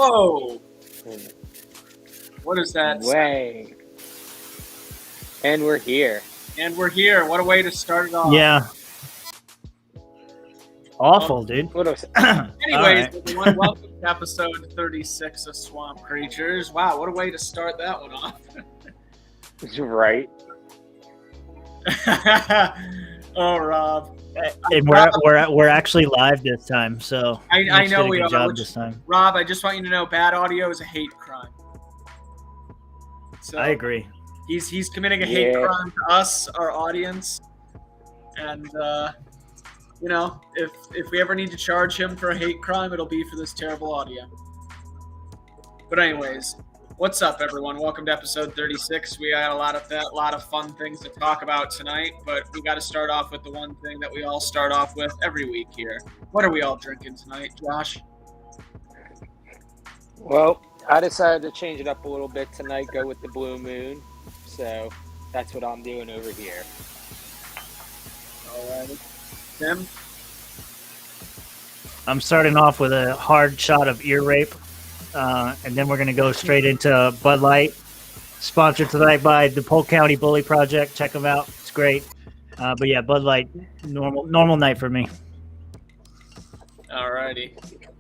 Whoa! What is that? Way. And we're here. And we're here. What a way to start it off. Yeah. Awful, dude. What else? Anyways, right. everyone, welcome to episode 36 of Swamp Creatures. Wow, what a way to start that one off. Right. Oh, Rob. And we're actually live this time, so I know we did a are. good job this time. Rob, I just want you to know, bad audio is a hate crime. So I agree. He's committing a hate crime to us, our audience, and you know, if we ever need to charge him for a hate crime, it'll be for this terrible audio. But anyways, what's up, everyone? Welcome to episode 36. We got a lot of fun things to talk about tonight, but we got to start off with the one thing that we all start off with every week here. What are we all drinking tonight, Josh? Well, I decided to change it up a little bit tonight, go with the Blue Moon. So that's what I'm doing over here. Alrighty. Tim? I'm starting off with a hard shot of ear rape, and then we're going to go straight into Bud Light, sponsored tonight by the Polk County Bully Project. Check them out. It's great. But yeah, Bud Light, normal night for me. Alrighty.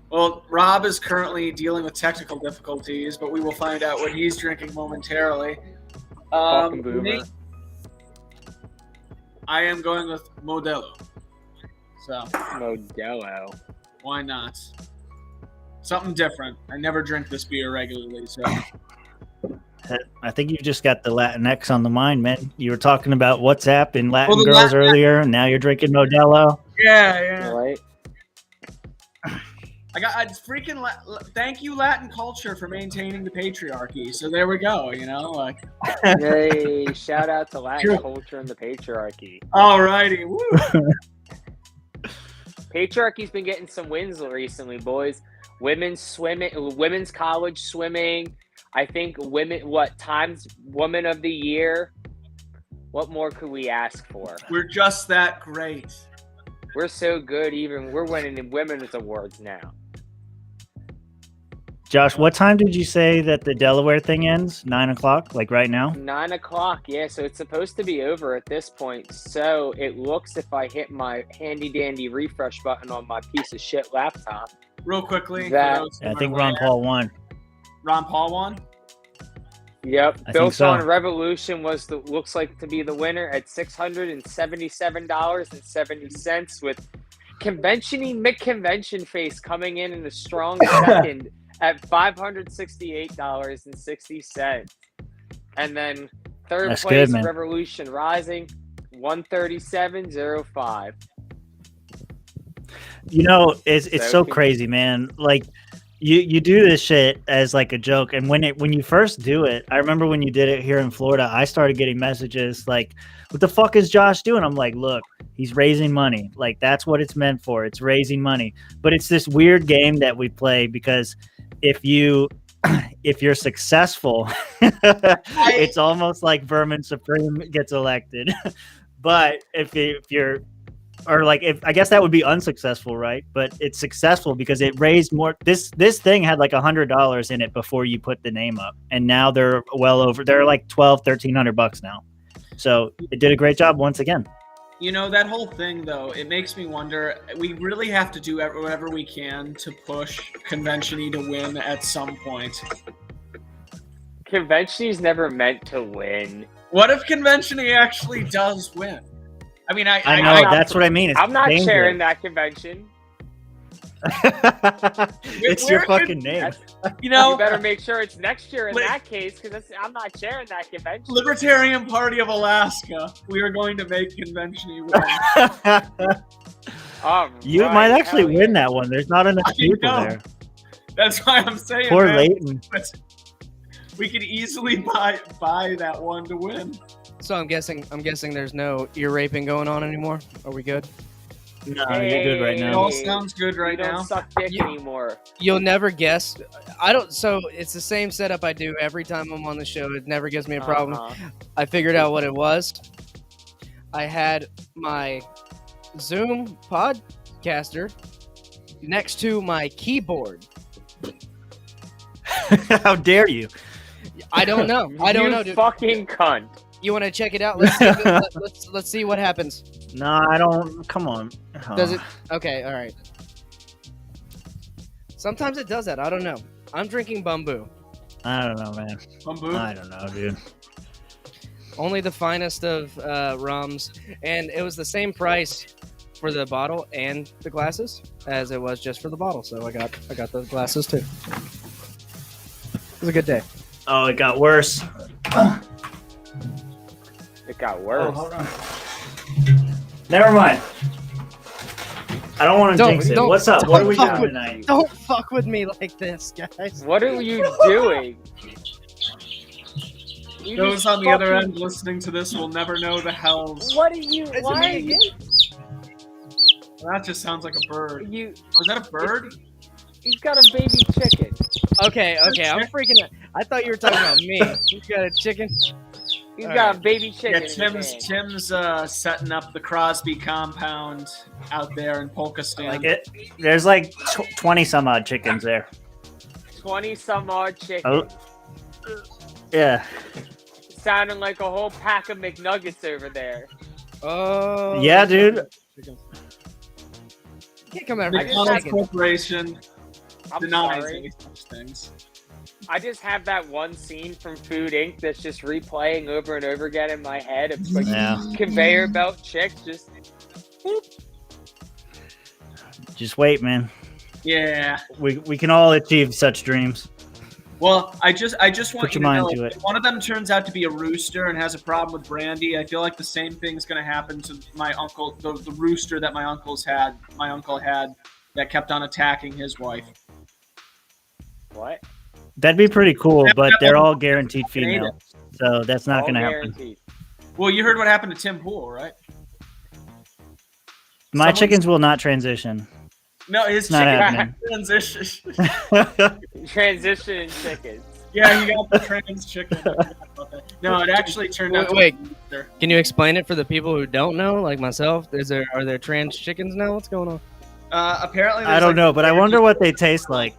Well, Rob is currently dealing with technical difficulties, but we will find out what he's drinking momentarily. Fucking boomer. Me, I am going with Modelo. So Modelo. why not? Something different. I never drink this beer regularly, so I think you just got the Latinx on the mind, man. You were talking about WhatsApp and Latin the girls Latinx. earlier, and now you're drinking Modelo. yeah. Right? I freaking thank you, Latin culture, for maintaining the patriarchy. So there we go. You know, like. Yay! Shout out to Latin culture and the patriarchy. Alrighty, woo. Patriarchy's been getting some wins recently, boys. Women's college swimming. I think Times Woman of the Year. What more could we ask for? We're just that great. We're so good. Even we're winning in women's awards now. Josh, what time did you say that the Delaware thing ends? 9 o'clock, like right now? 9 o'clock, yeah. So it's supposed to be over at this point. So it looks, if I hit my handy dandy refresh button on my piece of shit laptop. Real quickly, That- I think Ron Paul won. Ron Paul won. Yep, I Built think so. on Revolution looks like to be the winner at $677.70 with Convention-y McConvention Face coming in a strong second at $568.60. And then third That's place, good, man. Revolution Rising, $137.05. You know, it's So so crazy, man. Like, you do this shit as like a joke, and when you first do it, I remember when you did it here in Florida, I started getting messages like, "What the fuck is Josh doing?" I'm like, "Look, he's raising money. Like, that's what it's meant for. It's raising money." But it's this weird game that we play because if you're successful, it's almost like Vermin Supreme gets elected. But if you're I guess that would be unsuccessful, right? But it's successful because it raised more. This thing had like $100 in it before you put the name up, and now they're well over. They're like $1,300 now. So it did a great job once again. You know, that whole thing, though, it makes me wonder, we really have to do whatever we can to push Convention-y to win at some point. Convention-y's never meant to win. What if Convention-y actually does win? I mean, I know, that's what I mean. It's I'm not dangerous. sharing that convention. It's your fucking name. You know, You better make sure it's next year in that case, because I'm not sharing that convention. Libertarian Party of Alaska, we are going to make Convention-y win. You might actually win that one. There's not enough people know. there. That's why I'm saying, Poor man, Leighton. we could easily buy that one to win. So I'm guessing there's no ear raping going on anymore. Are we good? No, you're good right It now. all sounds good right You don't now. suck dick anymore. You'll never guess. I don't. So it's the same setup I do every time I'm on the show. It never gives me a problem. I figured out what it was. I had my Zoom podcaster next to my keyboard. How dare you? I don't know. I don't You know, dude. fucking cunt. You want to check it out? Let's see. Let's see what happens. No, I don't. Come on. Does it? Okay, all right. Sometimes it does that. I don't know. I'm drinking Bamboo. I don't know, man. Bamboo? I don't know, dude. Only the finest of rums, and it was the same price for the bottle and the glasses as it was just for the bottle. So I got the glasses too. It was a good day. Oh, it got worse. It got worse. Oh, hold on. Never mind. I don't want to jinx it. What's up? What are we doing tonight? Don't fuck with me like this, guys. What are you doing? You Those just on the other fucking- end listening to this will never know the hells. What are you? Is it Why me are you? That just sounds like a bird. You. Was that a bird? He's got a baby chicken. Okay, I'm freaking out. I thought you were talking about me. You got a chicken? He's All got right. a baby Yeah, chicken. in his hand. Tim's setting up the Crosby compound out there in Polkistan. Like it. There's like 20 some odd chickens there. 20 some odd chicken. Oh. Yeah. Sounding like a whole pack of McNuggets over there. Oh. Yeah, dude. You can't come out The here. McDonald's Chicken. Corporation I'm denies sorry. any such things. I just have that one scene from Food Inc. that's just replaying over and over again in my head. It's like Yeah. conveyor belt chicks just. Just wait, man. Yeah. We can all achieve such dreams. Well, I just want Put you your to mind know, to it. if one of them turns out to be a rooster and has a problem with brandy, I feel like the same thing's going to happen to my uncle, the rooster that my uncle had that kept on attacking his wife. What? That'd be pretty cool, but they're all guaranteed female, so that's not All going to happen. guaranteed. Well, you heard what happened to Tim Pool, right? My Someone's- chickens will not transition. No, his Not chicken happening. transition. Transition chickens. Yeah, he got the trans chicken. I forgot about that. No, it actually turned out to Wait. be a rooster. Can you explain it for the people who don't know, like myself? Are there trans chickens now? What's going on? Apparently, I don't know, but I wonder what they taste like.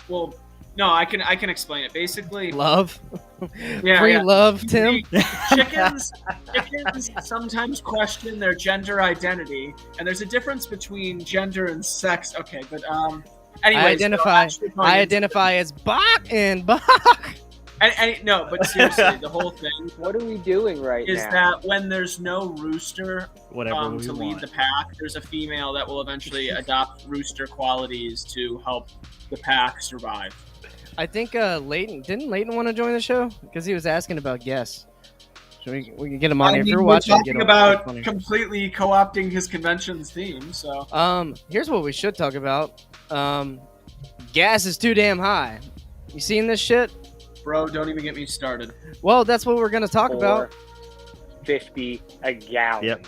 Well, no, I can explain it. Basically, Love? yeah, Free yeah. love, Tim? Chickens sometimes question their gender identity, and there's a difference between gender and sex. Okay, but anyways, I identify as Bach and Bach. No, but seriously, the whole thing What are we doing right is now? that when there's no rooster Whatever we to lead want. the pack, there's a female that will eventually adopt rooster qualities to help the pack survive. I think Leighton want to join the show because he was asking about guests. So we can get him on here. If you're we're watching, talking get him about funny. completely co-opting his convention's theme. So Here's what we should talk about. Gas is too damn high. You seen this shit? bro, don't even get me started. Well, that's what we're gonna talk about. $4.50 a gallon. Yep.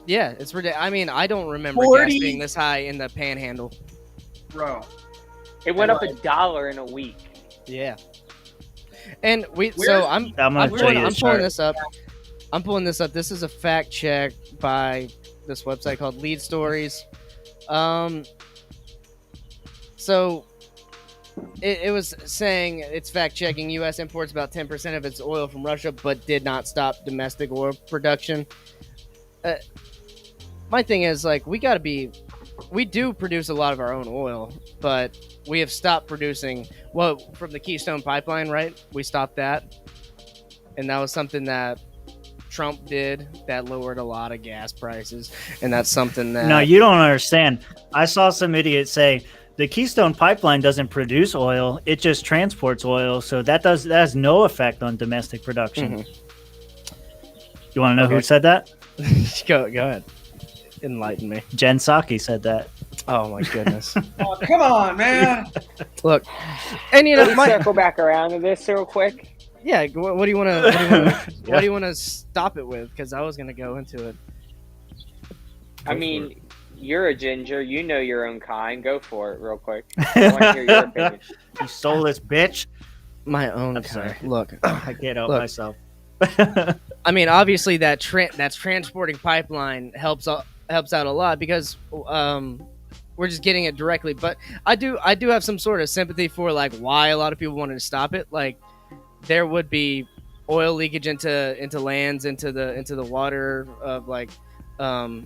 Yeah, it's ridiculous. I mean, I don't remember 40? gas being this high in the Panhandle. Bro, It went up $1 in a week. Yeah. And Where- I'm I'm gonna show you I'm the pulling chart. this up. I'm pulling this up. This is a fact check by this website called Lead Stories. So it was saying it's fact checking. U.S. imports about 10% of its oil from Russia, but did not stop domestic oil production. My thing is, like, we do produce a lot of our own oil, but we have stopped producing. Well, from the Keystone Pipeline, right? We stopped that, and that was something that Trump did that lowered a lot of gas prices, and that's something that No, you don't understand. I saw some idiot say the Keystone Pipeline doesn't produce oil; it just transports oil. So that has no effect on domestic production. You want to know who Okay. said that? go ahead, enlighten me. Jen Psaki said that. Oh my goodness! oh, come on, man. Look, and you Can know, we circle back around to this real quick? yeah. What do you want to? What do you want to stop it with? Because I was gonna go into it. I mean, you're a ginger. You know your own kind. Go for it real quick. I want to hear your opinion. You soulless bitch. My own I'm kind. sorry. Look, I can't help Look. myself. I mean, obviously that's transporting pipeline helps out a lot because we're just getting it directly. But I do have some sort of sympathy for like why a lot of people wanted to stop it. Like there would be oil leakage into lands, into the water of like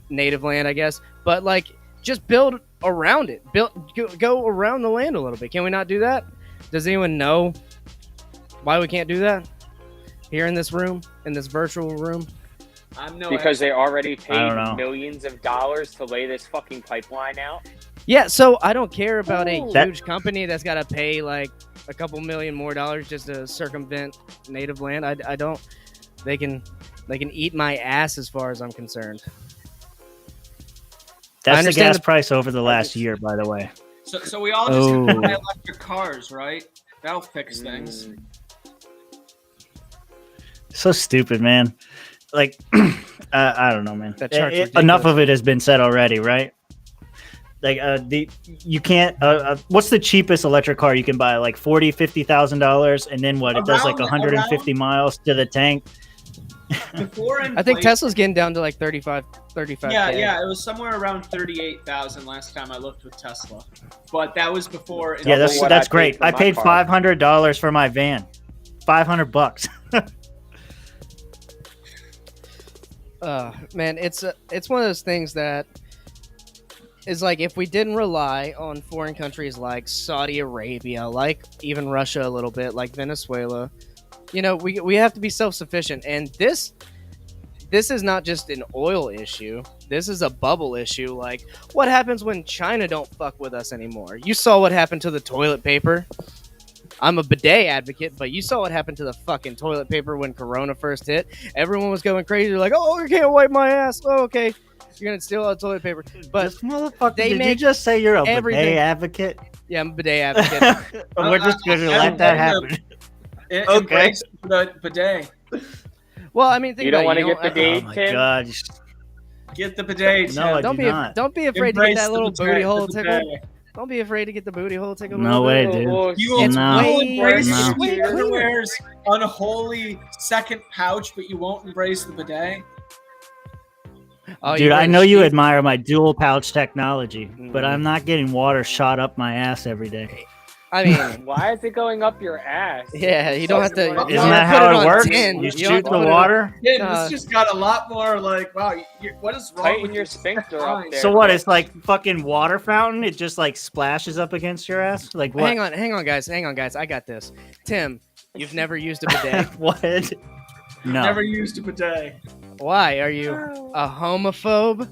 native land, I guess. But like just build around it. Go around the land a little bit. Can we not do that? Does anyone know why we can't do that here in this room, in this virtual room? I'm no Because they expert. already paid know. millions of dollars to lay this fucking pipeline out. Yeah, so I don't care about a Ooh. huge company that's got to pay like a couple $million more just to circumvent native land. I don't. They can eat my ass as far as I'm concerned. That's the understand gas the- price over the last year, by the way. So we all just have to Oh. buy electric cars, right? That'll fix things. So stupid, man. Like, I don't know, man. That chart's Enough ridiculous. of it has been said already, right? Like, you can't. What's the cheapest electric car you can buy? Like $40,000-$50,000, and then what? It does like Around- 150 miles to the tank. Before inflation, I think Tesla's getting down to like 35. Yeah, it was somewhere around 38,000 last time I looked with Tesla, but that was before. Yeah, Double what that's I paid great. for I my paid car. $500 for my van. $500. Man, it's one of those things that is like if we didn't rely on foreign countries like Saudi Arabia, like even Russia a little bit, like Venezuela, you know, we have to be self-sufficient. And this is not just an oil issue. This is a bubble issue. Like, what happens when China don't fuck with us anymore? You saw what happened to the toilet paper. I'm a bidet advocate, but you saw what happened to the fucking toilet paper when Corona first hit. Everyone was going crazy. They're like, oh, I can't wipe my ass. Oh, okay. You're going to steal all the toilet paper. But This motherfucker, they did you make just say you're a everything- bidet advocate? yeah, I'm a bidet advocate. We're just going to let that happen. Okay. Embrace the bidet. Well, I mean, think You don't about it. want to get the Oh date, my Tim? god. Get the bidet. No, I Tim. do not. Don't be afraid Embrace to get that the little bidet, booty the hole bidet. tickled. Don't be afraid to get the booty hole tickled. a No little way, bit. dude. You will No. embrace No. the Way underwear's unholy second pouch, but you won't embrace the bidet. Oh, Dude, wear I know you sheets? admire my dual pouch technology, but I'm not getting water shot up my ass every day. I mean, Why is it going up your ass? yeah, you don't have to. Isn't you don't Isn't have that to put how on it works? 10. You don't have shoot to the put it on- water? Tim, Nah. this just got a lot more like, wow, what is wrong Tighten with your you? sphincter up there. So what? It's like fucking water fountain. It just like splashes up against your ass. Like what? Hang on, guys. I got this. Tim, you've never used a bidet. What? No. Never used a bidet. Why? Are you a homophobe?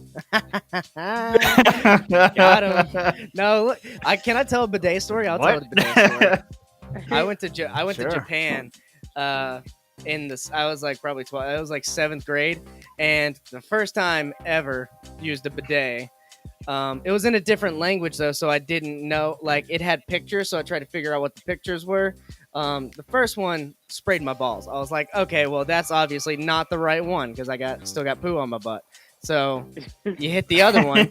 Got him. No, look, can I tell a bidet story? I'll tell a bidet story. I went to Sure. Japan. I was like probably 12. I was like 7th grade, and the first time ever used a bidet. It was in a different language though, so I didn't know. Like it had pictures, so I tried to figure out what the pictures were. The first one sprayed my balls. I was like, okay, well that's obviously not the right one because I still got poo on my butt. So you hit the other one.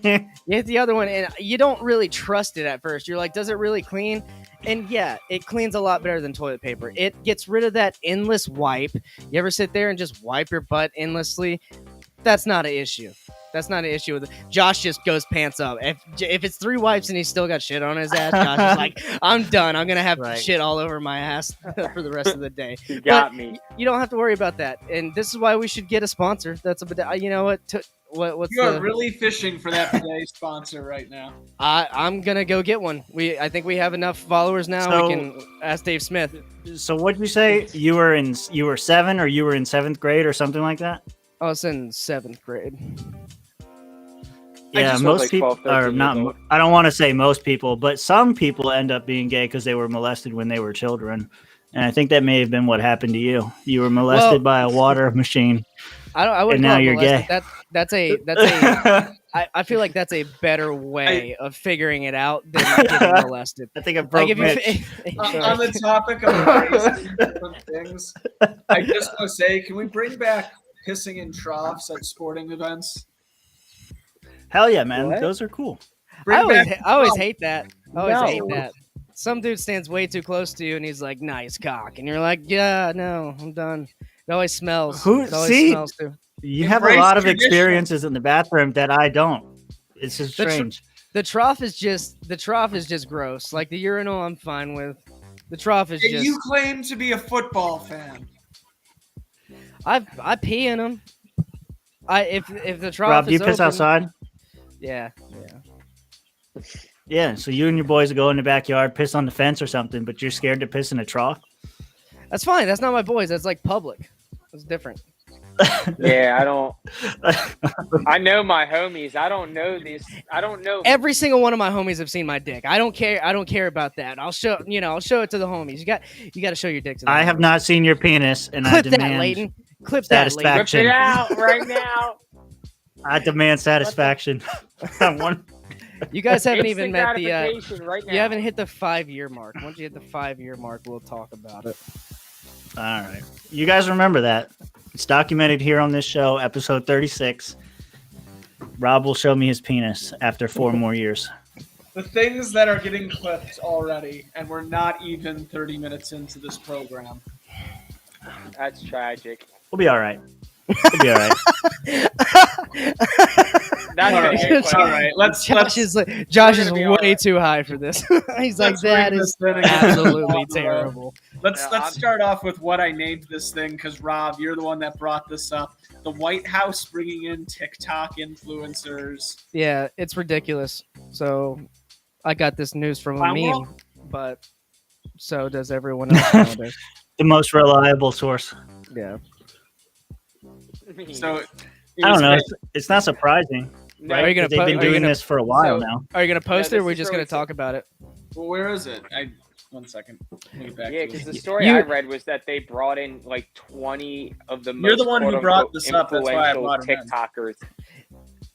And you don't really trust it at first. You're like, does it really clean? And yeah, it cleans a lot better than toilet paper. It gets rid of that endless wipe. You ever sit there and just wipe your butt endlessly? That's not an issue. That's not an issue with it. Josh just goes pants up. If it's 3 wipes and he's still got shit on his ass, Josh is like, I'm done. I'm gonna have Right. shit all over my ass for the rest of the day. You got But me. You don't have to worry about that. And this is why we should get a sponsor. That's a bidet. You know what? What's You are the? really fishing for that bidet sponsor right now. I'm gonna go get one. I think we have enough followers now. So- We can ask Dave Smith. So what'd you say? You were 7 or you were in 7th grade or something like that? I was in 7th grade. Yeah, just was most like people 12, 13 are not. years old. I don't want to say most people, but some people end up being gay because they were molested when they were children, and I think that may have been what happened to you. You were molested by a water machine. I wouldn't And call now it you're molested. gay. That's a. I feel like that's a better way of figuring it out than getting molested. I think I broke Like Mitch. On the topic of embracing different things, I just want to say, can we bring back pissing in troughs at sporting events? Hell yeah, man! What? Those are cool. Bring I always back- hate that. I always hate No. that. Some dude stands way too close to you and he's like, "Nice cock," and you're like, "Yeah, no, I'm done." It always smells. It always See? smells too. You have a Embrace lot of tradition. experiences in the bathroom that I don't. It's just The tr- strange. The trough is just gross. Like the urinal, I'm fine with. The trough is just. You claim to be a football fan. I pee in them. If the trough Rob, do is you piss open, outside? Yeah. Yeah, so you and your boys go in the backyard, piss on the fence or something, but you're scared to piss in a trough? That's fine. That's not my boys. That's like public. It's different. Yeah, I don't. I know my homies. I don't know this. I don't know. Every single one of my homies have seen my dick. I don't care about that. I'll show it to the homies. You got to show your dick to them. I have not seen your penis, and Clip I that, demand Leighton. Clip that, Leighton. Rip satisfaction. it out right now. I demand satisfaction. I want- You guys haven't Instant even met the. gratification right now. You haven't hit the 5-year mark. Once you hit the 5-year mark, we'll talk about it. All right. You guys remember that. It's documented here on this show, episode 36. Rob will show me his penis after 4 more years. The things that are getting clipped already, and we're not even 30 minutes into this program. That's tragic. We'll be all right. We'll be all right. That's All gonna right, get all right. Let's Josh is gonna be all way right. too high for this. He's like, Let's that bring is this in again. absolutely terrible. Let's Yeah, start off with what I named this thing, because Rob, you're the one that brought this up. The White House bringing in TikTok influencers. Yeah, it's ridiculous. So I got this news from a Wow. meme, but so does everyone else nowadays. The most reliable source. Yeah. So I don't know. It's not surprising, No, right? Are you gonna 'Cause they've po- been are you doing gonna- this for a while so- now. Are you gonna post it, Yeah, or are we this is just where gonna it's- talk about it? Well, where is it? 1 second. Let me get back Yeah, to because it. the story You- I read was that they brought in like 20 of the most You're the one who brought quote-unquote this up, that's why I influential brought 'em in. TikTokers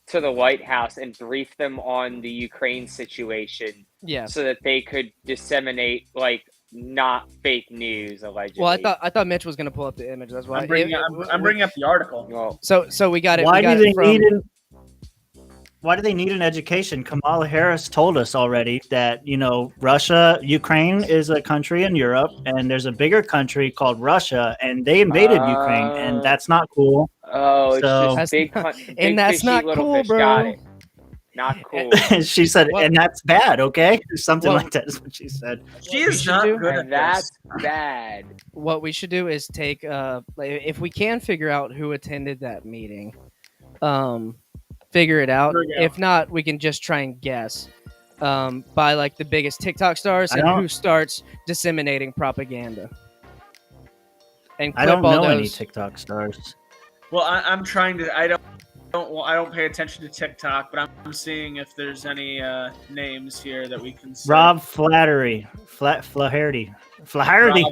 to the White House and briefed them on the Ukraine situation Yeah. so that they could disseminate like not fake news allegedly. Well, I thought Mitch was gonna pull up the image. That's why I'm bringing up the article. Well, So we got it. Why we got do they it from, need an? Why do they need an education? Kamala Harris told us already that Russia, Ukraine is a country in Europe, and there's a bigger country called Russia, and they invaded Ukraine, and that's not cool. oh, it's So- just big, And big that's fishy not little cool, fish. bro. Got it. Not cool. She said, Well- and that's bad. Okay, something Well- like that is what she said. She is should not do- good at And that's this. bad. What we should do is take if we can figure out who attended that meeting, figure it out. There we go. If not, we can just try and guess by like the biggest TikTok stars I and don't- who starts disseminating propaganda. And I clip don't all know those. any TikTok stars. Well, I'm trying to. I don't pay attention to TikTok, but I'm seeing if there's any names here that we can. Say. Rob Flaherty, Flaherty. Flaherty.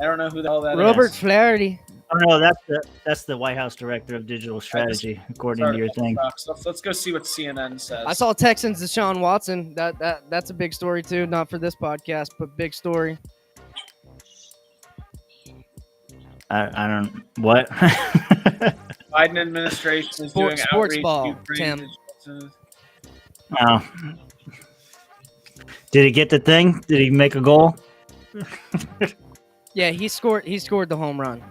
I don't know who the hell that is. Robert Flaherty. Oh no, that's the White House Director of Digital Strategy, according to your thing. Let's go see what CNN says. I saw Texans Deshaun Watson. That's a big story too. Not for this podcast, but big story. I don't what. Biden administration is doing Sports outreach ball, to Ukraine. Oh. Did he get the thing? Did he make a goal? Yeah, he scored the home run.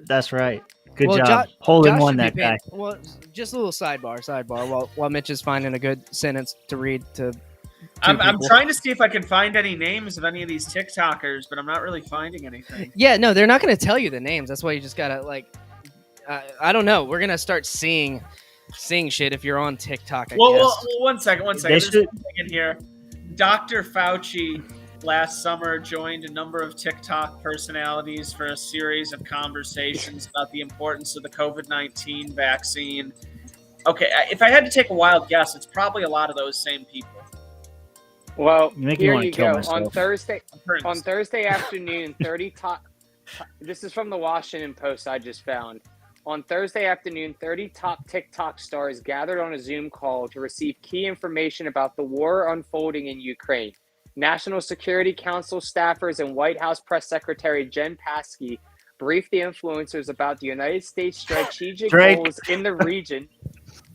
That's right. Good Well, job. Hole in Josh one, should be that guy. paying- Well, just a little sidebar. While Mitch is finding a good sentence to read to. I'm people. trying to see if I can find any names of any of these TikTokers, but I'm not really finding anything. Yeah, no, they're not going to tell you the names. That's why you just gotta like. I don't know. We're gonna start seeing shit if you're on TikTok. I Well, guess. one second. They There's should- something in here. Dr. Fauci last summer joined a number of TikTok personalities for a series of conversations about the importance of the COVID-19 vaccine. Okay, if I had to take a wild guess, it's probably a lot of those same people. Well, You make me here wanna you kill go. myself. On Thursday afternoon, 30 top. This is from the Washington Post I just found. On Thursday afternoon, 30 top TikTok stars gathered on a Zoom call to receive key information about the war unfolding in Ukraine. National Security Council staffers and White House Press Secretary Jen Psaki briefed the influencers about the United States' strategic Drake. goals in the region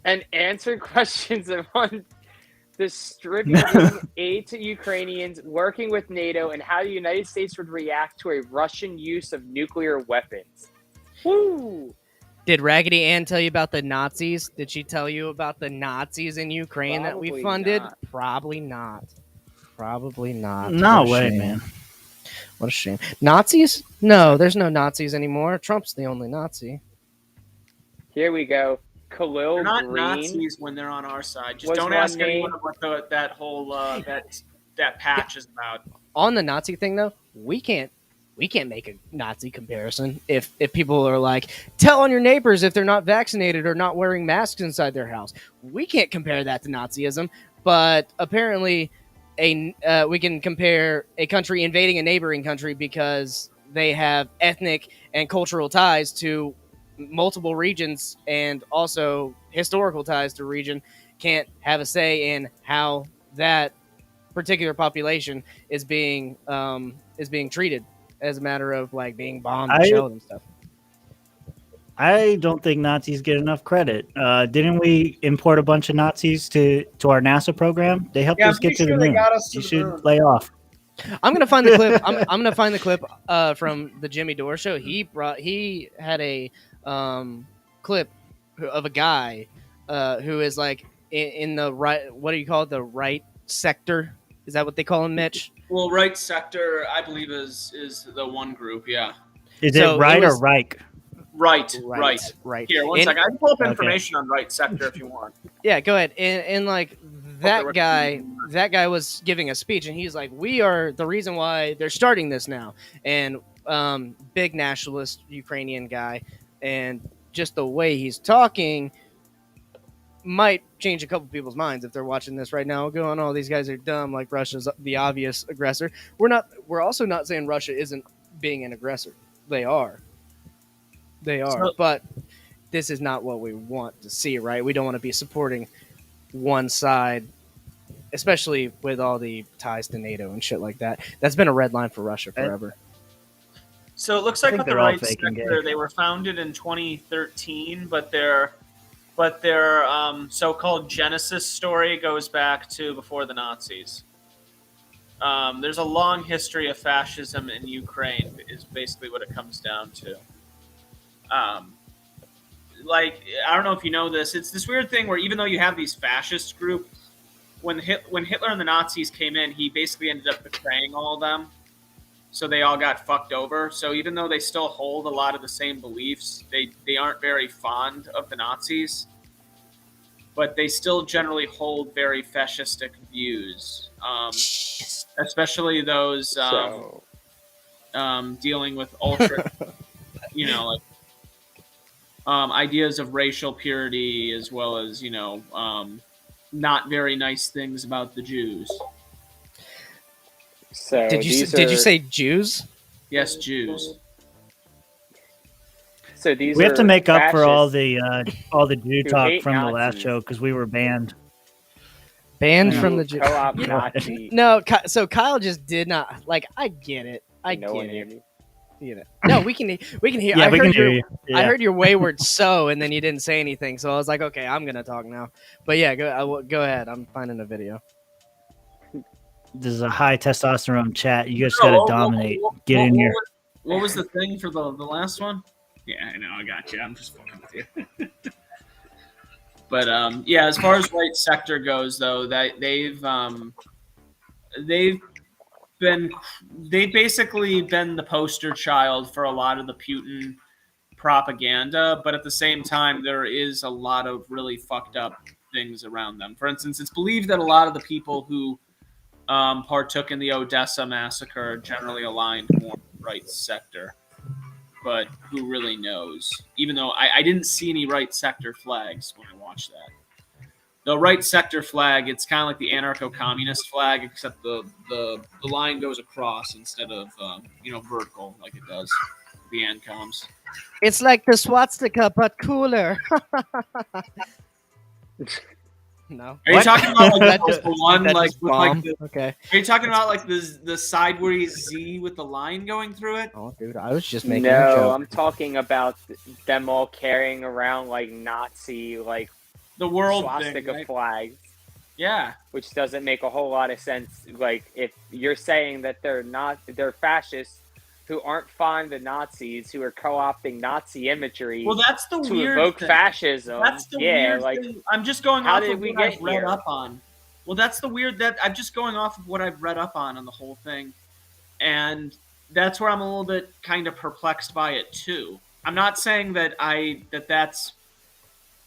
and answered questions on distributing aid to Ukrainians, working with NATO, and how the United States would react to a Russian use of nuclear weapons. Woo! Did Raggedy Ann tell you about the Nazis? Did she tell you about the Nazis in Ukraine that we Probably funded? not. Probably not. Probably not. No What a way, shame. man. What a shame. Nazis? No, there's no Nazis anymore. Trump's the only Nazi. Here we go. Khalil They're not Green. Nazis when they're on our side. Just was don't one ask anyone name. what that whole that patch is about. On the Nazi thing though, we can't make a Nazi comparison. If people are like, tell on your neighbors if they're not vaccinated or not wearing masks inside their house, we can't compare that to Nazism. But apparently, we can compare a country invading a neighboring country because they have ethnic and cultural ties to multiple regions and also historical ties to region. Can't have a say in how that particular population is being treated as a matter of like being bombed and shelled and stuff. I don't think Nazis get enough credit. Didn't we import a bunch of Nazis to our NASA program? They helped us get to the moon. You should lay off. I'm gonna find the clip. I'm gonna find the clip from the Jimmy Dore show. He had a clip of a guy who is like in the right. What do you call it? The right sector. Is that what they call him, Mitch? Well, right sector, I believe, is the one group. Yeah. Is it right or Reich? Right. Here, one second. I can pull up information on right sector if you want. Yeah, go ahead. And like that guy was giving a speech, and he's like, "We are the reason why they're starting this now." And big nationalist Ukrainian guy, and just the way he's talking might change a couple people's minds if they're watching this right now. Going, "Oh, these guys are dumb. Like Russia's the obvious aggressor." We're also not saying Russia isn't being an aggressor. They are. But this is not what we want to see, right? We don't want to be supporting one side, especially with all the ties to NATO and shit like that. That's been a red line for Russia forever. So it looks like with the right sector, they were founded in 2013, but their so-called Genesis story goes back to before the Nazis. There's a long history of fascism in Ukraine, is basically what it comes down to. Like, I don't know if you know this, it's this weird thing where even though you have these fascist groups, when Hitler and the Nazis came in, he basically ended up betraying all of them. So they all got fucked over. So even though they still hold a lot of the same beliefs, they aren't very fond of the Nazis. But they still generally hold very fascistic views, especially those dealing with ultra, like ideas of racial purity, as well as not very nice things about the Jews. So did you say Jews? Yes, Jews. So these we have to make up for all fascists the Jew talk from the Nazis. last show because we were banned. Banned from the Jew. Co-op Nazi. No, so Kyle just did not like. I get it. I No one get hear it. me. No, we can hear. Yeah, we can hear you. I heard your wayward so, and then you didn't say anything. So I was like, okay, I'm gonna talk now. But yeah, go ahead. I'm finding a video. This is a high testosterone chat. You guys got to dominate. Get in here. What was the thing for the last one? Yeah, I know. I got you. I'm just fucking with you. But yeah, as far as right sector goes, though, that they've basically been the poster child for a lot of the Putin propaganda. But at the same time, there is a lot of really fucked up things around them. For instance, it's believed that a lot of the people who partook in the Odessa massacre generally aligned more right sector, but who really knows? Even though I didn't see any right sector flags when I watched that. The right sector flag, it's kind of like the anarcho-communist flag, except the line goes across instead of vertical like it does the ANCOMs. It's like the swastika, but cooler. No. Are you talking about like the one that like with like okay? Are you talking about like the sideways Z with the line going through it? Oh, dude, I was just making a joke. No, I'm talking about them all carrying around like Nazi like The world swastika thing, right? flags. Yeah. Which doesn't make a whole lot of sense. Like if you're saying that they're fascists who aren't fond of the Nazis, who are co-opting Nazi imagery Well, that's the to weird evoke thing. fascism. That's the yeah, weird like thing. I'm just going how off did of we what get I've read here? up on. Well, that's the weird that I'm just going off of what I've read up on the whole thing, and that's where I'm a little bit kind of perplexed by it too. I'm not saying that that's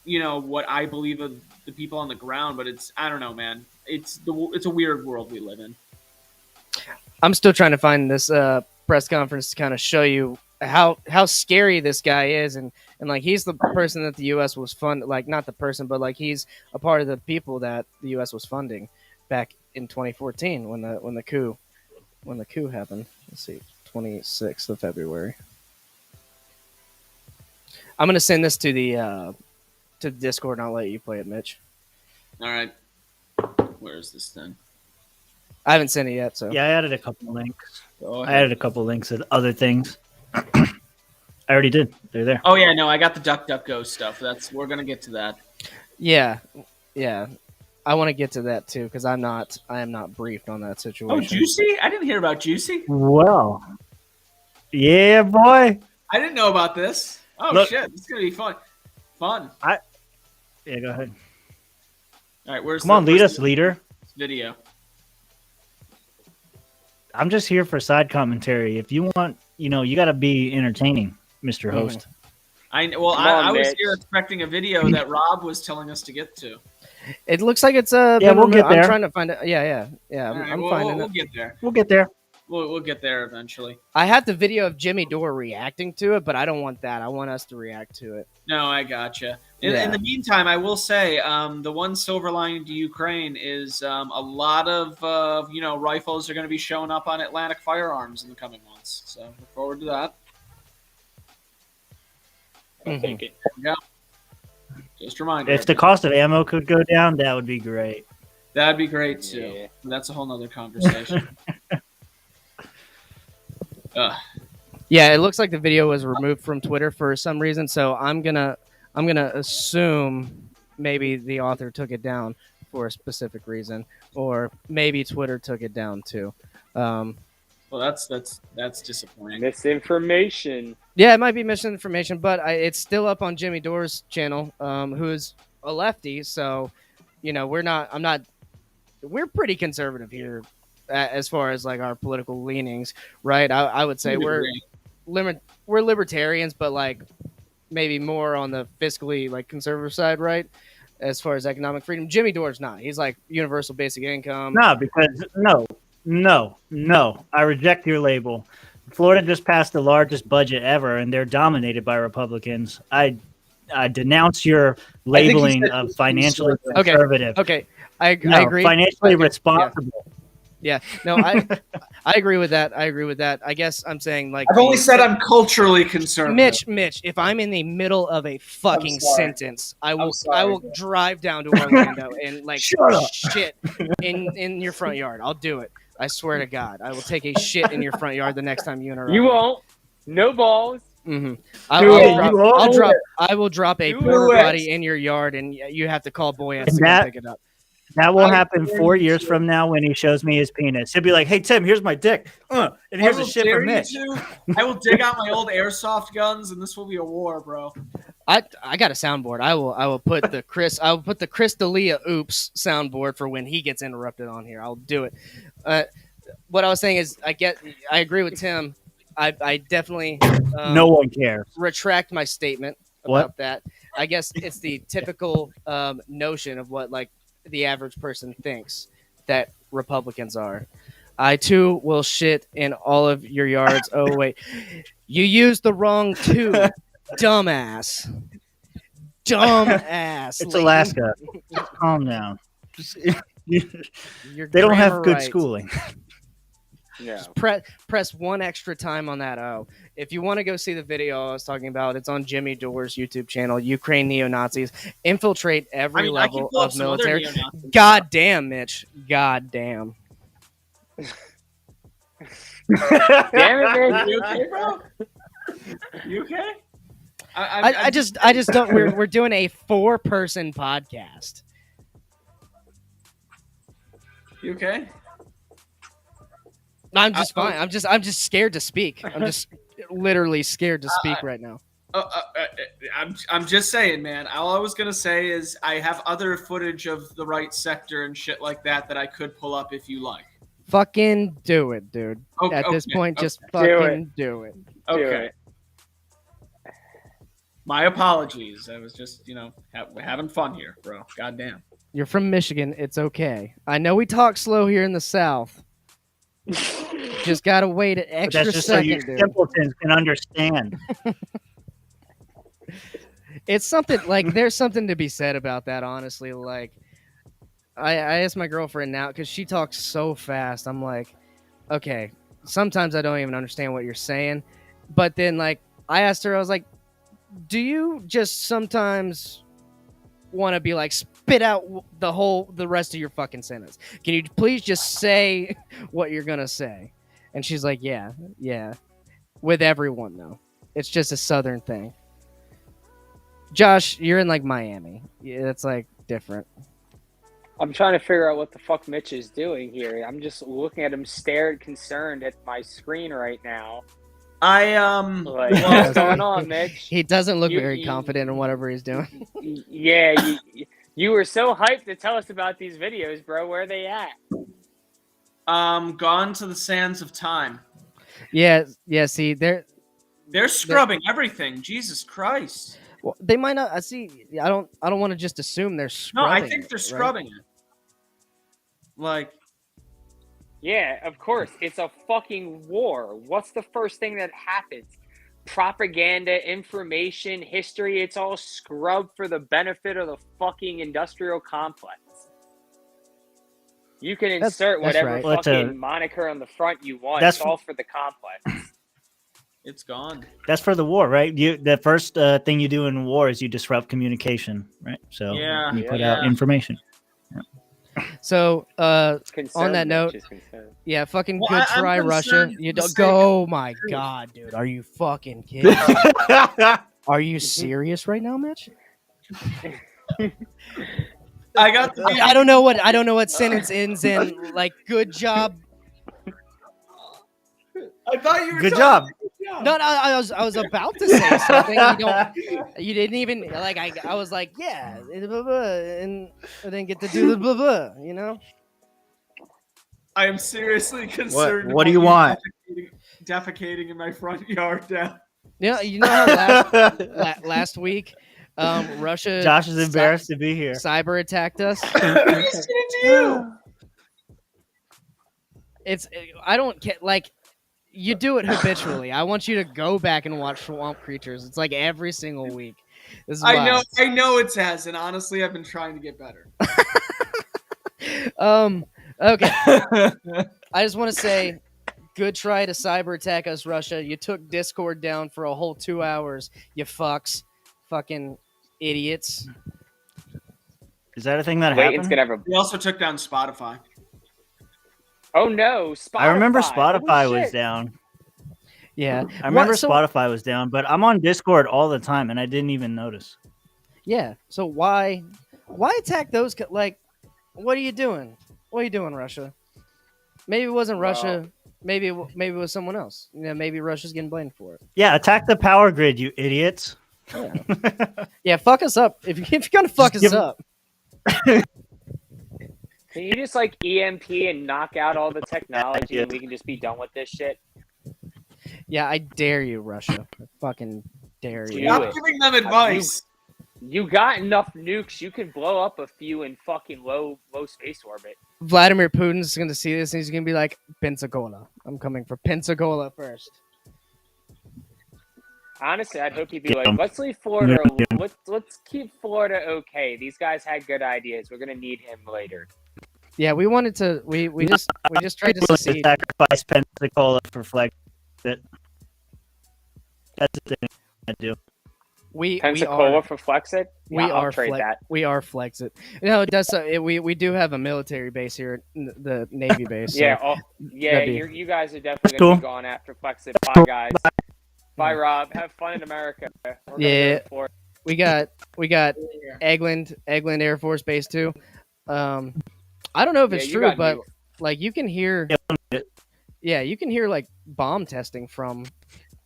what I believe of the people on the ground, but I don't know, man. It's a weird world we live in. I'm still trying to find this press conference to kind of show you how scary this guy is, and like he's the person that the U.S. was like not the person, but like he's a part of the people that the U.S. was funding back in 2014 when the coup happened. Let's see, 26th of February. I'm gonna send this to the Discord, and I'll let you play it, Mitch. All right, where is this thing? I haven't sent it yet, so Yeah, I added a couple links. Go I ahead. added a couple links of other things. I already did. They're there. Oh yeah, no, I got the DuckDuckGo stuff. We're gonna get to that. yeah. I want to get to that too because I am not briefed on that Oh, situation. Juicy? I didn't hear about Juicy. Well, yeah, boy. I didn't know about this. Oh Look. shit, this is gonna be fun. Yeah, go ahead. All right, Come on, lead us, leader. Video. I'm just here for side commentary. If you want, you got to be entertaining, Mr. Host. I Come on, I was Mitch. here expecting a video that Rob was telling us to get to. It looks like it's a. Yeah, we'll get there. I'm trying to find it. Yeah. All right, I'm we'll finding we'll it. get there. We'll get there. We'll get there eventually. I have the video of Jimmy Dore reacting to it, but I don't want that. I want us to react to it. No, I gotcha. In Yeah. the meantime, I will say the one silver lining to Ukraine is a lot of rifles are going to be showing up on Atlantic Firearms in the coming months. So look forward to that. I'll take it. Just a reminder. If the cost of ammo could go down, that would be great. That'd be great too. Yeah. That's a whole nother conversation. Yeah, it looks like the video was removed from Twitter for some reason, so I'm gonna assume maybe the author took it down for a specific reason, or maybe Twitter took it down too. Well, that's disappointing. Misinformation. Yeah, it might be misinformation, but it's still up on Jimmy Dore's channel, who's a lefty. So, we're pretty conservative here as far as like our political leanings, right? I would say we're libertarians, but like maybe more on the fiscally like conservative side, right? As far as economic freedom, Jimmy Dore's not. He's like universal basic income. No, because no. I reject your label. Florida just passed the largest budget ever, and they're dominated by Republicans. I denounce your labeling of financially conservative. Okay. I agree. Financially responsible. Yeah. No, I agree with that. I guess I'm saying like I've only said I'm culturally conservative. Mitch, if I'm in the middle of a fucking sentence, I will sorry. drive down to Orlando and like shit in your front yard. I'll do it. I swear to God, I will take a shit in your front yard the next time you interrupt. You won't. No balls. Mm-hmm. I will drop a porta potty in your yard, and you have to call Boy S to come pick it up. That will happen 4 years from now when he shows me his penis. He'll be like, "Hey Tim, here's my dick, and here's the shit from Mitch." I will dig out my old airsoft guns, and this will be a war, bro. I got a soundboard. I will put the Chris D'Elia oops soundboard for when he gets interrupted on here. I'll do it. What I was saying is, I agree with Tim. I definitely no one cares. Retract my statement about that. I guess it's the typical notion of what like the average person thinks that Republicans are. I too will shit in all of your yards. Oh wait, you used the wrong too, dumbass. It's Alaska. Calm down. They don't have good schooling. No. Just press one extra time on that O. If you want to go see the video I was talking about, it's on Jimmy Dore's YouTube channel. Ukraine neo-Nazis infiltrate every level of military. God damn, Mitch. God damn. Damn it, man. You okay, bro? You okay? I just don't. We're doing a 4-person podcast. You okay? I'm just fine. I'm just scared to speak. I'm just literally scared to speak right now. I'm just saying, man. All I was gonna say is I have other footage of the right sector and shit like that I could pull up if you like. Fucking do it, dude. Okay, At this point, just Do fucking do it. Okay. My apologies. I was just, having fun here, bro. Goddamn. You're from Michigan. It's okay. I know we talk slow here in the South. Just gotta wait an But extra that's just so second, you dude. simpletons can understand. It's something like there's something to be said about that. Honestly, like I asked my girlfriend now because she talks so fast. I'm like, okay. Sometimes I don't even understand what you're saying, but then like I asked her, I was like, do you just sometimes want to be like spit out the rest of your fucking sentence? Can you please just say what you're gonna say? And she's like, yeah. With everyone though, it's just a Southern thing. Josh, you're in like Miami. Yeah, that's like different. I'm trying to figure out what the fuck Mitch is doing here. I'm just looking at him stared concerned at my screen right now. Like, what's going on, Mitch? He doesn't look very confident in whatever he's doing. Yeah, you were so hyped to tell us about these videos, bro. Where are they at? Gone to the sands of time. Yeah. See, they're scrubbing everything. Jesus Christ. Well, they might not. I see. I don't want to just assume they're scrubbing. No, I think they're scrubbing it. Like, yeah, of course. It's a fucking war. What's the first thing that happens? Propaganda, information, history. It's all scrubbed for the benefit of the fucking industrial complex. You can insert whatever fucking moniker on the front you want. It's all for the complex. It's gone. That's for the war, right? The first thing you do in war is you disrupt communication, right? So you put out information. Yeah. So on that note, yeah, fucking good try, Russia. You don't go. Oh my god, dude, are you fucking kidding? Are you serious right now, Mitch? I don't know what sentence ends in like good job. I thought you were good job. No, I was about to say something. You didn't even like. I was like, yeah, and I didn't get to do the blah blah. You know. I am seriously concerned. What do you want? Defecating in my front yard now. Yeah, you know how last week, Russia. Josh is embarrassed to be here. Cyber attacked us. I don't get like. You do it habitually. I want you to go back and watch Swamp Creatures. It's like every single week. I know it has, and honestly, I've been trying to get better. Okay. I just want to say, good try to cyber attack us, Russia. You took Discord down for a whole 2 hours. You fucks, fucking idiots. Is that a thing that happened? We also took down Spotify. Oh no, Spotify. I remember Spotify was down. Yeah. I remember Spotify was down, but I'm on Discord all the time and I didn't even notice. Yeah. So why attack those? Like, what are you doing? What are you doing, Russia? Maybe it wasn't Russia. Maybe it was someone else. Maybe Russia's getting blamed for it. Yeah, attack the power grid, you idiots. Yeah, yeah, fuck us up. If you're gonna fuck us up. Can you just like EMP and knock out all the technology and we can just be done with this shit? Yeah, I dare you, Russia. I fucking dare you. Stop giving them advice. You got enough nukes. You can blow up a few in fucking low space orbit. Vladimir Putin's going to see this and he's going to be like, Pensacola. I'm coming for Pensacola first. Honestly, I'd hope he'd be like, let's leave Florida. Let's keep Florida okay. These guys had good ideas. We're going to need him later. Yeah, we wanted to. We just tried to succeed. Sacrifice Pensacola for flex. That's the thing I do. Pensacola for Flexit? I'll trade that. We are Flexit. No, that's we do have a military base here, the Navy base. Yeah, so you guys are definitely going to be going after Flexit. Bye, guys. Bye, Rob. Have fun in America. Yeah, we got Eglin Air Force Base too. I don't know if it's true, but like you can hear Yeah, you can hear like bomb testing from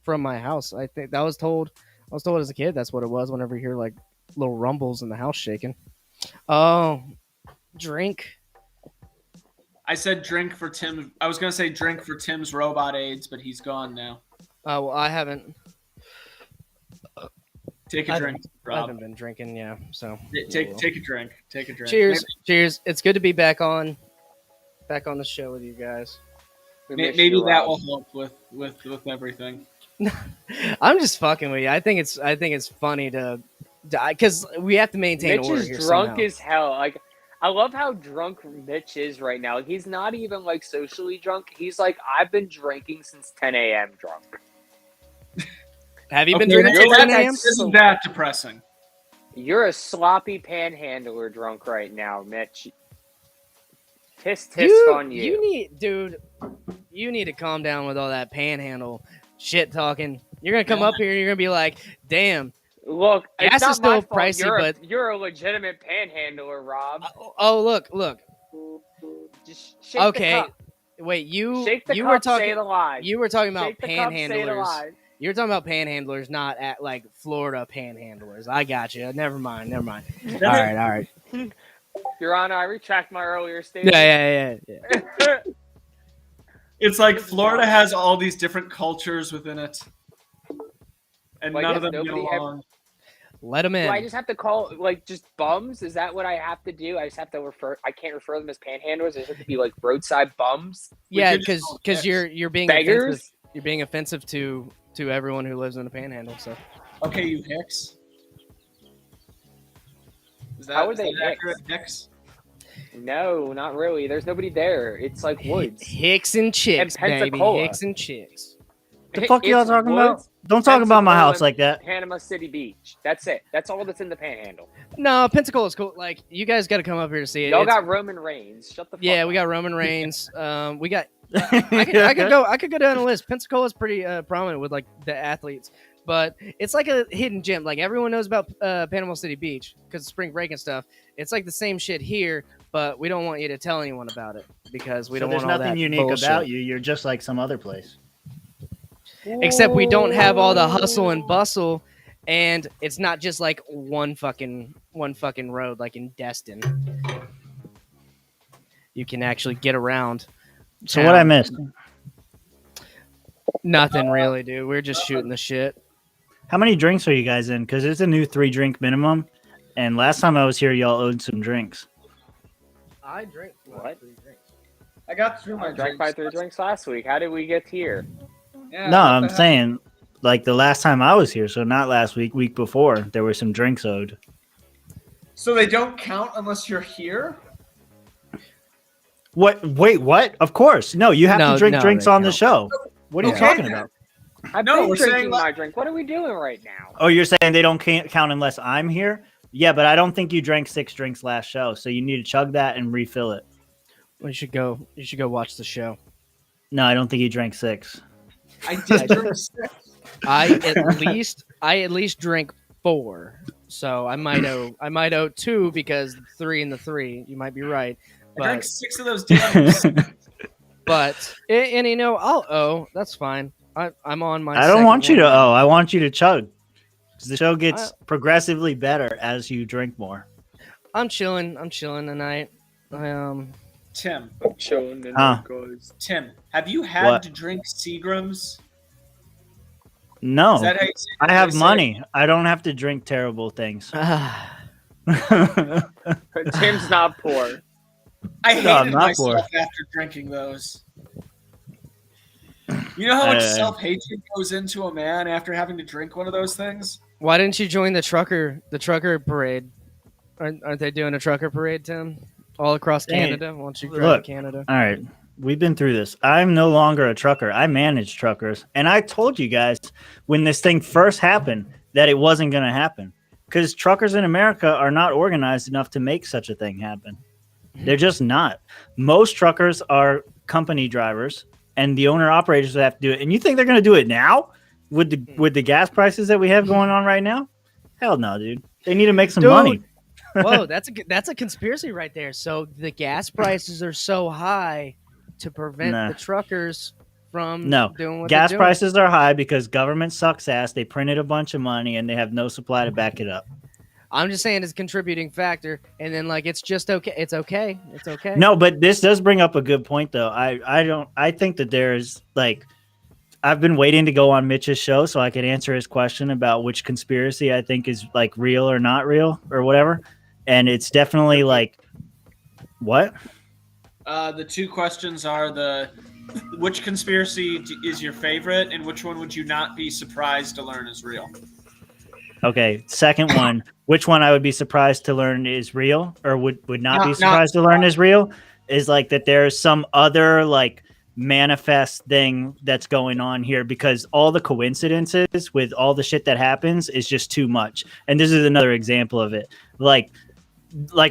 my house. I think I was told as a kid that's what it was. Whenever you hear like little rumbles in the house shaking. Oh, drink. I said drink for Tim. I was gonna say drink for Tim's robot aids, but he's gone now. Oh, well, I haven't. Take a drink, I Rob. haven't been drinking. Yeah, so Take a drink. Take a drink. cheers, cheers. It's good to be back on the show with you guys. Maybe that will help with everything. I'm just fucking with you. I think it's funny to because we have to maintain Mitch order is here drunk somehow. as hell. Like, I love how drunk Mitch is right now. He's not even like socially drunk. He's like, I've been drinking since 10 a.m. drunk. Have you been Okay, drinking you're since like 10 a.m.? Isn't that depressing? You're a sloppy panhandler drunk right now, Mitch. Tisk on you. You need to calm down with all that panhandle shit talking. You're gonna come up here and you're gonna be like, damn. Look, gas it's not is still my fault. pricey, but you're a legitimate panhandler, Rob. Oh, look. Just shake Okay. the cup. Wait, you Shake the you cup, were talking say the lie. you were talking about Shake the cup, say the panhandlers. lie. You're talking about panhandlers, not at like Florida panhandlers. I got you. Never mind. All right. Your Honor, I retract my earlier statement. Yeah. It's like Florida has all these different cultures within it, and Like, none yes, of them get nobody have- along. Let them in. Do I just have to call like just bums? Is that what I have to do? I just have to refer. I can't refer them as panhandlers. They have to be like roadside bums. Yeah, could just call because them you're being beggars. offensive. You're being offensive to everyone who lives in the panhandle. So Okay, you Hicks. Is How are they that accurate, Hicks? No, not really. There's nobody there. It's like woods. Hicks and chicks, And baby. Pensacola. Hicks and chicks. The fuck y'all It's talking about? woods, Don't talk about my Pensacola, house like that. Panama City Beach. That's it. That's all that's in the Panhandle. No, Pensacola's cool. Like you guys got to come up here to see it. Y'all It's- got Roman Reigns. Shut the fuck yeah, up. we got Roman Reigns. We got. I could go down the list. Pensacola's pretty prominent with like the athletes, but it's like a hidden gem. Like everyone knows about Panama City Beach because of spring break and stuff. It's like the same shit here, but we don't want you to tell anyone about it because we don't There's want all nothing that unique bullshit. about you. You're just like some other place. Except we don't have all the hustle and bustle, and it's not just like one fucking road like in Destin. You can actually get around. So what I missed? Nothing really, dude. We're just shooting the shit. How many drinks are you guys in? Because it's a new 3-drink minimum, and last time I was here, y'all owed some drinks. I drink What? 3 drinks. I got through my I drank by 3 drinks last week. How did we get here? Yeah, No, what I'm the hell? saying like the last time I was here, so not last week, week before, there were some drinks owed. So they don't count unless you're here? What? Wait, what? Of course. No, you have to drink drinks they on the count. show. What are you Okay, talking then. about? I've No, been we're drinking saying my drink. What are we doing right now? Oh, you're saying they don't count unless I'm here? Yeah, but I don't think you drank 6 drinks last show, so you need to chug that and refill it. You should go watch the show. No, I don't think you drank 6. I did drink 6. I at least drink 4. So I might owe 2 because 3 and the 3. You might be right. I drank But 6 of those damn. and you know I'll owe. That's fine. I'm on my. I don't second want you to one. owe. I want you to chug. 'Cause the show gets progressively better as you drink more. I'm chilling tonight. Tim, Chilling in Huh. Tim, have you had What? to drink Seagrams? No, Is that how you say it? I have Say it? money. I don't have to drink terrible things. Tim's not poor. I No, I'm hated not myself bored. after drinking those. You know how much Uh, self-hatred goes into a man after having to drink one of those things? Why didn't you join the trucker parade? Aren't they doing a trucker parade, Tim? All across Hey, Canada. Why don't you drive look. to Canada? All right. We've been through this. I'm no longer a trucker. I manage truckers. And I told you guys when this thing first happened that it wasn't going to happen because truckers in America are not organized enough to make such a thing happen. They're just not. Most truckers are company drivers and the owner operators would have to do it. And you think they're going to do it now with the gas prices that we have going on right now? Hell no, dude. They need to make some Dude. money. Whoa, that's a conspiracy right there. So the gas prices are so high to prevent Nah. the truckers from No, doing what gas they're doing. prices are high because government sucks ass. They printed a bunch of money and they have no supply to back it up. I'm just saying it's a contributing factor, and then like it's just okay. It's okay. It's okay. No, but this does bring up a good point though. I think that there's like I've been waiting to go on Mitch's show so I could answer his question about which conspiracy I think is like real or not real or whatever. And it's definitely like what? The two questions are which conspiracy is your favorite, and which one would you not be surprised to learn is real? Okay, second one. Which one I would be surprised to learn is real, or would not be surprised to learn is real? Is like that there's some other like manifest thing that's going on here because all the coincidences with all the shit that happens is just too much. And this is another example of it. Like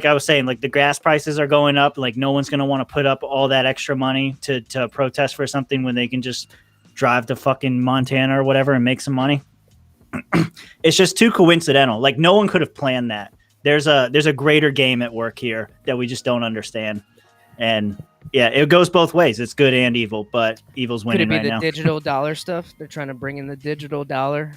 I was saying, like the gas prices are going up. Like no one's going to want to put up all that extra money to protest for something when they can just drive to fucking Montana or whatever and make some money. It's just too coincidental. Like no one could have planned that. There's a greater game at work here that we just don't understand. And yeah, it goes both ways. It's good and evil, but evil's winning right now. Could it be the digital dollar stuff? They're trying to bring in the digital dollar.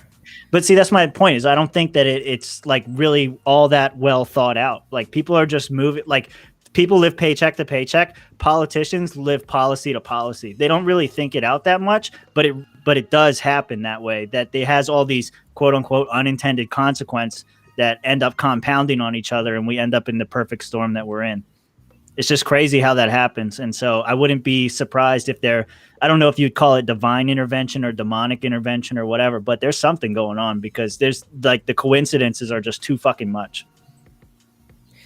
But see, that's my point is I don't think that it's like really all that well thought out. Like people are just moving, like people live paycheck to paycheck. Politicians live policy to policy. They don't really think it out that much, but it does happen that way, that it has all these quote unquote unintended consequences that end up compounding on each other. And we end up in the perfect storm that we're in. It's just crazy how that happens. And so I wouldn't be surprised if I don't know if you'd call it divine intervention or demonic intervention or whatever, but there's something going on because there's like the coincidences are just too fucking much.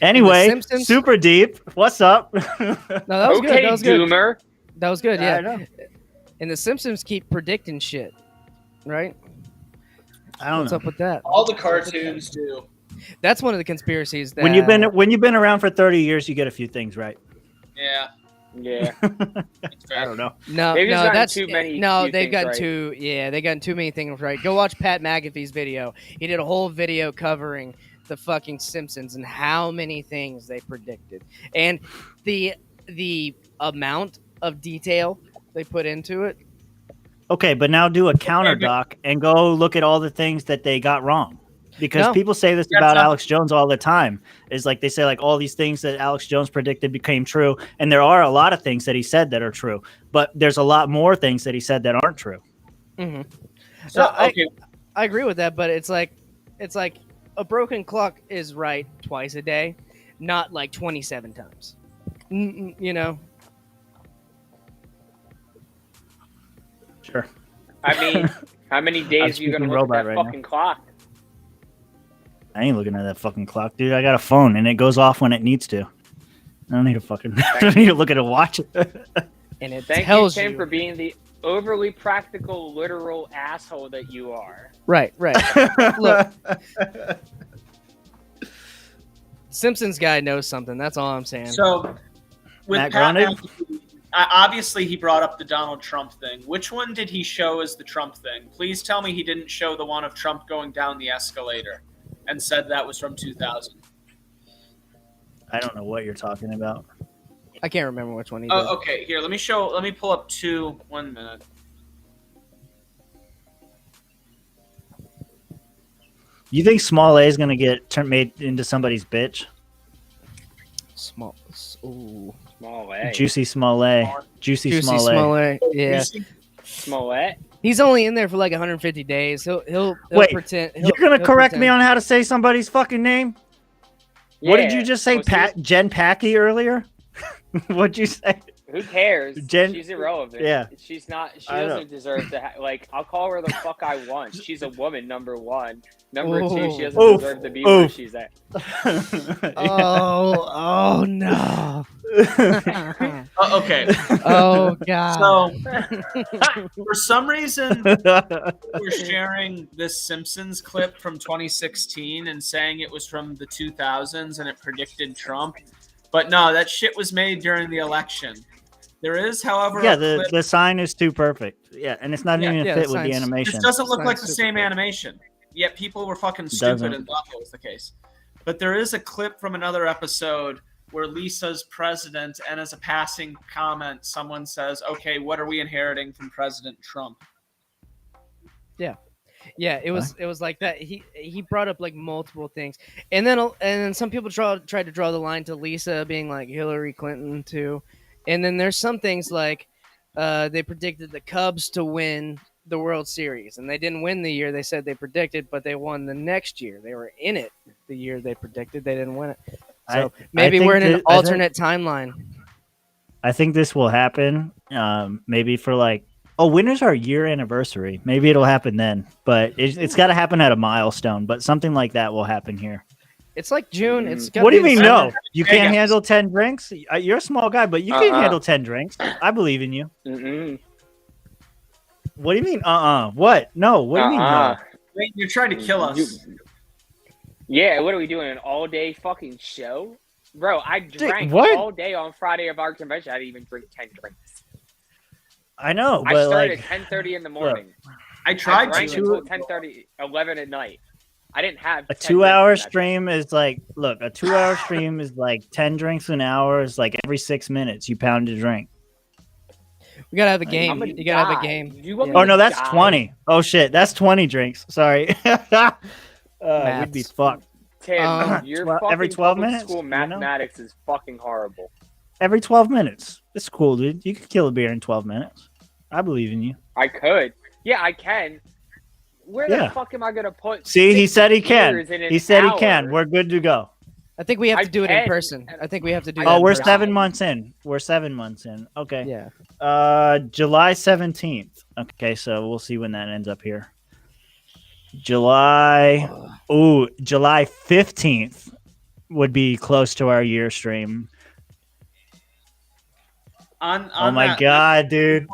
Anyway, super deep. What's up? No, that was okay, good. That was good. Doomer. That was good. Yeah. I know. And the Simpsons keep predicting shit, right? I don't know. What's up with that? All the cartoons do. That's one of the conspiracies that when you've been around for 30 years, you get a few things right. Yeah. Yeah. I don't know. No, they've that's too many. No, they've gotten right. too. Yeah, they gotten too many things right. Go watch Pat McAfee's video. He did a whole video covering the fucking Simpsons and how many things they predicted, and the amount of detail they put into it. Okay, but now do a counter doc and go look at all the things that they got wrong. Because people say this about Alex Jones all the time. Is like they say like all these things that Alex Jones predicted became true, and there are a lot of things that he said that are true, but there's a lot more things that he said that aren't true. Mm-hmm. So I agree with that, but it's like a broken clock is right twice a day, not like 27 times. You know. Sure. I mean, how many days are you gonna look at that fucking clock? I ain't looking at that fucking clock, dude. I got a phone and it goes off when it needs to. I don't need I don't need to look at a watch. And it Thank tells you, Tim, for being the overly practical, literal asshole that you are. Right. Look, Simpsons guy knows something. That's all I'm saying. So, with Pat McAfee, obviously he brought up the Donald Trump thing. Which one did he show as the Trump thing? Please tell me he didn't show the one of Trump going down the escalator and said that was from 2000. I don't know what you're talking about. I can't remember which one he did. Oh, okay. Here, let me pull up 1 minute. You think Small A is going to get made into somebody's bitch? Small A. Juicy Small A. Juicy Small A. Yeah. Smollett. He's only in there for like 150 days. He'll Wait, pretend. You're going to correct me on how to say somebody's fucking name? Yeah. What did you just say, Jen Psaki earlier? What'd you say? Who cares? She's irrelevant. Yeah. She's not. She doesn't deserve to. I'll call her the fuck I want. She's a woman. Number one. Number two, she doesn't deserve to be where she's at. Oh no. Okay. Oh god. So, for some reason, we're sharing this Simpsons clip from 2016 and saying it was from the 2000s and it predicted Trump. But no, that shit was made during the election. There is, however, the sign is too perfect. Yeah, and it's not even fit with the animation. This doesn't look like the same animation. Yet people were fucking stupid and thought that was the case. But there is a clip from another episode where Lisa's president, and as a passing comment, someone says, "Okay, what are we inheriting from President Trump?" Yeah, it was like that. He brought up like multiple things, and then some people tried to draw the line to Lisa being like Hillary Clinton too, and then there's some things like they predicted the Cubs to win the World Series, and they didn't win the year they said they predicted, but they won the next year. They were in it the year they predicted. They didn't win it, so maybe we're in an alternate timeline. I think this will happen. Maybe for like. Oh, when is our year anniversary? Maybe it'll happen then, but it's got to happen at a milestone. But something like that will happen here. It's like June. It's what do you mean? No, you can't handle 10 drinks. You're a small guy, but you can handle 10 drinks. I believe in you. Mm-mm. What do you mean? What? No. What do you mean? No. Wait, you're trying to kill us. Yeah. What are we doing? An all-day fucking show, bro? I drank all day on Friday of our convention. I didn't even drink 10 drinks. I know, but I started at 10:30 in the morning. I tried to until 10:30, 11 at night. I didn't have a 2-hour stream is like a 2-hour stream is like 10 drinks an hour is like every 6 minutes you pound a drink. We gotta have a game. You gotta have a game. Oh no, that's 20. Oh shit, that's 20 drinks. Sorry, we'd be fucked. Tim, your every 12 minutes. School mathematics is fucking horrible. Every 12 minutes. It's cool, dude. You could kill a beer in 12 minutes. I believe in you. I could. Yeah, I can. Where the fuck am I going to put? See, he said he can. He said he can. We're good to go. I think we have to do it in person. I think we have to do it. Oh, we're 7 months in. We're 7 months in. Okay. Yeah. July 17th. Okay, so we'll see when that ends up here. July 15th would be close to our year stream. Oh my god, dude!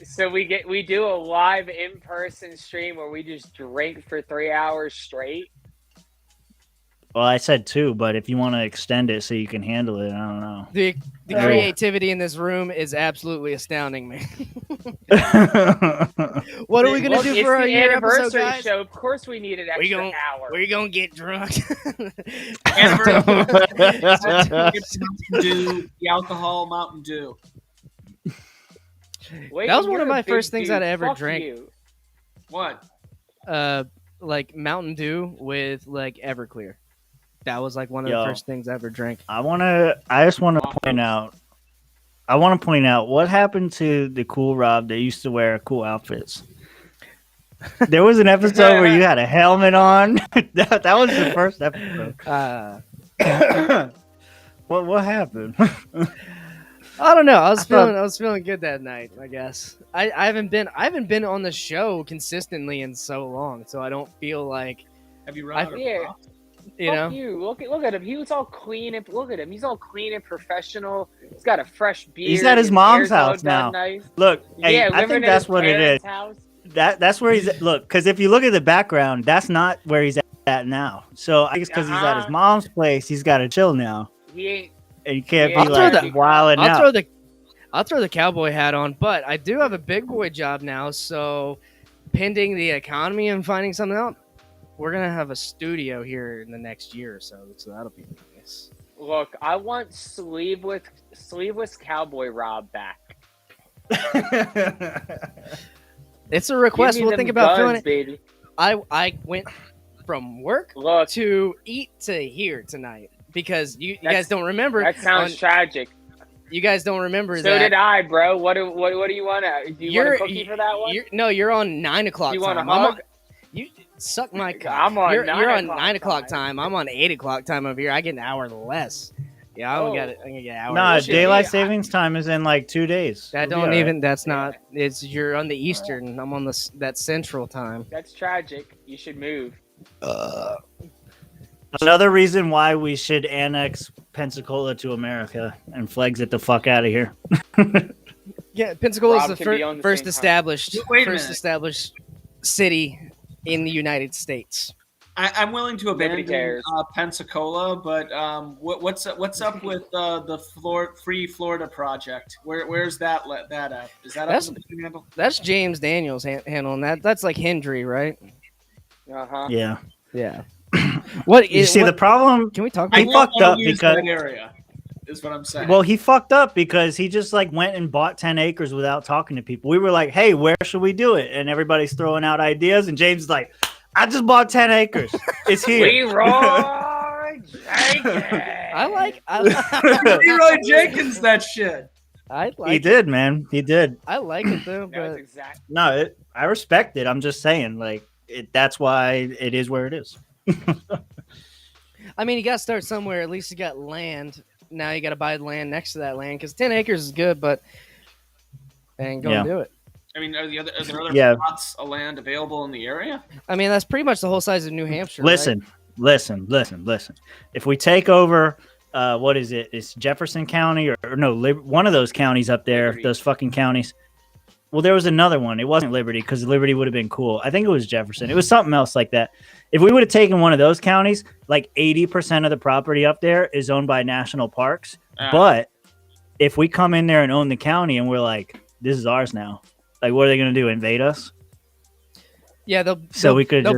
So we do a live in-person stream where we just drink for 3 hours straight. Well, I said 2, but if you want to extend it so you can handle it, I don't know. The creativity in this room is absolutely astounding me. What are we gonna do for our year anniversary episode, guys? show? Of course, we need an extra hour. We're gonna get drunk. The Mountain Dew. Wait, that was one of my first things I'd ever drank. What? like Mountain Dew with like Everclear. That was like one of the first things I ever drank. I just want to point out. I want to point out what happened to the cool Rob that used to wear cool outfits. There was an episode where you had a helmet on. that was the first episode. What happened? I don't know. I was feeling good that night. I guess I haven't been on the show consistently in so long, so I don't feel like. Have you run? You know, look at him. He was all clean and look at him. He's all clean and professional. He's got a fresh beard. He's at his mom's house now. Nice. Look, hey, I think that's what it is. House. That's where he's at. Look, because if you look at the background, that's not where he's at now. So I guess because he's at his mom's place, he's got to chill now. He ain't. And you can't be like wilding out. I'll throw the cowboy hat on, but I do have a big boy job now. So, pending the economy and finding something out, we're gonna have a studio here in the next year or so. So that'll be nice. Look, I want sleeveless cowboy Rob back. It's a request. We'll think about doing it. Baby. I went from work to eat to here tonight because you guys don't remember. That sounds tragic. You guys don't remember so that. So did I, bro. What do you want? Do you want a cookie for that one? You're on 9 o'clock. You want a hug? You suck my cock. I'm on. You're on 9 o'clock time. I'm on 8 o'clock time over here. I get an hour less. Yeah, I'm gonna get an hour. Nah, daylight savings time is in like 2 days. That don't even. That's not. It's you're on the Eastern. I'm on that Central time. That's tragic. You should move. Another reason why we should annex Pensacola to America and flags it the fuck out of here. Yeah, Pensacola is the first established city in the United States. I'm willing to abandon Pensacola, but what's up with the Free Florida Project? Where's that at? Is that up in the handle? That's James Daniels handling that. That's like Hendry, right? Yeah. Yeah. The problem? Can we talk? He fucked up because is what I'm saying. Well, he fucked up because he just like went and bought 10 acres without talking to people. We were like, hey, where should we do it? And everybody's throwing out ideas. And James is like, I just bought 10 acres. It's here. Leroy Jenkins. Leroy Jenkins, that shit. He did, man. He did. I like it though, That's but exactly. No, I respect it. I'm just saying, like, that's why it is where it is. I mean, you got to start somewhere. At least you got land. Now you got to buy land next to that land because 10 acres is good, but and go and do it. I mean, are there other plots of land available in the area? I mean, that's pretty much the whole size of New Hampshire. Listen. If we take over, what is it? It's Jefferson County or no, one of those counties up there, Liberty. those fucking counties. Well, there was another one. It wasn't Liberty because Liberty would have been cool. I think it was Jefferson. It was something else like that. If we would have taken one of those counties, like 80% of the property up there is owned by national parks. But if we come in there and own the county and we're like, this is ours now, like, what are they going to do? Invade us? Yeah, they'll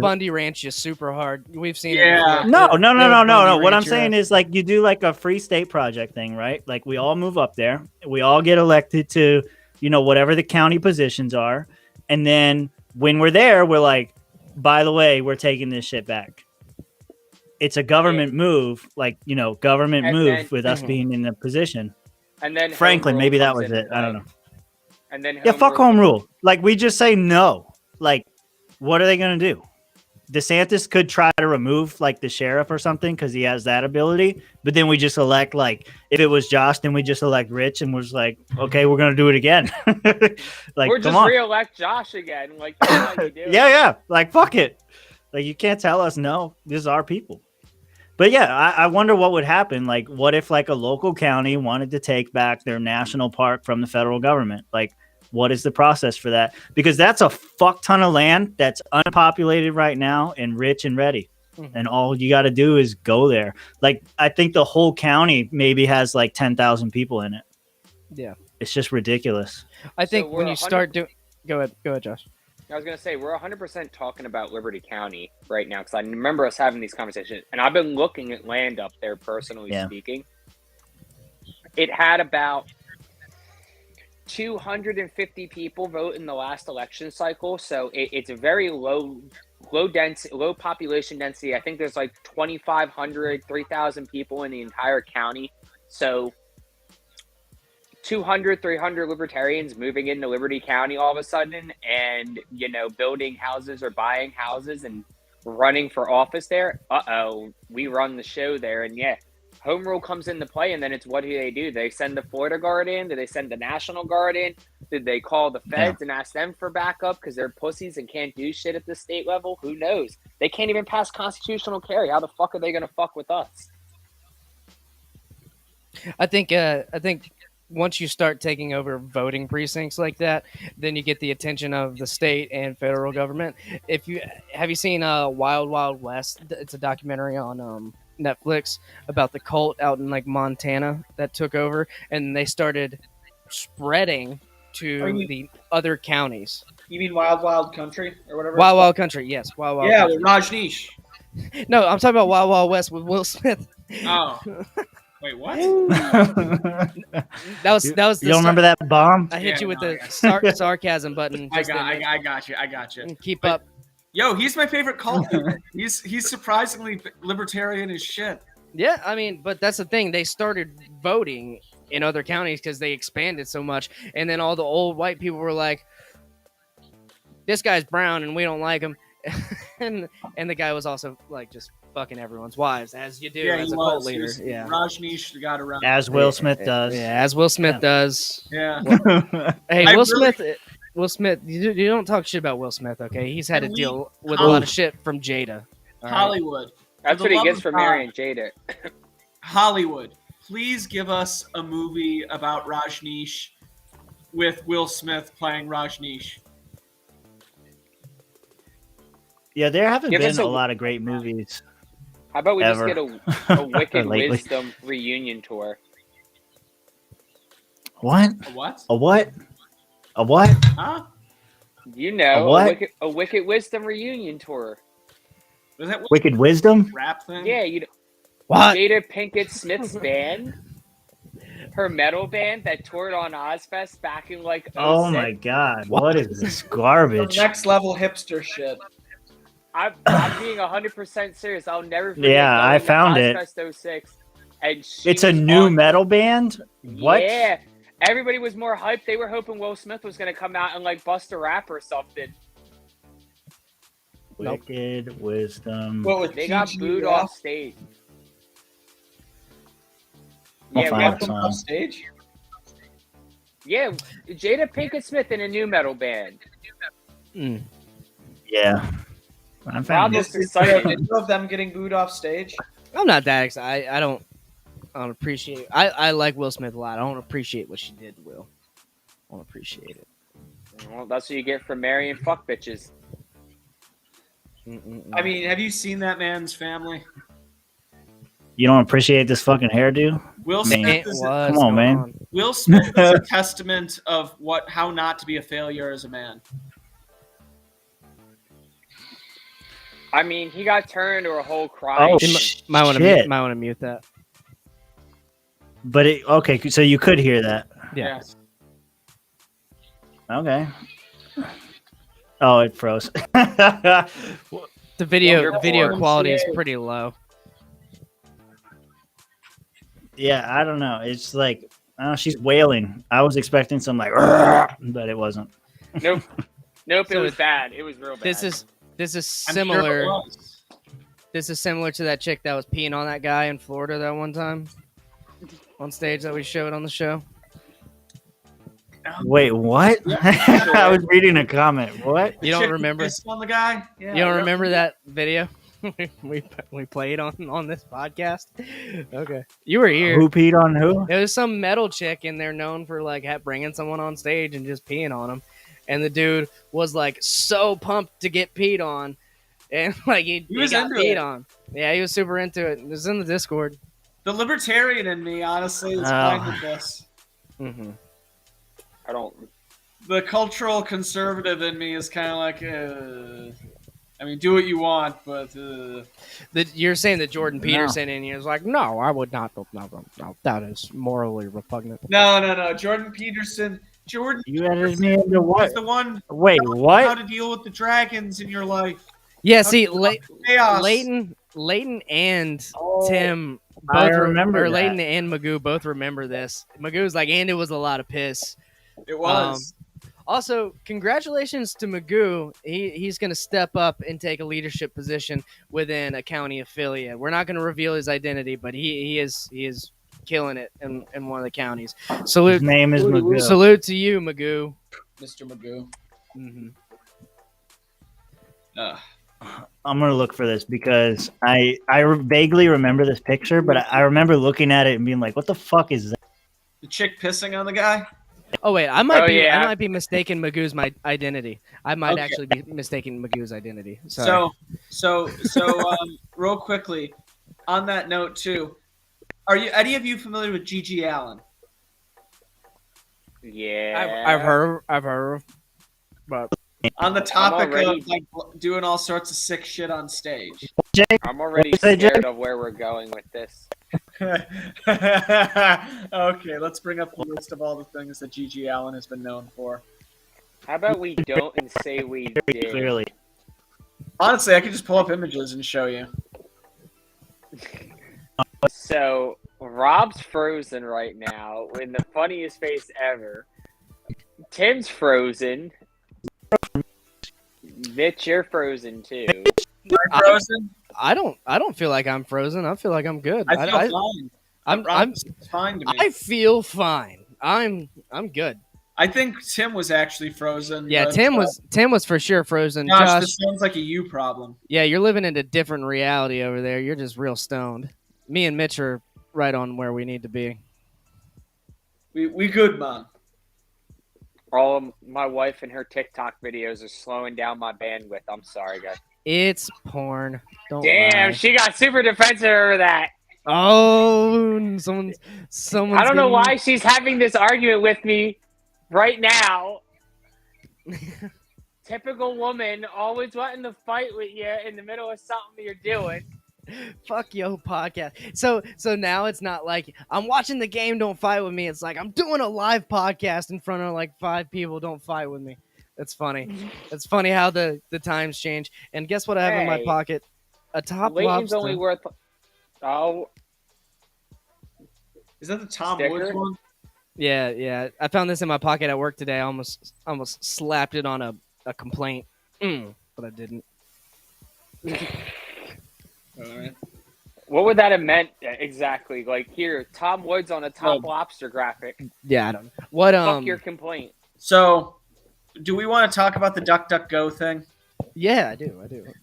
Bundy Ranch you super hard. We've seen it. No. What I'm saying is, like, you do like a free state project thing, right? Like, we all move up there. We all get elected to, whatever the county positions are. And then when we're there, we're like, by the way, we're taking this shit back. It's a government move, with us being in the position. And then Franklin, maybe that was it. I don't know. And then fuck home rule. Like, we just say no. Like, what are they going to do? DeSantis could try to remove like the sheriff or something because he has that ability. But then we just elect, like, if it was Josh, then we just elect Rich and we're just like, okay, we're going to do it again. Like, we're just re-elect Josh again. Like, that's how you do it. Yeah. Like, fuck it. Like, you can't tell us no. This is our people. But yeah, I wonder what would happen. Like, what if like a local county wanted to take back their national park from the federal government? Like, what is the process for that? Because that's a fuck ton of land that's unpopulated right now and rich and ready. Mm-hmm. And all you got to do is go there. Like, I think the whole county maybe has like 10,000 people in it. Yeah. It's just ridiculous. I think when you start doing... Go ahead, Josh. I was going to say, we're 100% talking about Liberty County right now because I remember us having these conversations. And I've been looking at land up there, personally speaking. It had about 250 people vote in the last election cycle. So it's a very low population density. I think there's like 2,500, 3,000 people in the entire county. So 200, 300 libertarians moving into Liberty County all of a sudden and, building houses or buying houses and running for office there. We run the show there. And home rule comes into play. And then it's, what do? They send the Florida Guard in? Do they send the National Guard in? Did they call the feds and ask them for backup because they're pussies and can't do shit at the state level? Who knows? They can't even pass constitutional carry. How the fuck are they going to fuck with us? I think once you start taking over voting precincts like that, then you get the attention of the state and federal government. Have you seen Wild Wild West? It's a documentary on Netflix about the cult out in like Montana that took over, and they started spreading to the other counties. You mean Wild Wild Country or whatever? Wild Wild Country, yes. Wild Wild. Yeah, Country. with Rajneesh. No, I'm talking about Wild Wild West with Will Smith. Oh. Wait, what? That was. You don't remember that bomb? I hit you with the sarcasm button. I got you. Keep up. Yo, he's my favorite cult leader. He's surprisingly libertarian as shit. Yeah, I mean, but that's the thing. They started voting in other counties because they expanded so much, and then all the old white people were like, "This guy's brown, and we don't like him." and the guy was also like just fucking everyone's wives, as you do as a cult leader. Yeah, Rajneesh got around as Will Smith does. Yeah, as Will Smith does. Yeah. Hey, Will Smith, you don't talk shit about Will Smith, okay? He's had to deal with a lot of shit from Jada. Hollywood. Right? That's what he gets for marrying Jada. Hollywood, please give us a movie about Rajneesh with Will Smith playing Rajneesh. Yeah, there haven't been a lot of great movies. How about we ever. just get a Wicked Wisdom reunion tour? What? A what? A what? A what? Huh? You know, a Wicked Wisdom reunion tour. Was that Wicked Wisdom? Rap thing? Yeah, what? Jada Pinkett Smith's band. her metal band that toured on Ozfest back in like 06. Oh my god, what is this garbage? Next level hipster shit. I'm being 100% serious. I'll never forget. Yeah, I going to found it. Ozfest 06, and she It's a was new on- metal band? What? Yeah, everybody was more hyped. They were hoping Will Smith was gonna come out and like bust a rap or something. Wicked Wisdom. What with They got PG booed Rap? off stage. I'll Yeah, find Got it. them off stage? yeah, Jada Pinkett Smith in a new metal band. Yeah. I Rob found looks it. Is there a excited. video of them getting booed off stage? I'm not that excited. I don't appreciate. I like Will Smith a lot. I don't appreciate what she did to Will. I don't appreciate it. Well, that's what you get for marrying fuck bitches. I mean, have you seen that man's family? You don't appreciate this fucking hairdo? Will Man. Smith is Come on, man. Will Smith is a testament of how not to be a failure as a man. I mean, he got turned to a whole crying. Oh, Might want shit. to mute that. But okay, so you could hear that. Yeah. Yes. Okay. Oh, it froze. The video Wonderful. quality is MCA. pretty low. Yeah, I don't know. It's like, she's wailing. I was expecting some like, but it wasn't. Nope. Nope, it So was bad. It was real bad. This is I'm sure it similar. was. This is similar to that chick that was peeing on that guy in Florida that one time on stage that we showed on the show. Wait, what? I was reading a comment. What? You don't Chick remember? pissed on the guy? Yeah, You don't I remember that video we played on this podcast? Okay, you were here. Who peed on who? There was some metal chick in there known for like bringing someone on stage and just peeing on them, and the dude was like so pumped to get peed on, and like he was got into peed it. on. Yeah, he was super into it. It was in the Discord. The libertarian in me, honestly, is fine with this. Mm-hmm. I don't. The cultural conservative in me is kind of like, I mean, do what you want, but You're saying that Jordan No. Peterson in here is like, no, I would not. No, that is morally repugnant. no. Jordan Peterson You edited me into what? is the one Wait, how what? to deal with the dragons in your life. Yeah, see, Chaos. Leighton and Oh, Tim I both remember that. Leighton and Magoo both remember this. Magoo's like, and it was a lot of piss. it was. Also, congratulations to Magoo. He's going to step up and take a leadership position within a county affiliate. We're not going to reveal his identity, but he is killing it in one of the counties. His Salute, name is Magoo. salute to you, Magoo. Mr. Magoo. Mm-hmm. I'm gonna look for this because I vaguely remember this picture, but I remember looking at it and being like, "What the fuck is that?" The chick pissing on the guy? Oh wait, I might yeah. I might be mistaking Magoo's my identity. I might Okay. actually be mistaking Magoo's identity. Sorry. So, real quickly, on that note too, are you any of you familiar with Gigi Allen? Yeah. I've heard, but On the topic already- of like doing all sorts of sick shit on stage. I'm already What did they scared of where we're going with this. Okay, let's bring up the list of all the things that Gigi Allen has been known for. How about we don't and say we did? Clearly, Honestly, I could just pull up images and show you. So Rob's frozen right now in the funniest face ever. Tim's frozen. Mitch, you're frozen too. Am I frozen? I don't feel like I'm frozen. I feel like I'm good. I feel fine. I'm It's fine to me. I feel fine. I'm good. I think Tim was actually frozen. Yeah, but, Tim was for sure frozen. Josh, Josh, this sounds like a you problem. yeah, you're living in a different reality over there. You're just real stoned. Me and Mitch are right on where we need to be. We good, man. All of my wife and her TikTok videos are slowing down my bandwidth. I'm sorry, guys. It's porn. Don't Damn, lie. she got super defensive over that. Oh, someone's. I don't know why she's having this argument with me right now. Typical woman, always wanting to fight with you in the middle of something you're doing. Fuck yo podcast. So now it's not like I'm watching the game, don't fight with me. It's like I'm doing a live podcast in front of like 5 people, don't fight with me. That's funny. It's funny how the times change. And guess what I have in my Hey, pocket? A top Leighton's lobster. only worth. Oh, Is that the Tom Sticker? Woods one? Yeah. I found this in my pocket at work today. I almost slapped it on a complaint. But I didn't. All right. what would that have meant exactly? Like here, Tom Woods on a Top Lobster graphic. Yeah, I don't know. What Fuck your complaint. So, do we want to talk about the DuckDuckGo thing? Yeah, I do.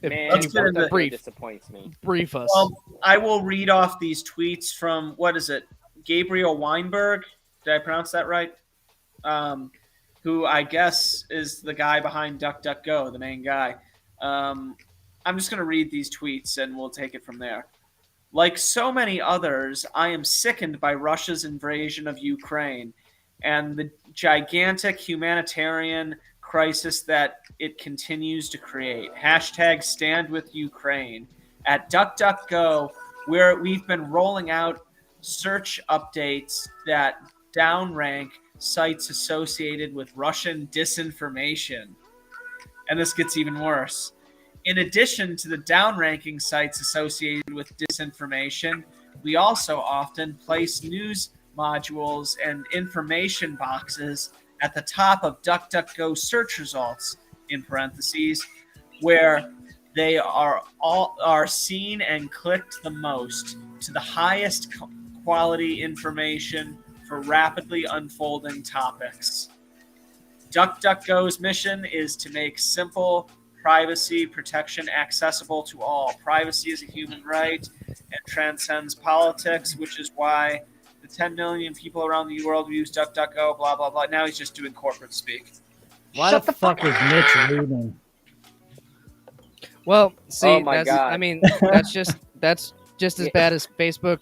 Man, let's get into brief disappoints me. Brief us. Well, I will read off these tweets from, what is it, Gabriel Weinberg? Did I pronounce that right? Who I guess is the guy behind DuckDuckGo, the main guy. I'm just going to read these tweets and we'll take it from there. Like so many others, I am sickened by Russia's invasion of Ukraine and the gigantic humanitarian crisis that it continues to create. Hashtag stand with Ukraine. At DuckDuckGo, where we've been rolling out search updates that downrank sites associated with Russian disinformation. And this gets even worse. In addition to the downranking sites associated with disinformation, we also often place news modules and information boxes at the top of DuckDuckGo search results, in parentheses, where they are seen and clicked the most to the highest quality information for rapidly unfolding topics. DuckDuckGo's mission is to make simple privacy protection accessible to all. Privacy is a human right and transcends politics, which is why the 10 million people around the world use DuckDuckGo, blah, blah, blah. Now he's just doing corporate speak. Why the fuck is Mitch reading? Well, see, Oh my that's, God. I mean, that's just as bad as Facebook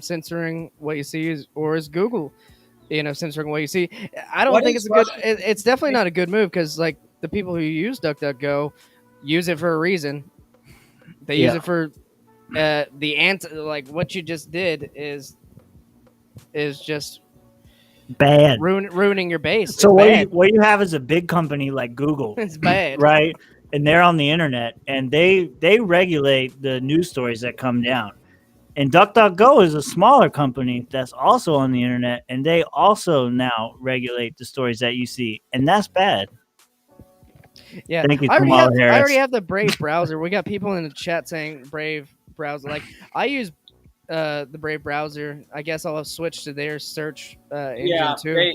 censoring what you see or as Google, censoring what you see. I don't think it's a good. It's definitely not a good move because like the people who use DuckDuckGo use it for a reason. They use it for the answer. Like what you just did is just Bad. ruining your base. So It's what you have is a big company like Google, It's bad. right? And they're on the internet, and they regulate the news stories that come down. And DuckDuckGo is a smaller company that's also on the internet, and they also now regulate the stories that you see, and that's bad. Yeah, Thank you, I Kamala Harris. already have the Brave browser. We got people in the chat saying Brave browser. Like I use the Brave browser. I guess I'll have switched to their search engine too.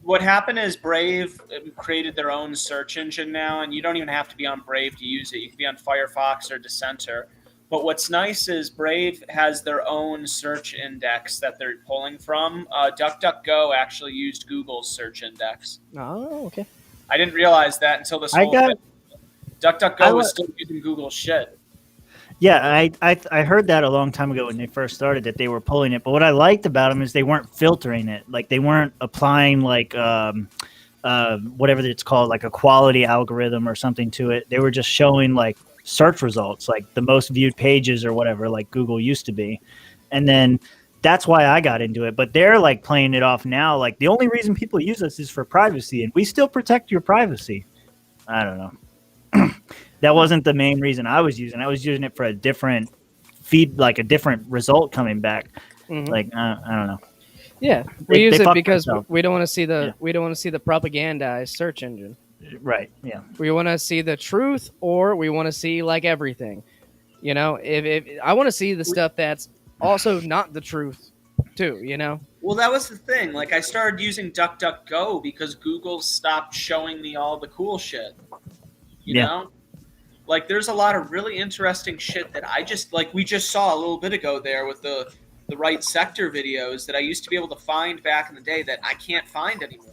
What happened is Brave created their own search engine now, and you don't even have to be on Brave to use it. You can be on Firefox or Dissenter. But what's nice is Brave has their own search index that they're pulling from. DuckDuckGo actually used Google's search index. Oh, okay. I didn't realize that until this whole thing. DuckDuckGo was still using Google's shit. Yeah, I heard that a long time ago when they first started that they were pulling it. But what I liked about them is they weren't filtering it. Like they weren't applying like whatever it's called, like a quality algorithm or something to it. They were just showing like search results, like the most viewed pages or whatever, like Google used to be. And then that's why I got into it. But they're like playing it off now. Like the only reason people use us is for privacy, and we still protect your privacy. I don't know. That wasn't the main reason I was using it. I was using it for a different feed, like a different result coming back. Mm-hmm. Like I don't know. Yeah, we use it because themselves. we don't want to see we don't want to see the propagandized search engine. Right. Yeah. We want to see the truth, or we want to see like everything. If I want to see the stuff that's also not the truth, too. Well, that was the thing. Like I started using DuckDuckGo because Google stopped showing me all the cool shit. You know? Like there's a lot of really interesting shit that I just like we just saw a little bit ago there with the right sector videos that I used to be able to find back in the day that I can't find anymore.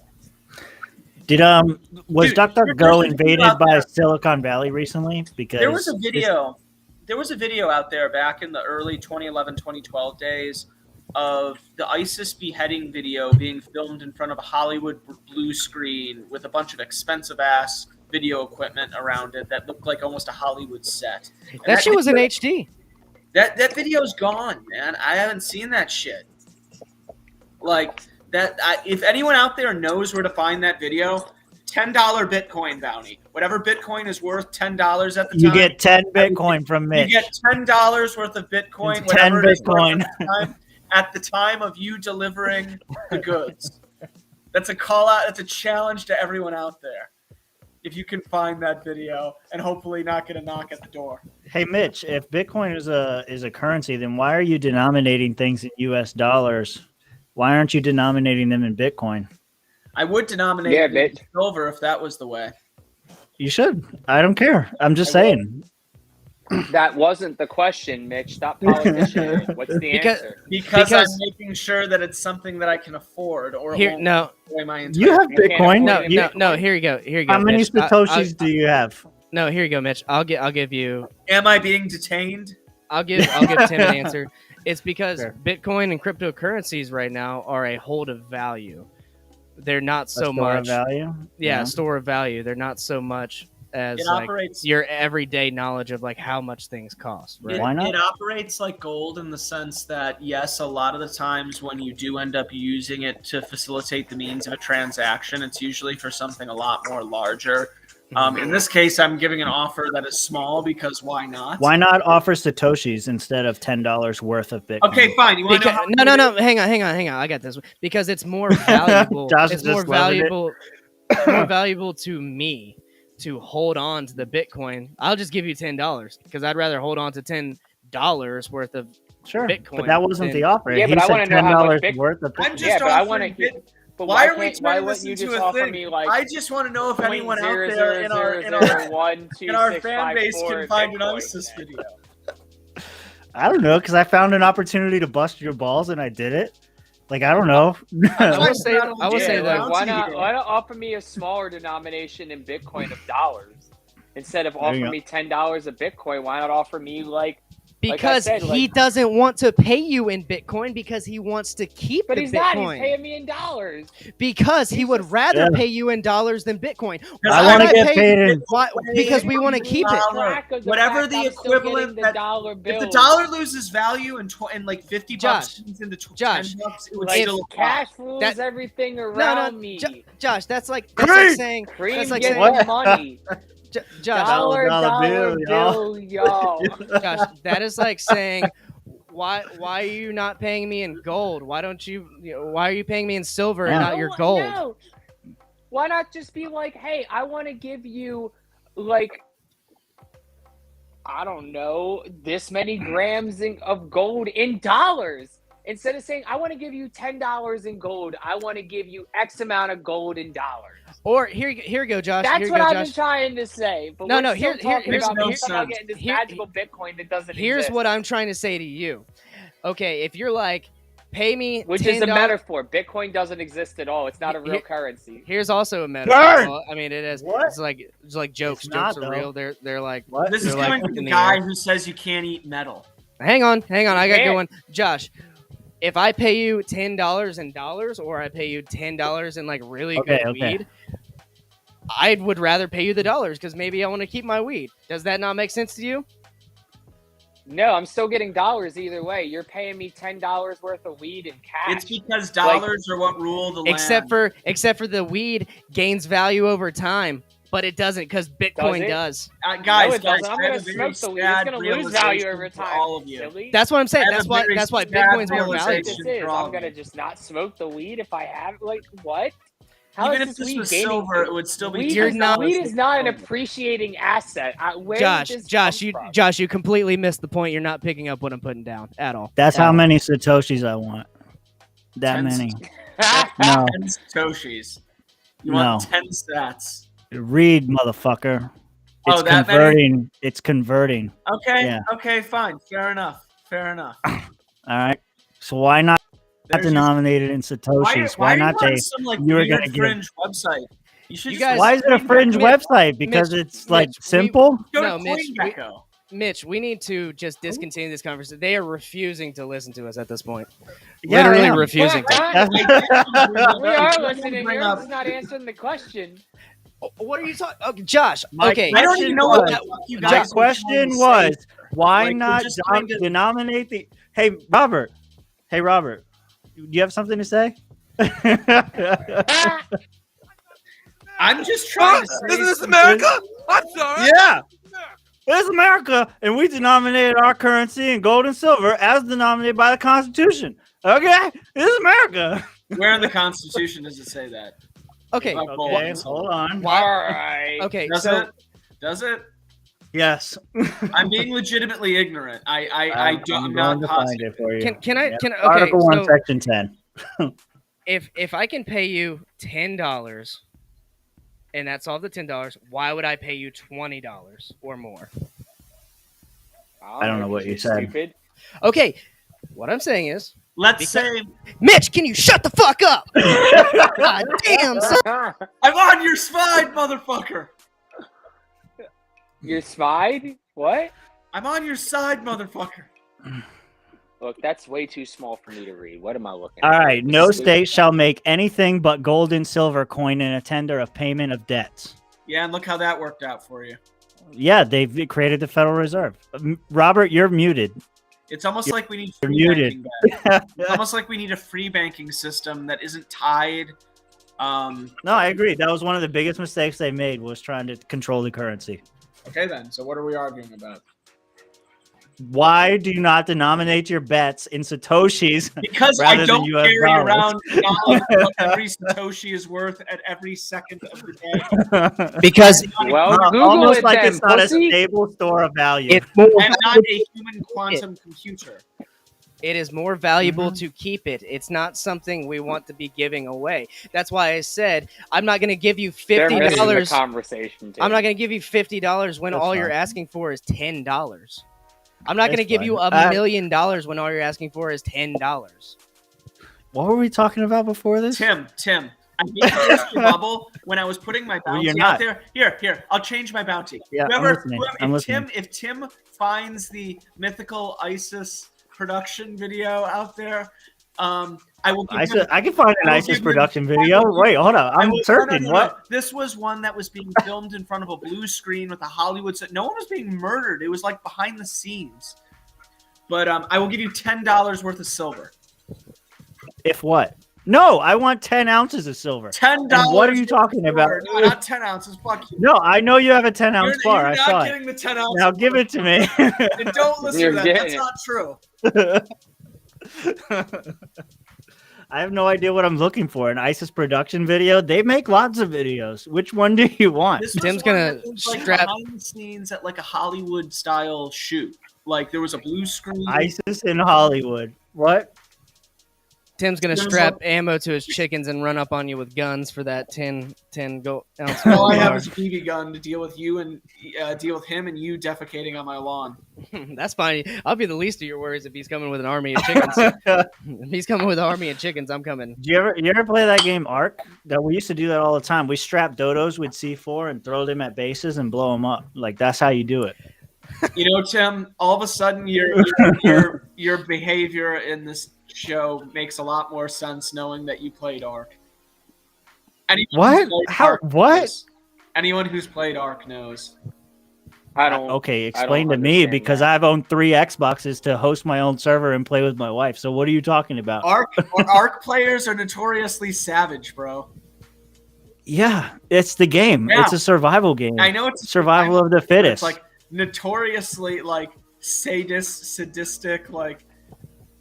Was DuckDuckGo invaded by Silicon Valley recently? Because there was a video out there back in the early 2011, 2012 days of the ISIS beheading video being filmed in front of a Hollywood blue screen with a bunch of expensive ass video equipment around it that looked like almost a Hollywood set. That shit was in HD. That video's gone, man. I haven't seen that shit. Like that. If anyone out there knows where to find that video, $10 Bitcoin bounty. Whatever Bitcoin is worth, $10 at the You time. get 10 Bitcoin from Mitch. You get $10 worth of Bitcoin. It's 10 whatever it is worth Bitcoin. at the time of you delivering the goods. That's a call out. That's a challenge to everyone out there. If you can find that video and hopefully not get a knock at the door. Hey Mitch, if Bitcoin is a currency, then why are you denominating things in US dollars? Why aren't you denominating them in Bitcoin? I would denominate it in silver if that was the way. You should. I don't care. I'm just saying. That wasn't the question, Mitch. Stop politicianing. What's the answer? Because I'm making sure that it's something that I can afford, or here, no. You have Bitcoin. No. Here you go. How many Satoshis do you have? No, here you go, Mitch. I'll give you. Am I being detained? I'll give Tim an answer. It's because Bitcoin and cryptocurrencies right now are a hold of value. They're not so much value. Yeah, store of value. They're not so much as like your everyday knowledge of like how much things cost. Right? Why not? It operates like gold in the sense that yes, a lot of the times when you do end up using it to facilitate the means of a transaction, it's usually for something a lot more larger. In this case, I'm giving an offer that is small because why not? Why not offer Satoshis instead of $10 worth of Bitcoin? Okay, fine. You want to know no. Hang on. I got this. Because it's more valuable. It's more valuable. More valuable to me to hold on to the Bitcoin. I'll just give you $10 because I'd rather hold on to $10 worth of Bitcoin. But that wasn't the offer. Yeah, but I want to know how much worth of Bitcoin. I'm just offering But why are we turning this into a thing? I just want to know if anyone out there in our fan base can find an ISIS video. I don't know, because I found an opportunity to bust your balls and I did it. Like, I don't know. I will say that. Why not offer me a smaller denomination in Bitcoin of dollars instead of offering me $10 of Bitcoin? Why not offer me because he doesn't want to pay you in Bitcoin because he wants to keep the Bitcoin. But he's not. He's paying me in dollars. Because he would rather pay you in dollars than Bitcoin. I want to get paid in. Because we want to keep it. Whatever the equivalent if the dollar loses value and like $50 into $10, it would still cash rules everything around me. Josh, that's like saying money. Josh, dollar bill, y'all. Josh, that is like saying, why are you not paying me in gold? Why don't you? Why are you paying me in silver and not your gold? No. Why not just be like, hey, I want to give you like, I don't know, this many grams of gold in dollars. Instead of saying, I want to give you $10 in gold, I want to give you X amount of gold in dollars. Or here you go, Josh. That's what I've been trying to say. But here's getting this magical Bitcoin that doesn't Here's exist. what I'm trying to say to you. Okay, if you're like, pay me Which $10, is a metaphor. Bitcoin doesn't exist at all. It's not a real currency. Here's also a metaphor. Well, I mean, it is. What? It's like jokes. Jokes are real. They're like what? This is coming from the guy who says you can't eat metal. Hang on. I got going. Josh, if I pay you $10 in dollars, or I pay you $10 in like really good weed, I would rather pay you the dollars because maybe I want to keep my weed. Does that not make sense to you? No, I'm still getting dollars either way. You're paying me $10 worth of weed in cash. It's because dollars are what rule the land. Except for the weed gains value over time, but it doesn't because Bitcoin does. Guys, I'm gonna smoke the weed. It's gonna lose value over time. All of you. Silly. That's what I'm saying. That's why Bitcoin's more valuable. I'm gonna just not smoke the weed if I have what? How even if this was silver, it would still be. Weed is not an appreciating asset. Josh, you completely missed the point. You're not picking up what I'm putting down at all. That's how many Satoshis I want. That many. No. 10 Satoshis. You want 10 sats. Read, motherfucker. It's converting. It's converting. Okay. Yeah. Okay. Fine. Fair enough. All right. So why not? Denominated in Satoshis. Why not say you were going to fringe website? Why is it a fringe website? Because it's like simple? No, Mitch, we need to just discontinue this conversation. They are refusing to listen to us at this point. Literally refusing. We are listening. You're just not answering the question. What are you talking? Oh, Josh. Okay. I don't even know what you guys. The question was, Why Like, we're not just trying to- denominate the? Hey, Robert. Hey, Robert. Do you have something to say? I'm just trying to say. Isn't this America? I'm sorry. Yeah. It's America, and we denominated our currency in gold and silver as denominated by the Constitution. Okay? This is America. Where in the Constitution does it say that? Okay. About gold Okay, and silver? hold on. All right. Okay. Does So it? Does it? Yes. I'm being legitimately ignorant. I'm I'm going not to find positive. it for you. can I Yeah. can okay? Article 1, So Section 10. if I can pay you $10 and that's all the $10, why would I pay you $20 or more? I don't know what you said. Stupid. Okay. What I'm saying is, Let's say Mitch, can you shut the fuck up? God damn, son. I'm on your side, motherfucker. You're spied? What? I'm on your side, motherfucker. Look, that's way too small for me to read. What am I looking All at? right. No state shall make anything but gold and silver coin in a tender of payment of debts. Yeah, and look how that worked out for you. Yeah, they've created the Federal Reserve. Robert, you're muted. It's almost like we need You're free muted. banking back. It's almost like we need a free banking system that isn't tied. No, I agree. That was one of the biggest mistakes they made was trying to control the currency. Okay, then. So what are we arguing about? Why do you not denominate your bets in Satoshis? Because rather I than don't US carry dollars? around knowledge of what every Satoshi is worth at every second of the day. Because Well, Google Almost it like then, it's not pussy. a stable store of value. it's more I'm not a human quantum computer. It is more valuable to keep it. It's not something we want to be giving away. That's why I said I'm not going to give you They're missing the $50. conversation. I'm not going to give you $50 when That's all you're fine. asking for is $10. I'm not going to That's give you fine. $1 million when all you're asking for is $10. What were we talking about before this? Tim, I gave you this bubble when I was putting my Well, bounty you're out not. there. Here, I'll change my bounty. Yeah, I'm listening. I'm listening. If Tim finds the mythical ISIS production video out there, I will give him. I can find an I will ISIS give you- production video. Wait, hold on. I I'm will- searching. no. What? This was one that was being filmed in front of a blue screen with a Hollywood set. No one was being murdered. It was like behind the scenes. But I will give you $10 worth of silver. If what? No, I want 10 ounces of silver. $10. And what are you talking about? No, not 10 ounces. Fuck you. No, I know you have a 10 ounce You're bar. I not saw it. getting the 10 ounces. Now give it to me. And don't listen You're to that. getting That's it. not true. I have no idea what I'm looking for. An ISIS production video? They make lots of videos. Which one do you want? This was Tim's one gonna that was, like, strap- behind the scenes at like a Hollywood style shoot. Like there was a blue screen. ISIS in Hollywood. What? Tim's going to There's strap ammo to his chickens and run up on you with guns for that 10 ounce All I gold have bar. is a BB gun to deal with you and deal with him and you defecating on my lawn. That's fine. I'll be the least of your worries if he's coming with an army of chickens. If he's coming with an army of chickens, I'm coming. You ever play that game Ark? That we used to do that all the time. We strap dodos with C4 and throw them at bases and blow them up. Like that's how you do it. You know, Tim, all of a sudden your behavior in this show makes a lot more sense knowing that you played Ark. Anyone What? who's played How? Ark What? knows. Anyone who's played Ark knows. I don't. Okay, I explain don't to me understand because that. I've owned 3 Xboxes to host my own server and play with my wife. So what are you talking about? Ark players are notoriously savage, bro. Yeah, it's the game. Yeah. It's a survival game. I know it's Survival of the It's fittest. like notoriously like sadistic, like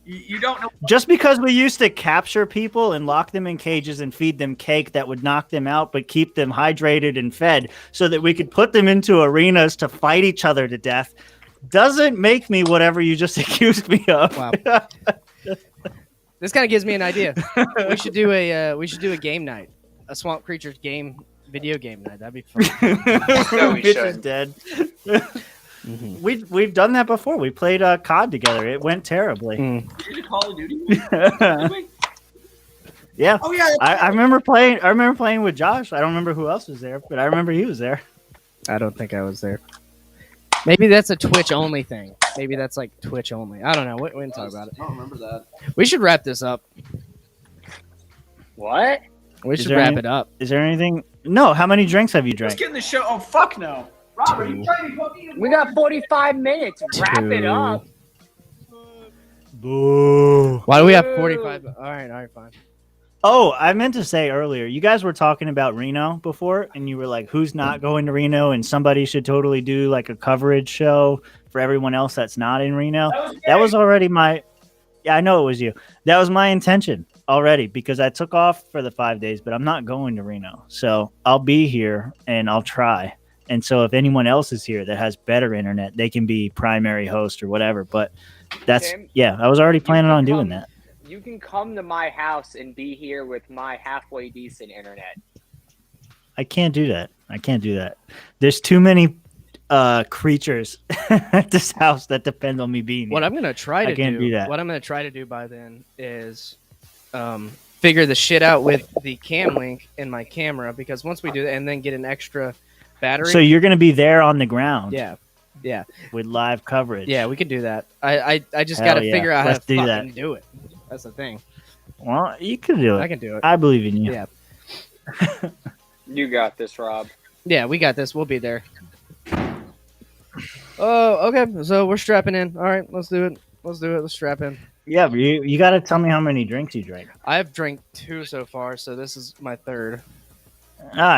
you don't know. Just because we used to capture people and lock them in cages and feed them cake that would knock them out but keep them hydrated and fed so that we could put them into arenas to fight each other to death doesn't make me whatever you just accused me of. Wow. This kind of gives me an idea. We should do a game night, a Swamp Creatures video game night. That'd be fun. No, we Mitch should. is dead. We've done that before. We played COD together. It went terribly. We did a Call of Duty. Did we? Yeah. Oh yeah. I remember playing. I remember playing with Josh. I don't remember who else was there, but I remember he was there. I don't think I was there. Maybe that's a Twitch only thing. Maybe that's like Twitch only. I don't know. We didn't talk about it. I don't remember that. We should wrap this up. What? We Is should there wrap any- it up. Is there anything? No. How many drinks have you Let's drank? get in the show. Oh fuck no. We got 45 minutes. Wrap it up. Boo. Why do we have 45? All right, fine. Oh, I meant to say earlier, you guys were talking about Reno before, and you were like, who's not going to Reno? And somebody should totally do like a coverage show for everyone else that's not in Reno. That was already my, yeah, I know it was you. That was my intention already because I took off for the 5 days, but I'm not going to Reno. So I'll be here and I'll try. And so if anyone else is here that has better internet, they can be primary host or whatever. But that's, Tim, yeah, I was already planning on doing that. You can come to my house and be here with my halfway decent internet. I can't do that. I can't do that. There's too many creatures at this house that depend on me being here. What I'm gonna try to do that. What I'm gonna try to do by then is figure the shit out with the cam link in my camera, because once we do that, and then get an extra battery. So you're gonna be there on the ground. Yeah, with live coverage. Yeah, we could do that. I just got to figure out how to fucking do it. That's the thing. Well, you can do it. I can do it. I believe in you. Yeah. You got this, Rob. Yeah, we got this. We'll be there. Oh, okay. So we're strapping in. All right, let's do it. Let's strap in. Yeah, but you got to tell me how many drinks you drank. I've drank 2 so far, so this is my 3rd.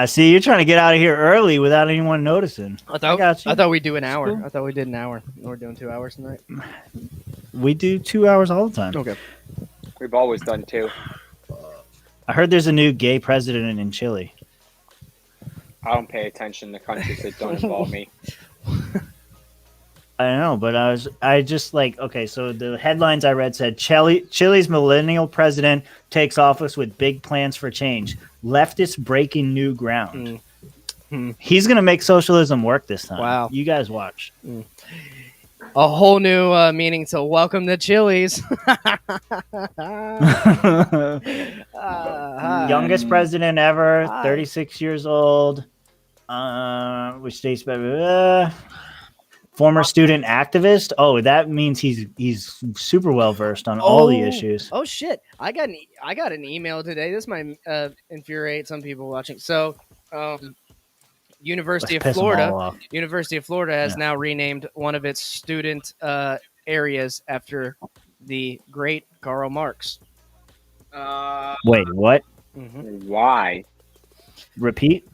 See, you're trying to get out of here early without anyone noticing. I thought we'd do an hour. I thought we did an hour. We're doing 2 hours tonight. We do 2 hours all the time. Okay. We've always done 2. I heard there's a new gay president in Chile. I don't pay attention to countries that don't involve me. I know, but I just like, okay, so the headlines I read said Chile's millennial president takes office with big plans for change. Leftists breaking new ground. He's going to make socialism work this time. Wow. You guys watch. A whole new meaning to welcome to Chili's. Youngest president ever, 36 years old. Which states former student activist. Oh, that means he's super well versed on all the issues. Oh shit! I got an email today. This might infuriate some people watching. So, University of Florida has now renamed one of its student areas after the great Karl Marx. Wait, what? Mm-hmm. Why? Repeat.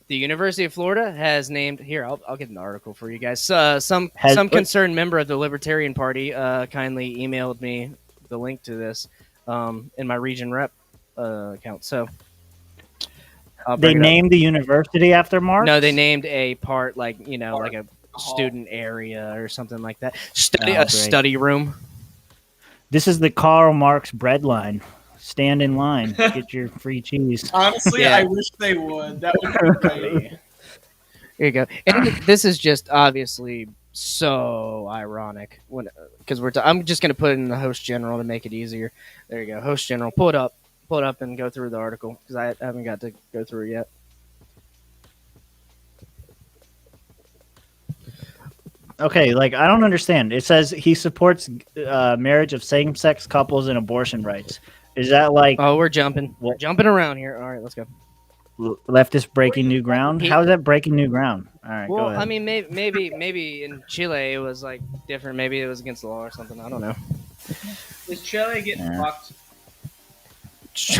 The University of Florida has named here. I'll get an article for you guys. Some concerned member of the Libertarian Party kindly emailed me the link to this in my region rep account. So they named the university after Marx? No, they named a part like a student area or something like that. Study room. This is the Karl Marx bread line. Stand in line. Get your free cheese. Honestly, yeah. I wish they would. That would be great. Here you go. And this is just obviously so ironic because I'm just going to put it in the host general to make it easier. There you go. Host general. Pull it up and go through the article because I haven't got to go through it yet. Okay, like I don't understand. It says he supports marriage of same-sex couples and abortion rights. Is that like? Oh, we're jumping. We're jumping around here. All right, let's go. Leftist breaking new ground. How is that breaking new ground? All right, well, go ahead. I mean, maybe in Chile it was like different. Maybe it was against the law or something. I don't know. Is Chile getting fucked?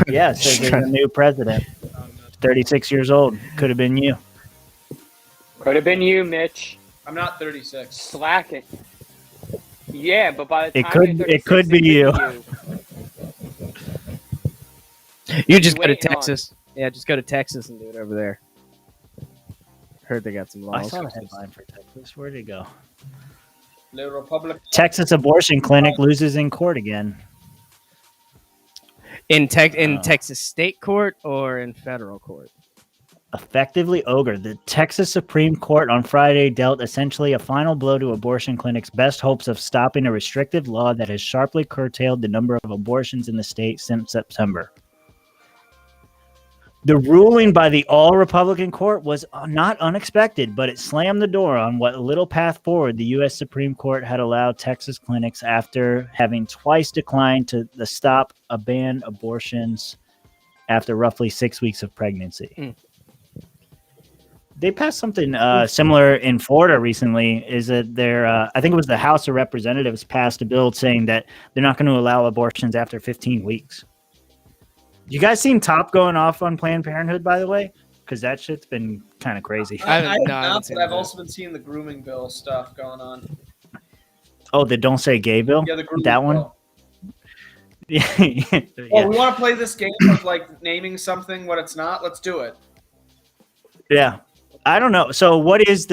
Yeah, so there's a new president. 36 years old. Could have been you. Could have been you, Mitch. I'm not 36. Slack it. Yeah, but by the time it could be you. You just go to Texas. Yeah, just go to Texas and do it over there. Heard they got some laws. I saw a headline for Texas. Where'd it go? The Republic. Texas abortion clinic loses in court again. In Texas state court or in federal court? Effectively over. The Texas Supreme Court on Friday dealt essentially a final blow to abortion clinics' best hopes of stopping a restrictive law that has sharply curtailed the number of abortions in the state since September. The ruling by the all-Republican court was not unexpected, but it slammed the door on what little path forward the U.S. Supreme Court had allowed Texas clinics after having twice declined to ban abortions after roughly 6 weeks of pregnancy. They passed something similar in Florida recently. Is that I think it was the House of Representatives passed a bill saying that they're not going to allow abortions after 15 weeks. You guys seen Top going off on Planned Parenthood, by the way? Because that shit's been kind of crazy. I haven't not, seen but I've that. also been seeing the grooming bill stuff going on. Oh, the Don't Say Gay bill? Yeah, the grooming That one? bill. Yeah. Well, we want to play this game of like naming something what it's not. Let's do it. Yeah. I don't know. So what is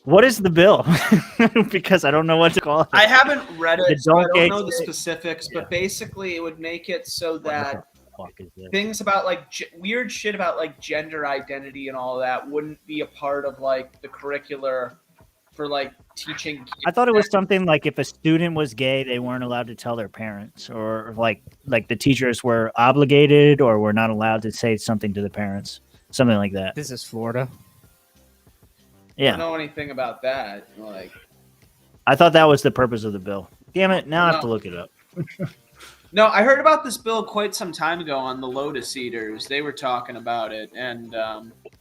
what is the bill? Because I don't know what to call it. I haven't read The it, so I don't don't know the say- specifics, but basically it would make it so that Fuck is this? things about like weird shit about like gender identity and all that wouldn't be a part of like the curricular for like teaching. I thought it was something like if a student was gay, they weren't allowed to tell their parents, or like the teachers were obligated or were not allowed to say something to the parents, something like that. This is Florida. I don't Yeah, know anything about that. Like, I thought that was the purpose of the bill. Damn it! Now I have to No. look it up. no, I heard about this bill quite some time ago on the Lotus Eaters. They were talking about it, and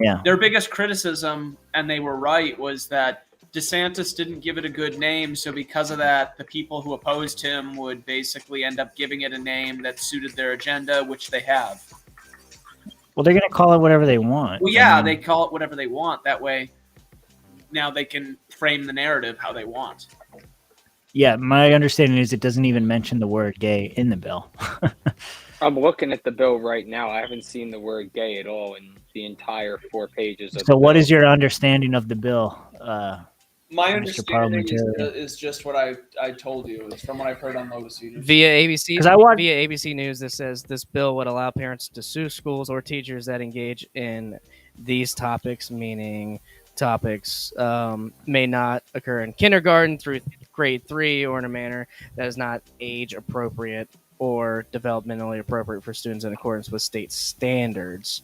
Yeah. their biggest criticism, and they were right, was that DeSantis didn't give it a good name. So because of that, the people who opposed him would basically end up giving it a name that suited their agenda, which they have. Well, they're gonna call it whatever they want. Well, yeah, I mean, they call it whatever they want. That way, now they can frame the narrative how they want. Yeah, my understanding is it doesn't even mention the word gay in the bill. I'm looking at the bill right now. I haven't seen the word gay at all in the entire 4 pages. Of So, the what bill. is your understanding of the bill? My Mr. understanding Parliamentarian. is just what I told you. It's from what I've heard on Lotus Eaters. Via ABC, 'Cause I watched- via ABC News, this says this bill would allow parents to sue schools or teachers that engage in these topics, meaning topics may not occur in kindergarten through grade 3 or in a manner that is not age appropriate or developmentally appropriate for students in accordance with state standards.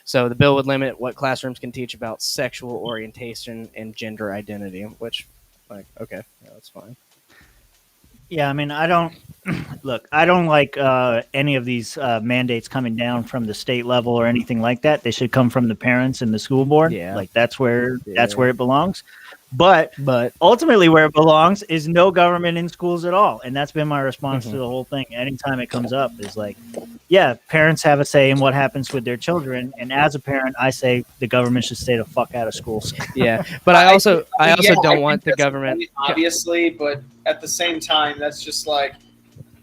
So the bill would limit what classrooms can teach about sexual orientation and gender identity, which, like, okay, yeah, that's fine. Yeah, I mean, I don't look. I don't like any of these mandates coming down from the state level or anything like that. They should come from the parents and the school board. Yeah. Like that's where Yeah. it belongs. But ultimately, where it belongs is no government in schools at all, and that's been my response to the whole thing. Anytime it comes up, is like, yeah, parents have a say in what happens with their children, and as a parent, I say the government should stay the fuck out of schools. Yeah, but I also Yeah, don't think want the that's government. obviously, but at the same time, that's just like,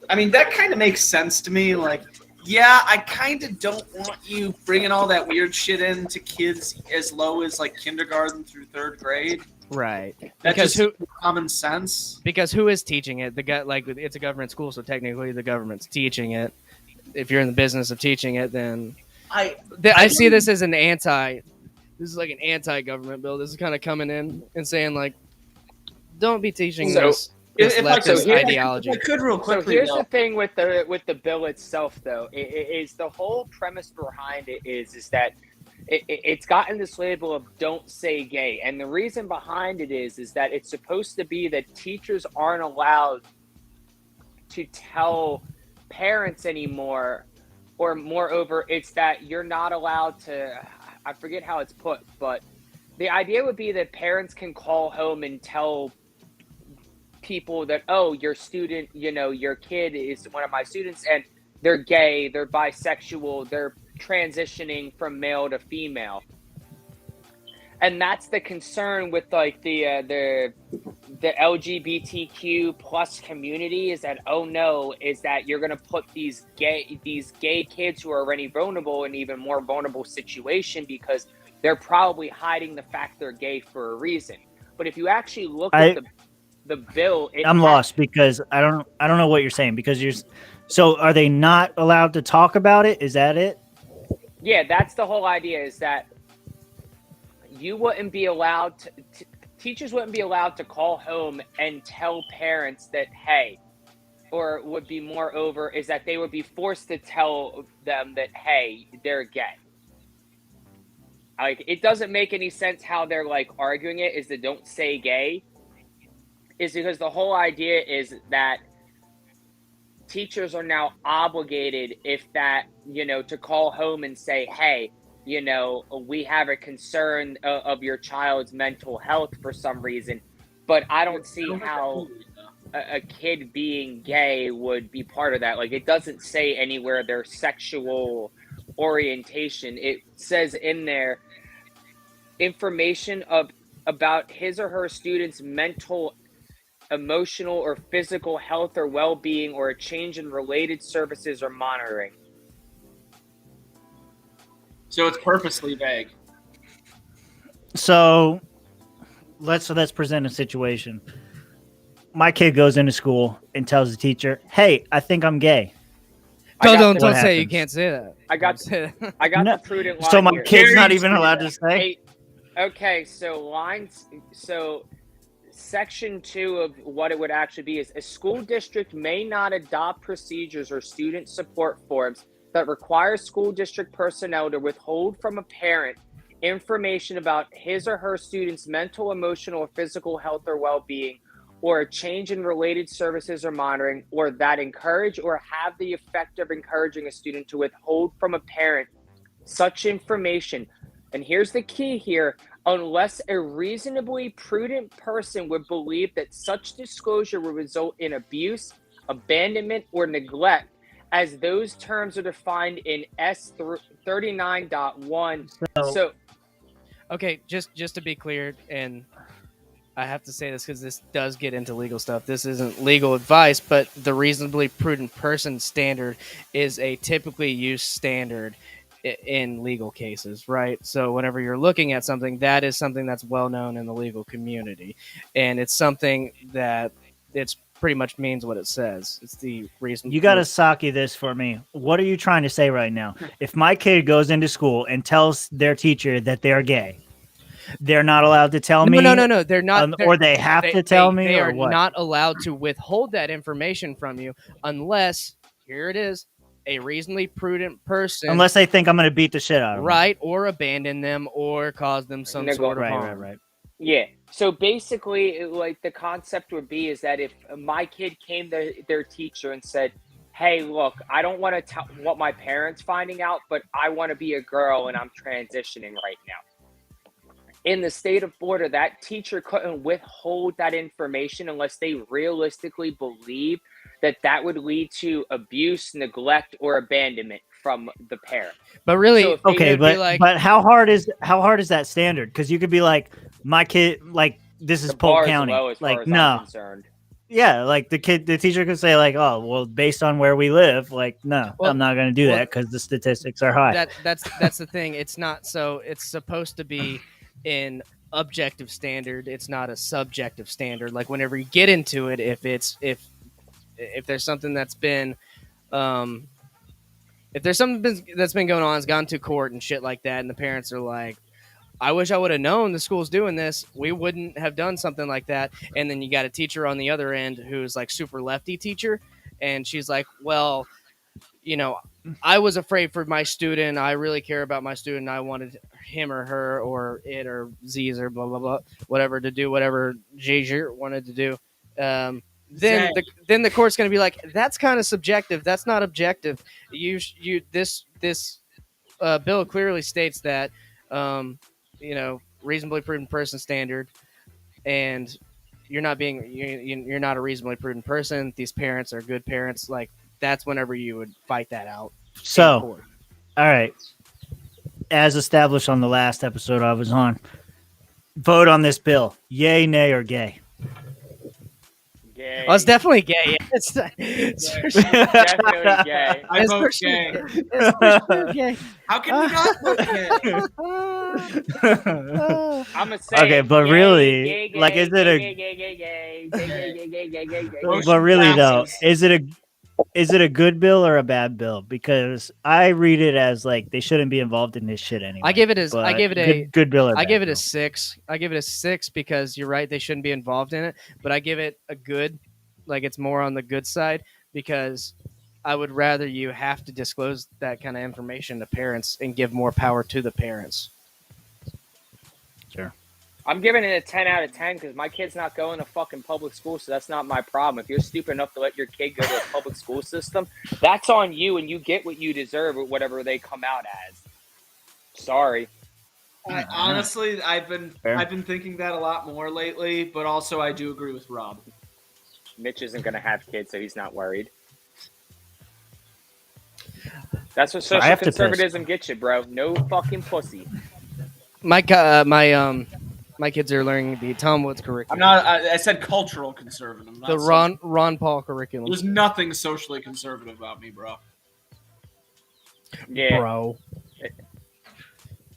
I mean, that kind of makes sense to me. Like, yeah, I kind of don't want you bringing all that weird shit into kids as low as like kindergarten through 3rd grade. Right. That's Because just common sense. Because who is teaching it? The guy, like, it's a government school, so technically the government's teaching it. If you're in the business of teaching it, then I I see this as an anti. This is like an anti-government bill. This is kind of coming in and saying like, don't be teaching So, this if I could, leftist ideology. if I could real So quickly. here's though. the thing with the bill itself, though, is the whole premise behind it is that it's gotten this label of "don't say gay," and the reason behind it is that it's supposed to be that teachers aren't allowed to tell parents anymore, or moreover, it's that you're not allowed to. I forget how it's put, but the idea would be that parents can call home and tell people that, oh, your student, your kid is one of my students and they're gay, they're bisexual, they're transitioning from male to female. And that's the concern with like the LGBTQ plus community is that, oh no, is that you're gonna put these gay kids who are already vulnerable in an even more vulnerable situation because they're probably hiding the fact they're gay for a reason. But if you actually look at the bill, I'm lost because I don't know what you're saying because so are they not allowed to talk about it? Is that it? Yeah, that's the whole idea is that you wouldn't be allowed to, teachers wouldn't be allowed to call home and tell parents that, hey, or would be moreover is that they would be forced to tell them that, hey, they're gay. Like, it doesn't make any sense how they're like arguing it is that don't say gay is because the whole idea is that teachers are now obligated, if that, to call home and say, hey, we have a concern of your child's mental health for some reason. But I don't see how a kid being gay would be part of that. Like, it doesn't say anywhere their sexual orientation. It says in there information about his or her student's mental, emotional, or physical health or well-being, or a change in related services or monitoring. So it's purposely vague. So let's present a situation. My kid goes into school and tells the teacher, "Hey, I think I'm gay." Don't What say you happens? can't say that. I got No. the prudent line So my here. kid's Dare not you even say allowed that? to say. Hey, okay, so section 2 of what it would actually be is: a school district may not adopt procedures or student support forms that require school district personnel to withhold from a parent information about his or her student's mental, emotional, or physical health or well-being, or a change in related services or monitoring, or that encourage or have the effect of encouraging a student to withhold from a parent such information. And here's the key here: unless a reasonably prudent person would believe that such disclosure would result in abuse, abandonment, or neglect, as those terms are defined in S39.1. So Okay, just to be clear, and I have to say this because this does get into legal stuff. This isn't legal advice, but the reasonably prudent person standard is a typically used standard in legal cases, right? So whenever you're looking at something, that is something that's well known in the legal community, and it's something that it's pretty much means what it says. It's the reason. You got to Saki this for me. What are you trying to say right now? If my kid goes into school and tells their teacher that they're gay, they're not allowed to tell me. No. They're not, or they have to tell me. They or are what? not allowed to withhold that information from you unless, here it is, a reasonably prudent person, Unless they think I'm going to beat the shit out of them. right, or abandon them or cause them some sort of Right, harm. right. yeah. So basically, like, the concept would be is that if my kid came to their teacher and said, "Hey, look, I don't want to tell what my parents finding out, but I want to be a girl and I'm transitioning right now." In the state of Florida, that teacher couldn't withhold that information unless they realistically believe that that would lead to abuse, neglect, or abandonment from the parent. But really, So if they Okay, would but like- but how hard is that standard? Because you could be like, my kid, like, this is the Polk bar is County. low as far Like, as no, I'm concerned. yeah, like the teacher could say like, oh, well, based on where we live, like, no, Well- I'm not going to do well, that because the statistics are high. that's the thing. It's not, so it's supposed to be an objective standard. It's not a subjective standard. Like, whenever you get into it, if there's something that's been if there's something that's been going on, it's gone to court and shit like that, and the parents are like, I wish I would have known the school's doing this, we wouldn't have done something like that. And then you got a teacher on the other end who's like super lefty teacher, and she's like, well, I was afraid for my student. I really care about my student. I wanted him or her or it or Z's or blah, blah, blah, whatever to do, whatever Jaeger wanted to do. Then the court's going to be like, that's kind of subjective. That's not objective. This bill clearly states that, reasonably prudent person standard, and you're not a reasonably prudent person. These parents are good parents. Like, that's whenever you would fight that out. So, all right, as established on the last episode I was on, vote on this bill: yay, nay, or gay. Gay. Oh, it's definitely gay. It's Definitely gay. I vote for gay. sure. It's for sure gay. How can we not vote gay? I'm gonna say Okay, but gay, really, gay, gay, like, is it a? gay, gay, gay, gay, gay, gay, gay, gay, gay, gay. But really, though, passes. is it a good bill or a bad bill? Because I read it as like they shouldn't be involved in this shit anyway. I give it a good bill. Or I bad give it bill? a 6. I give it a 6 because you're right, they shouldn't be involved in it. But I give it a good, like, it's more on the good side, because I would rather you have to disclose that kind of information to parents and give more power to the parents. Sure. I'm giving it a 10 out of 10 because my kid's not going to fucking public school, so that's not my problem. If you're stupid enough to let your kid go to a public school system, that's on you, and you get what you deserve or whatever they come out as. Sorry. Honestly, I've been Fair. thinking that a lot more lately, but also I do agree with Rob. Mitch isn't going to have kids, so he's not worried. That's what So I social have to piss. conservatism gets you, bro. No fucking pussy. My kids are learning the Tom Woods curriculum. I said cultural conservative. Not The Ron Paul curriculum. There's nothing socially conservative about me, bro. Yeah. Bro.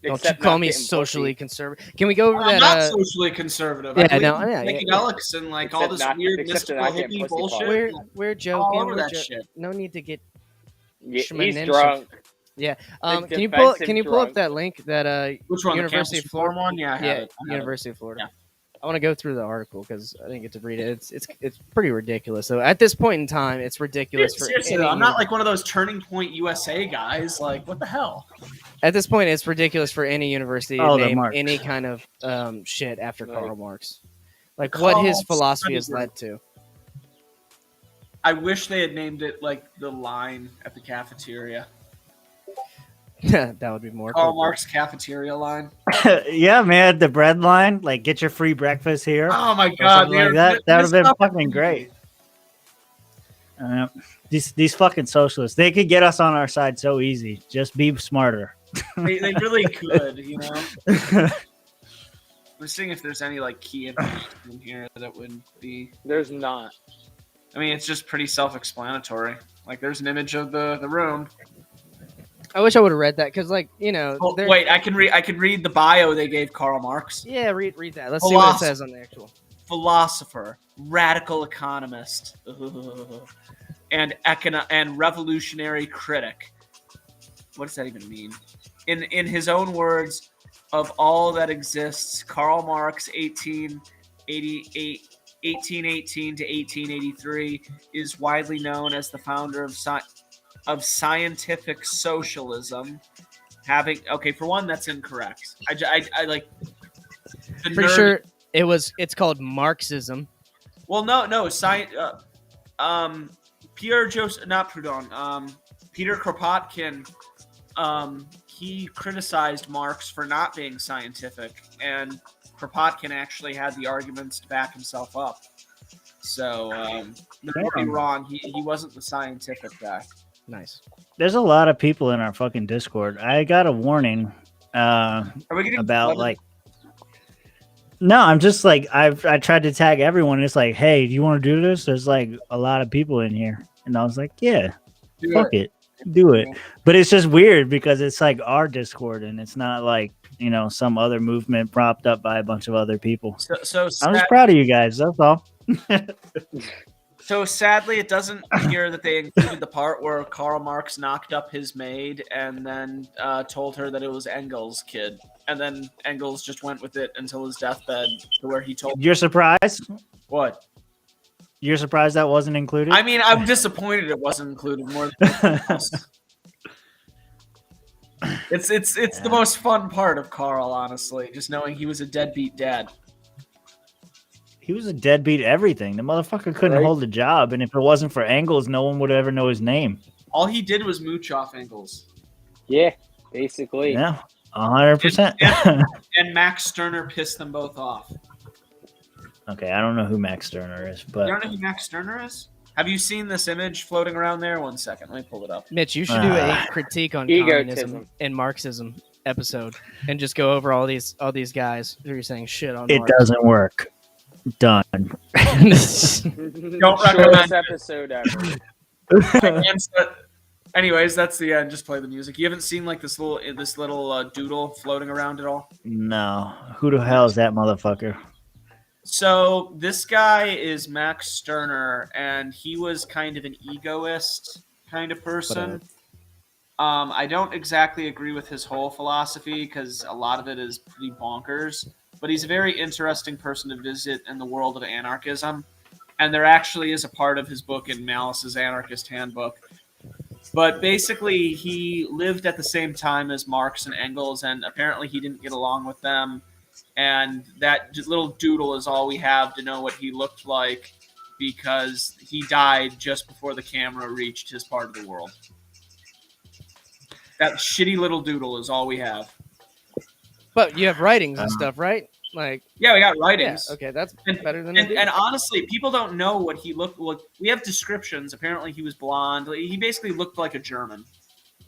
Don't you Except call not me getting socially pussy. conservative. Can we go over I'm that? not socially conservative. yeah, I believe no, in yeah, psychedelics and like all this weird except mystical not getting hippie pussy bullshit. part. We're all joking. over that shit. No need to get. Yeah, he's Schmanential. drunk. Yeah. The Can you pull defensive up drunk. that link that Which one? University The of Florida one? Yeah, I have yeah, it. I have it. University of Florida. Yeah. I want to go through the article because I didn't get to read it. It's pretty ridiculous. So at this point in time, it's ridiculous for Seriously, any though, I'm not like one of those Turning Point USA guys. Like, what the hell? At this point, it's ridiculous for any university to Oh, the name Marx. any kind of shit after Right. Karl Marx. Like Karl what his Marx philosophy study has group. led to. I wish they had named it like the line at the cafeteria. That would be more Karl cool. Marx cafeteria line. Yeah, man, the bread line, like get your free breakfast here. Oh my or god, something like that. That would have been fucking great. These fucking socialists, they could get us on our side so easy. Just be smarter. They really could, you know. We're seeing if there's any like key information in here that would be. There's not. I mean, it's just pretty self-explanatory. Like, there's an image of the room. I wish I would have read that because, like, you know. Oh, they're- wait, I can read the bio they gave Karl Marx. Yeah, read that. Let's see what it says on the actual. Philosopher, radical economist, and revolutionary critic. What does that even mean? In his own words, of all that exists, Karl Marx, 1818 to 1883, is widely known as the founder of scientific socialism. For one, that's incorrect. I like. Pretty sure it's called Marxism. Well, no, science. Pierre Joseph, not Proudhon. Peter Kropotkin. He criticized Marx for not being scientific, and Kropotkin actually had the arguments to back himself up. So don't be wrong. He wasn't the scientific guy. Nice. There's a lot of people in our fucking Discord. I got a warning Are we getting about flooded? like. No, I'm just like I tried to tag everyone. It's like, hey, do you want to do this? There's like a lot of people in here, and I was like, yeah, Do fuck it, do it. But it's just weird because it's like our Discord, and it's not like some other movement propped up by a bunch of other people. So I'm just proud of you guys. That's all. So sadly, it doesn't appear that they included the part where Karl Marx knocked up his maid and then told her that it was Engels' kid. And then Engels just went with it until his deathbed, to where he told. You're surprised? What? You're surprised that wasn't included? I mean, I'm disappointed it wasn't included more than anything else. It's the most fun part of Karl, honestly, just knowing he was a deadbeat dad. He was a deadbeat everything. The motherfucker couldn't hold a job, and if it wasn't for Engels, no one would ever know his name. All he did was mooch off Engels. Yeah, basically. Yeah, 100%. And Max Stirner pissed them both off. Okay, I don't know who Max Stirner is, You but don't know who Max Stirner is? Have you seen this image floating around there? 1 second, let me pull it up. Mitch, you should do a critique on Egotism. communism and Marxism episode, and just go over all these guys who are saying shit on. it Marx. doesn't work. Done. Don't recommend Shortest it. episode ever. Anyways, that's the end. Just play the music. You haven't seen like this little doodle floating around at all? No. Who the hell is that motherfucker? So this guy is Max Stirner, and he was kind of an egoist kind of person. I don't exactly agree with his whole philosophy because a lot of it is pretty bonkers, but he's a very interesting person to visit in the world of anarchism. And there actually is a part of his book in Malice's Anarchist Handbook. But basically, he lived at the same time as Marx and Engels, and apparently he didn't get along with them. and that just little doodle is all we have to know what he looked like because he died just before the camera reached his part of the world. That shitty little doodle is all we have. But you have writings and stuff, right? Like, yeah, we got writings. Yeah, okay, that's and, better than and honestly, people don't know what he looked like. We have descriptions. Apparently, he was blonde. He basically looked like a German.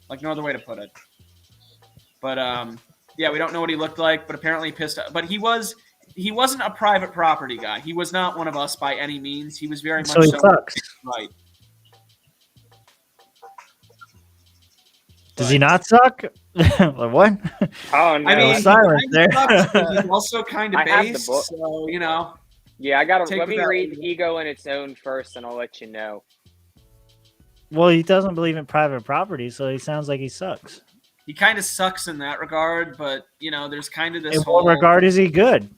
Like, no other way to put it. But yeah, we don't know what he looked like. But apparently, pissed. But he wasn't a private property guy. He was not one of us by any means. He was very much so. He sucks. Right. Does he not suck? What? Oh no! I mean, silence there. He's also kind of based, so you know. Yeah, I gotta let me read Ego in its own first, and I'll let you know. Well, he doesn't believe in private property, so he sounds like he sucks. He kind of sucks in that regard, but you know, there's kind of this. In what regard is he good?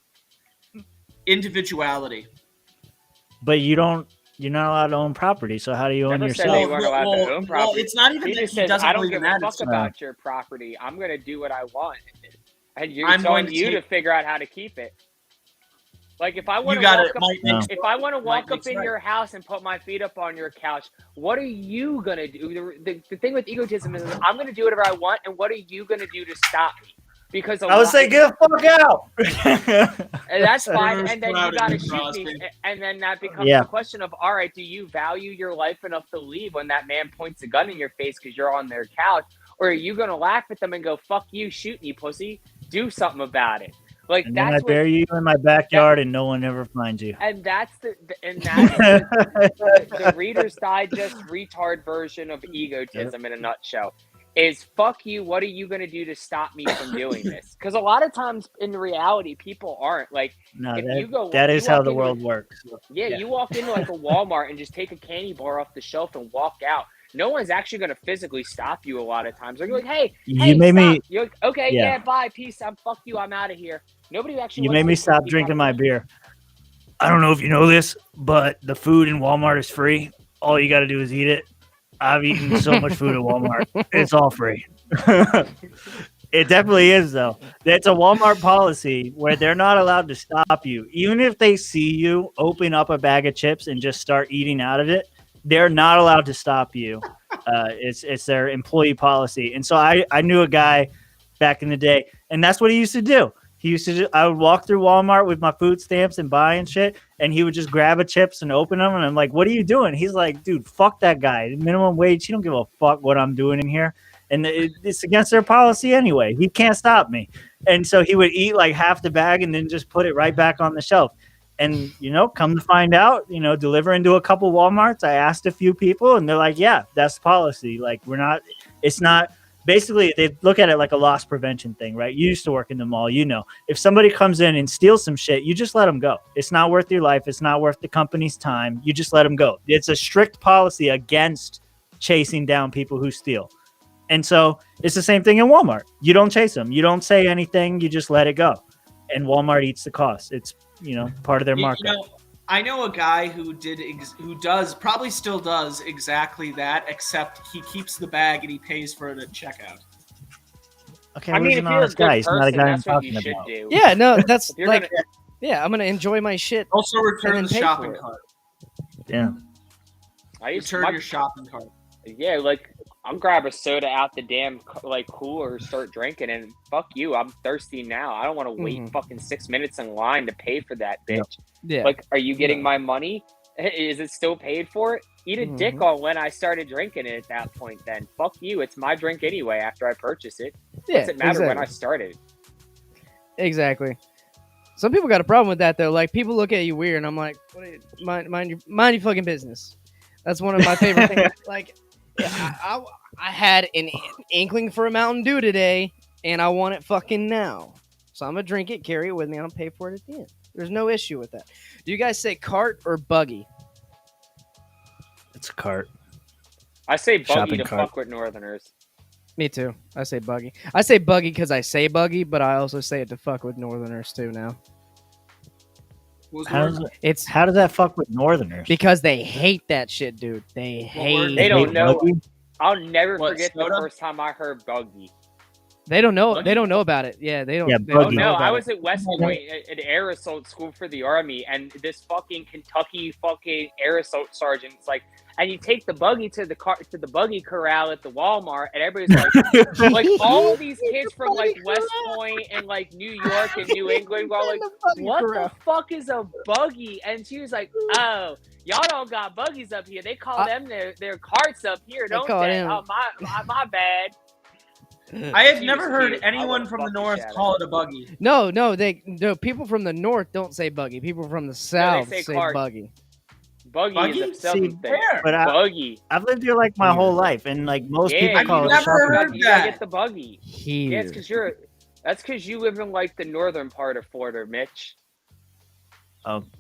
Individuality. But you're not allowed to own property, so how do you own yourself? You weren't allowed to own property. Well, it's not even he that just he says, doesn't I don't believe give in a that. fuck about your property. I'm going to do what I want. And I'm it's going on you to figure out how to keep it. Like, if I want to walk up in your house and put my feet up on your couch, what are you going to do? The thing with egotism is I'm going to do whatever I want, and what are you going to do to stop me? Because I would say get the fuck out. And that's fine. And then you got to shoot me. And then that becomes the question of, all right, do you value your life enough to leave when that man points a gun in your face because you're on their couch? Or are you going to laugh at them and go, fuck you, shoot me, pussy. Do something about it. Like, and that's then I bury you in my backyard and no one ever finds you. And that's the Reader's Digest retard version of egotism in a nutshell. Is fuck you, what are you going to do to stop me from doing this? Because a lot of times in reality, people aren't. Like, no, if that is how the world works. Yeah, you walk into like a Walmart and just take a candy bar off the shelf and walk out. No one's actually going to physically stop you a lot of times. Like, you're like, hey, you made stop. me. You're like, okay, yeah, bye, peace. Fuck you, I'm out of here. Nobody actually. You made me stop drinking my beer. I don't know if you know this, but the food in Walmart is free. All you got to do is eat it. I've eaten so much food at Walmart. It's all free. It definitely is, though. It's a Walmart policy where they're not allowed to stop you. Even if they see you open up a bag of chips and just start eating out of it, they're not allowed to stop you. It's their employee policy. And so I knew a guy back in the day, and that's what he used to do. I would walk through Walmart with my food stamps and buy and shit, and he would just grab a chips and open them, and I'm like, what are you doing? He's like, dude, fuck that guy. Minimum wage, he don't give a fuck what I'm doing in here. And it's against their policy anyway. He can't stop me. And so he would eat like half the bag and then just put it right back on the shelf. And, come to find out, delivering to a couple Walmarts, I asked a few people, and they're like, yeah, that's the policy. Like, it's not. Basically, they look at it like a loss prevention thing, right? You used to work in the mall, If somebody comes in and steals some shit, you just let them go. It's not worth your life. It's not worth the company's time. You just let them go. It's a strict policy against chasing down people who steal. And so it's the same thing in Walmart. You don't chase them. You don't say anything. You just let it go. And Walmart eats the cost. It's, part of their markup. I know a guy who probably still does exactly that, except he keeps the bag and he pays for it at checkout. Okay, I mean, if you're a good guy, he's not a guy I'm talking about. Yeah, no, that's like, I'm gonna enjoy my shit. Also, return the shopping cart. Yeah. Return your shopping cart. Yeah, like I'll grab a soda out the damn cooler, start drinking, and fuck you, I'm thirsty now. I don't want to wait fucking 6 minutes in line to pay for that bitch. Yeah. Like, are you getting my money? Is it still paid for? Eat a dick on when I started drinking it at that point. Then fuck you, it's my drink anyway. After I purchase it, what's it matter when I started? Exactly. Some people got a problem with that though. Like, people look at you weird, and I'm like, mind your fucking business. That's one of my favorite things. Like, I had an inkling for a Mountain Dew today, and I want it fucking now. So I'm gonna drink it, carry it with me, and I'll pay for it at the end. There's no issue with that. Do you guys say cart or buggy? It's a cart. I say buggy to fuck with Northerners. Me too. I say buggy. I say buggy because I say buggy, but I also say it to fuck with Northerners too now. How does that fuck with Northerners? Because they hate that shit, dude. They hate. They don't know. Buggy? I'll never forget the first time I heard buggy. They don't know. Buggy? They don't know about it. Yeah, they don't. Yeah, they don't Oh buggy. know no, about I it. was at West Point at air assault school for the army, and this fucking Kentucky fucking air assault sergeant's like, and you take the buggy to the buggy corral at the Walmart, and everybody's like all of these kids from like West Point and like New York and New England were all like, what the fuck is a buggy? And she was like, oh, y'all don't got buggies up here. They call them their carts up here, don't call they? them- Oh my bad. I have She never was heard cute. I anyone would from the fuck the north shit out of call her. it a buggy. No, people from the north don't say buggy. People from the south say say cart. buggy. Buggy, Buggy? is a southern thing. Where? But Buggy. I've lived here like my whole life, and like most people I've call it never shopping. heard You gotta that. get the buggy. Here. Yeah, it's because that's because you live in like the northern part of Florida, Mitch.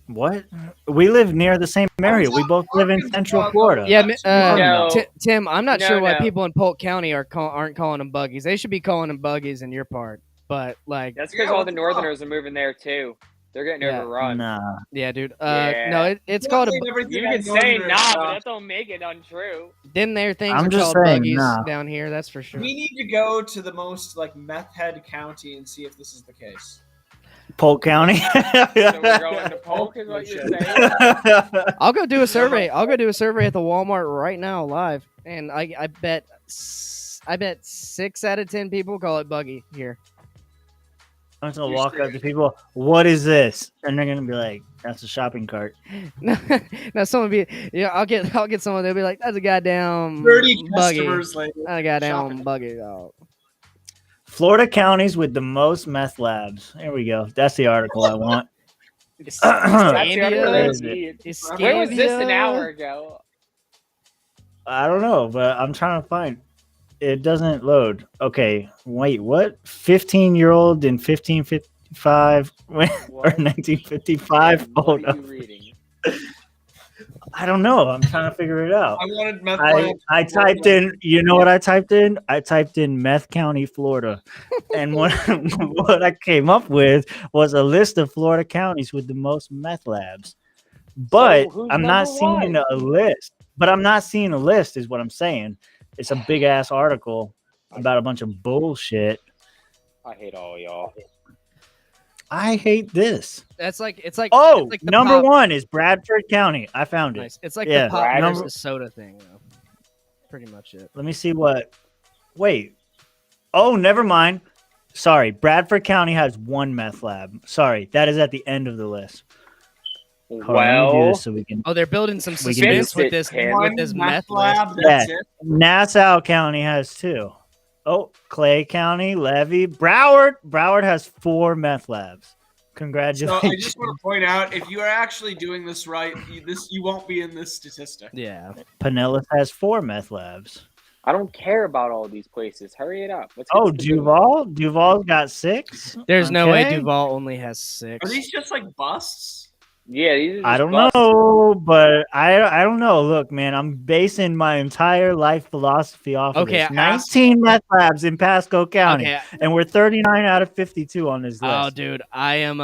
What? We live near the same area. We both live in Central Florida. Yeah, No. Tim, I'm not sure why No. people in Polk County aren't calling them buggies. They should be calling them buggies in your part. But like, That's because Yeah, all what the the northerners are moving there too. They're getting Yeah. overrun. Nah. yeah, dude. Yeah. No, it's called a. You can say nah, but that don't make it untrue. Then their things I'm are just called saying, buggies nah. down here. That's for sure. We need to go to the most like meth head county and see if this is the case. Polk County. So we're going to Polk, is what you're saying? I'll go do a survey. I'll go do a survey at the Walmart right now, live, and I bet 6 out of 10 people call it buggy here. I'm just gonna walk up to people. What is this? And they're gonna be like, "That's a shopping cart." Now someone be I'll get someone. They'll be like, "That's a goddamn 30 buggy. customers later. That's a goddamn Shopping. buggy, dog." Florida counties with the most meth labs. There we go. That's the article I want. That's the other Where thing is we it? need. It's Where was this an Scambia. hour ago? I don't know, but I'm trying to find. It doesn't load. Okay, wait, what? 15-year-old in 1555 or What? 1955? What Hold are up. you reading? I don't know. I'm trying to figure it out. I wanted meth I labs. typed in, you know what I typed in? I typed in Meth County, Florida. And what I came up with was a list of Florida counties with the most meth labs. But who's I'm not number seeing one? a list. But I'm not seeing a list, is what I'm saying. It's a big ass article about a bunch of bullshit. I hate all y'all. I hate this. It's like it's like Oh, the number pop- one is Bradford County. I found it. Nice. It's like Yeah, the pop number- versus soda thing, though. Pretty much it. Let me see what. Wait. Oh, never mind. Sorry. Bradford County has one meth lab. Sorry. That is at the end of the list. Hold on, let me do Well, this so we can. Oh, they're building some We can suspense do- with this Tim. with this One meth list. lab, that's it. Nassau County has two. Oh, Clay County, Levy, Broward. Broward has 4 meth labs. So Congratulations. I just want to point out, if you are actually doing this right, you won't be in this statistic. Yeah. Pinellas has 4 meth labs. I don't care about all these places. Hurry it up. Let's get Oh, to the good one. Duval. Duval's got 6. There's no way Okay. Duval only has 6. Are these just like busts? Yeah, these are just I don't busts. know, but I don't know. Look, man, I'm basing my entire life philosophy off of Okay, this. I 19 meth labs in Pasco County, Okay. and we're 39 out of 52 on this list. Oh, dude, I am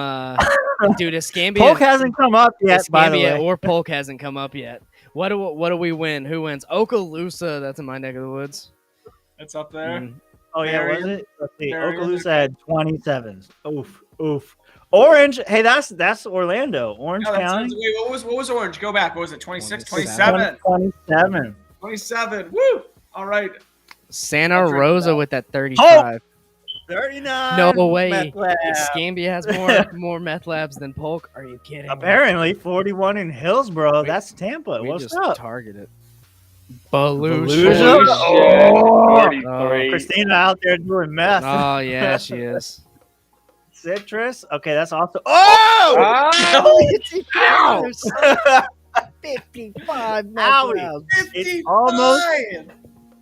dude. Escambia, Polk hasn't come up yet, by the Escambia way. or Polk hasn't come up yet. What do we win? Who wins? Okaloosa. That's in my neck of the woods. It's up there. Mm. Oh yeah, was Marion. it? Let's see. Marion. Okaloosa had 27s. Oof, oof. Orange. Hey, that's Orlando. Orange No, that's, County. wait, what was Orange? Go back. What was it? 26, 27. 27. 27. 27. Woo! All right. Santa I'll drink Rosa that. with that 35. 39. No way. meth lab. Escambia has more meth labs than Polk. Are you kidding? me? Apparently, 41 in Hillsboro. That's Tampa. We What's just up? targeted. Volusia? Volusia. Oh, 33. Christina out there doing meth. Oh yeah, she is. Citrus. Okay, that's also. Oh! Oh! Ow! 55 Owie. It's almost. 55!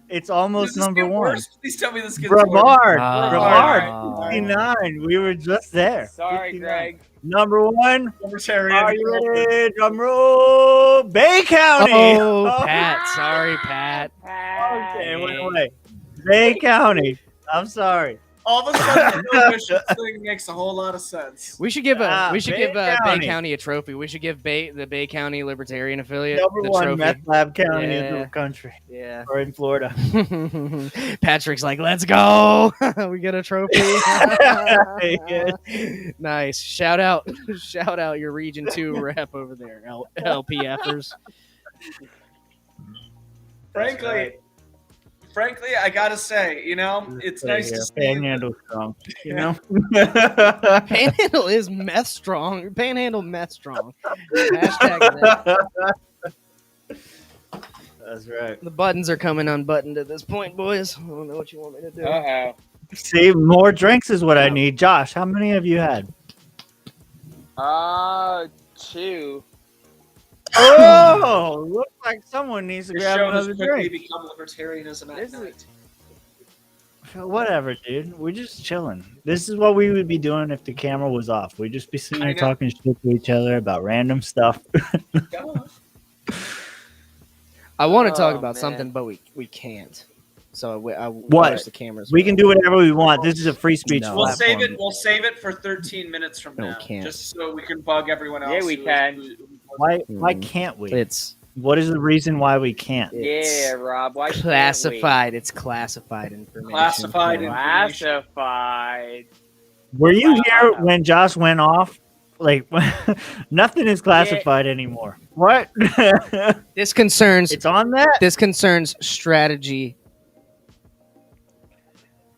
It's Does almost this number get one. worse? Please tell me this gets worse. Brevard. Oh. Brevard. 59. We were just there. Sorry, 59. Greg. Number one. Libertarian. Are you ready? Drum roll. Bay County. Oh, Pat. Sorry, Pat. Okay, wait. Bay County. I'm sorry. All of a sudden, the prohibition thing makes a whole lot of sense. We should give Bay Bay County. County a trophy. We should give the Bay County Libertarian affiliate Number the one trophy. meth lab county in Yeah. the country, Yeah. or in Florida. Patrick's like, let's go. We get a trophy. Yeah. Nice. Shout out your Region 2 rep over there, LPFers. Frankly, I gotta say, it's nice to see. Panhandle strong, Yeah. Panhandle is meth strong. Panhandle meth strong. Hashtag that. That's right. The buttons are coming unbuttoned at this point, boys. I don't know what you want me to do. Uh-oh. See, more drinks is what I need. Josh, how many have you had? 2. Oh, looks like someone needs to This grab show has another quickly drink. become libertarianism at This is- night. Whatever, dude. We're just chilling. This is what we would be doing if the camera was off. We'd just be sitting I there know. talking shit to each other about random stuff. Come on. I want to talk Oh, about man. something, but we can't. So I What? watch the cameras. We can do whatever we want. This is a free speech No. We'll save platform. it. We'll save it for 13 minutes from No, we now, can't. just so we can bug everyone else. Yeah, we who- can. Why can't we? It's What is the reason why we can't? Yeah, Rob. Why can't we? classified. It's classified information. Classified Classified. Were you Wow. here when Josh went off? Like, nothing is classified anymore. What? This concerns It's on that? strategy.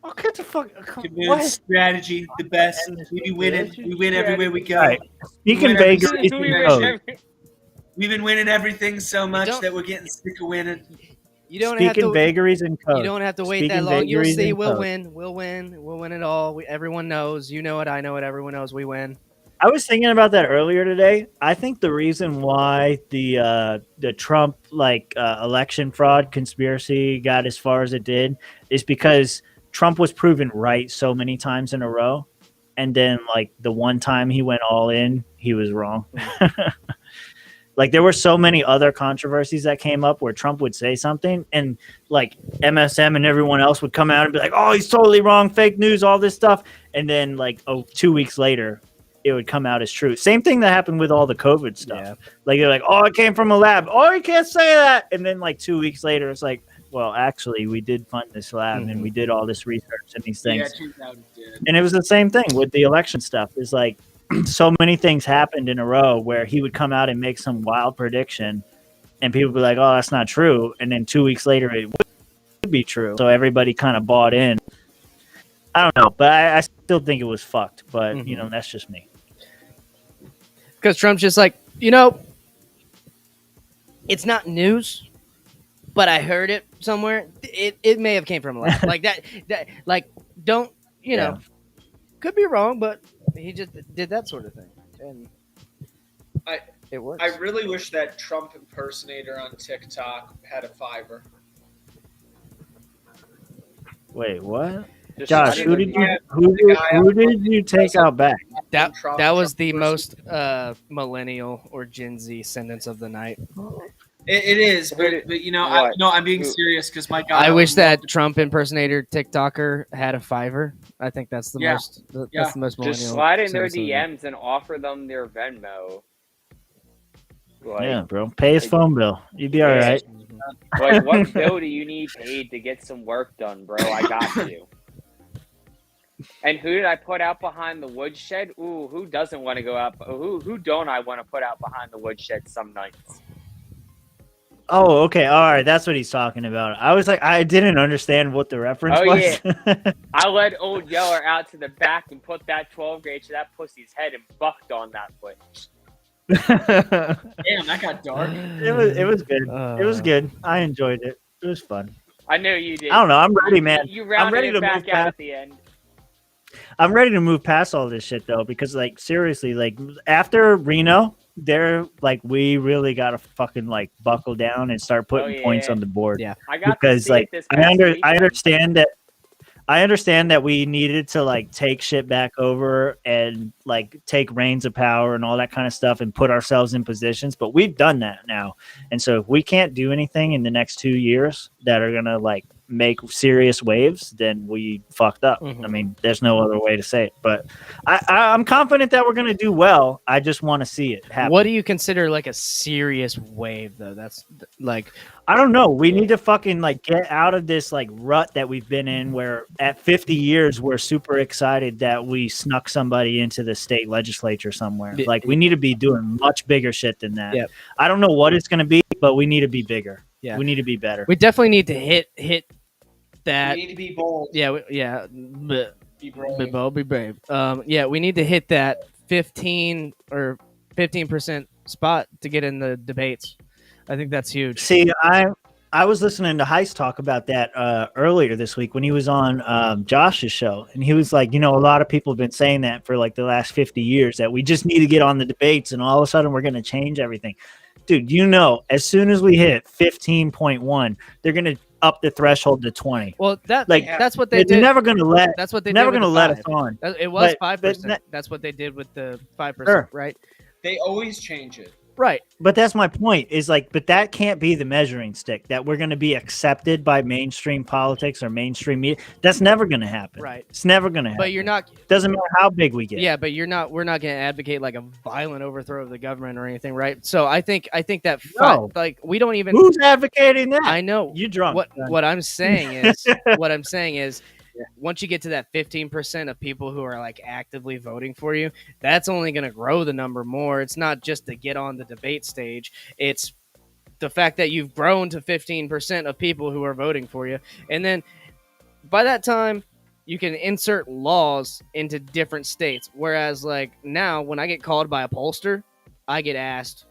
Oh, get the fuck. Convince What? strategy, the best. We be winning. We win everywhere we go. All right. Speaking Win every- vagaries We and wish code. every- We've been winning everything so much don't- that we're getting sick of winning. You don't have Speaking to. vagaries and code. You don't have to wait Speaking that long. You'll vagaries see. and We'll code. win. We'll win. We'll win it all. Everyone knows. You know it. I know it. Everyone knows. We win. I was thinking about that earlier today. I think the reason why the Trump election fraud conspiracy got as far as it did is because Trump was proven right so many times in a row, and then like the one time he went all in, he was wrong. Like there were so many other controversies that came up where Trump would say something and like MSM and everyone else would come out and be like, "Oh, he's totally wrong, fake news, all this stuff," and then 2 weeks later, it would come out as true. Same thing that happened with all the COVID stuff. Yeah. Like they're like, "Oh, it came from a lab. Oh, you can't say that." And then 2 weeks later, it's like, "Well, actually, we did fund this lab and we did all this research and these things." Yeah, 2000 did. And it was the same thing with the election stuff. It's like so many things happened in a row where he would come out and make some wild prediction, and people would be like, "Oh, that's not true." And then 2 weeks later, it would be true. So everybody kind of bought in. I don't know, but I still think it was fucked. But that's just me. Because Trump's just like, it's not news, but I heard it somewhere. It may have came from a lab. Like that don't Yeah. could be wrong, but he just did that sort of thing, and it works. I really wish that Trump impersonator on TikTok had a Fiverr. Wait, what? Just Josh, let who it- did you Yeah, who did you take out back? that Trump- that was Trump the person. most millennial or Gen Z sentence of the night. It is, but I'm being Who- serious because my God, I wish that Trump impersonator TikToker had a Fiverr. I think that's the Yeah. most. That's Yeah. the most millennial. Just slide in their sentence of the night. DMs and offer them their Venmo. Like, Yeah, bro. Pay his phone bill. You'd be all Yeah. right. like, what bill do you need paid to get some work done, bro? I got you. And who did I put out behind the woodshed? Ooh, who doesn't want to go out? Who don't I want to put out behind the woodshed some nights? Oh, okay. All right. That's what he's talking about. I was like, I didn't understand what the reference Oh, was. I led Old Yeller out to the back and put that 12 gauge to that pussy's head and bucked on that foot. Damn, that got dark. It was good. It was good. I enjoyed it. It was fun. I know you did. I don't know. I'm ready, man. You I'm rounded ready it to back move out past. at the end. I'm ready to move past all this shit though, because seriously, after Reno, we really gotta fucking buckle down and start putting points yeah. on the board. Yeah. I got Because to see it this I past weekend. understand that we needed to take shit back over and take reins of power and all that kind of stuff and put ourselves in positions, but we've done that now. And so if we can't do anything in the next 2 years that are gonna make serious waves, then we fucked up. Mhm. I mean, there's no other way to say it. But I'm confident that we're going to do well. I just want to see it happen. What do you consider like a serious wave, though? That's like, I don't know. We need to fucking like get out of this like rut that we've been in where at 50 years we're super excited that we snuck somebody into the state legislature somewhere. Yeah. Like we need to be doing much bigger shit than that. Yep. I don't know what it's going to be, but we need to be bigger. Yeah. We need to be better. we definitely need to hit that. We need to be bold. Yeah, Be brave. Be bold, be brave. Yeah, we need to hit that 15% spot to get in the debates. I think that's huge. See, I was listening to Heist talk about that earlier this week when he was on Josh's show, and he was like, a lot of people have been saying that for like the last 50 years that we just need to get on the debates, and all of a sudden we're going to change everything. Dude, as soon as we hit 15.1, they're going to up the threshold to 20. Well, Like, that's what they They're did. never going to let. That's what they Never did. going to let us on. It was But 5%. That's what they did with the 5%, Sure. right? They always change it. Right. But that's my point. Is like, but that can't be the measuring stick that we're going to be accepted by mainstream politics or mainstream media. That's never going to happen. Right. It's never going to happen. But you're not. Doesn't matter how big we get. Yeah, but we're not going to advocate like a violent overthrow of the government or anything, right? So I think that No. like we don't even. Who's advocating that? I know. You drunk. What I'm saying is once you get to that 15% of people who are like actively voting for you, that's only going to grow the number more. It's not just to get on the debate stage. It's the fact that you've grown to 15% of people who are voting for you. And then by that time, you can insert laws into different states. Whereas like now, when I get called by a pollster, I get asked,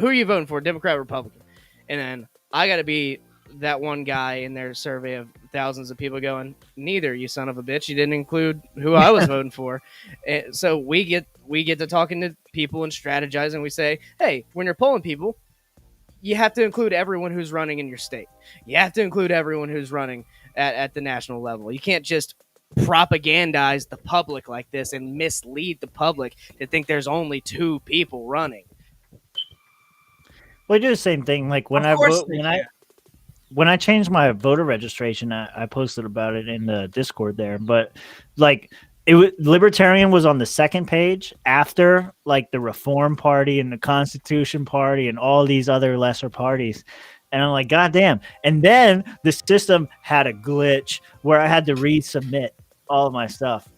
who are you voting for, Democrat or Republican? And then I got to be that one guy in their survey of thousands of people going, neither, you son of a bitch. You didn't include who I was voting for. And so we get to talking to people and strategizing. We say, hey, when you're polling people, you have to include everyone who's running in your state. You have to include everyone who's running at the national level. You can't just propagandize the public like this and mislead the public to think there's only two people running. We do the same thing. Like when I vote, when I changed my voter registration, I posted about it in the Discord there. But like, Libertarian was on the second page after like the Reform Party and the Constitution Party and all these other lesser parties. And I'm like, God damn. And then the system had a glitch where I had to resubmit all of my stuff.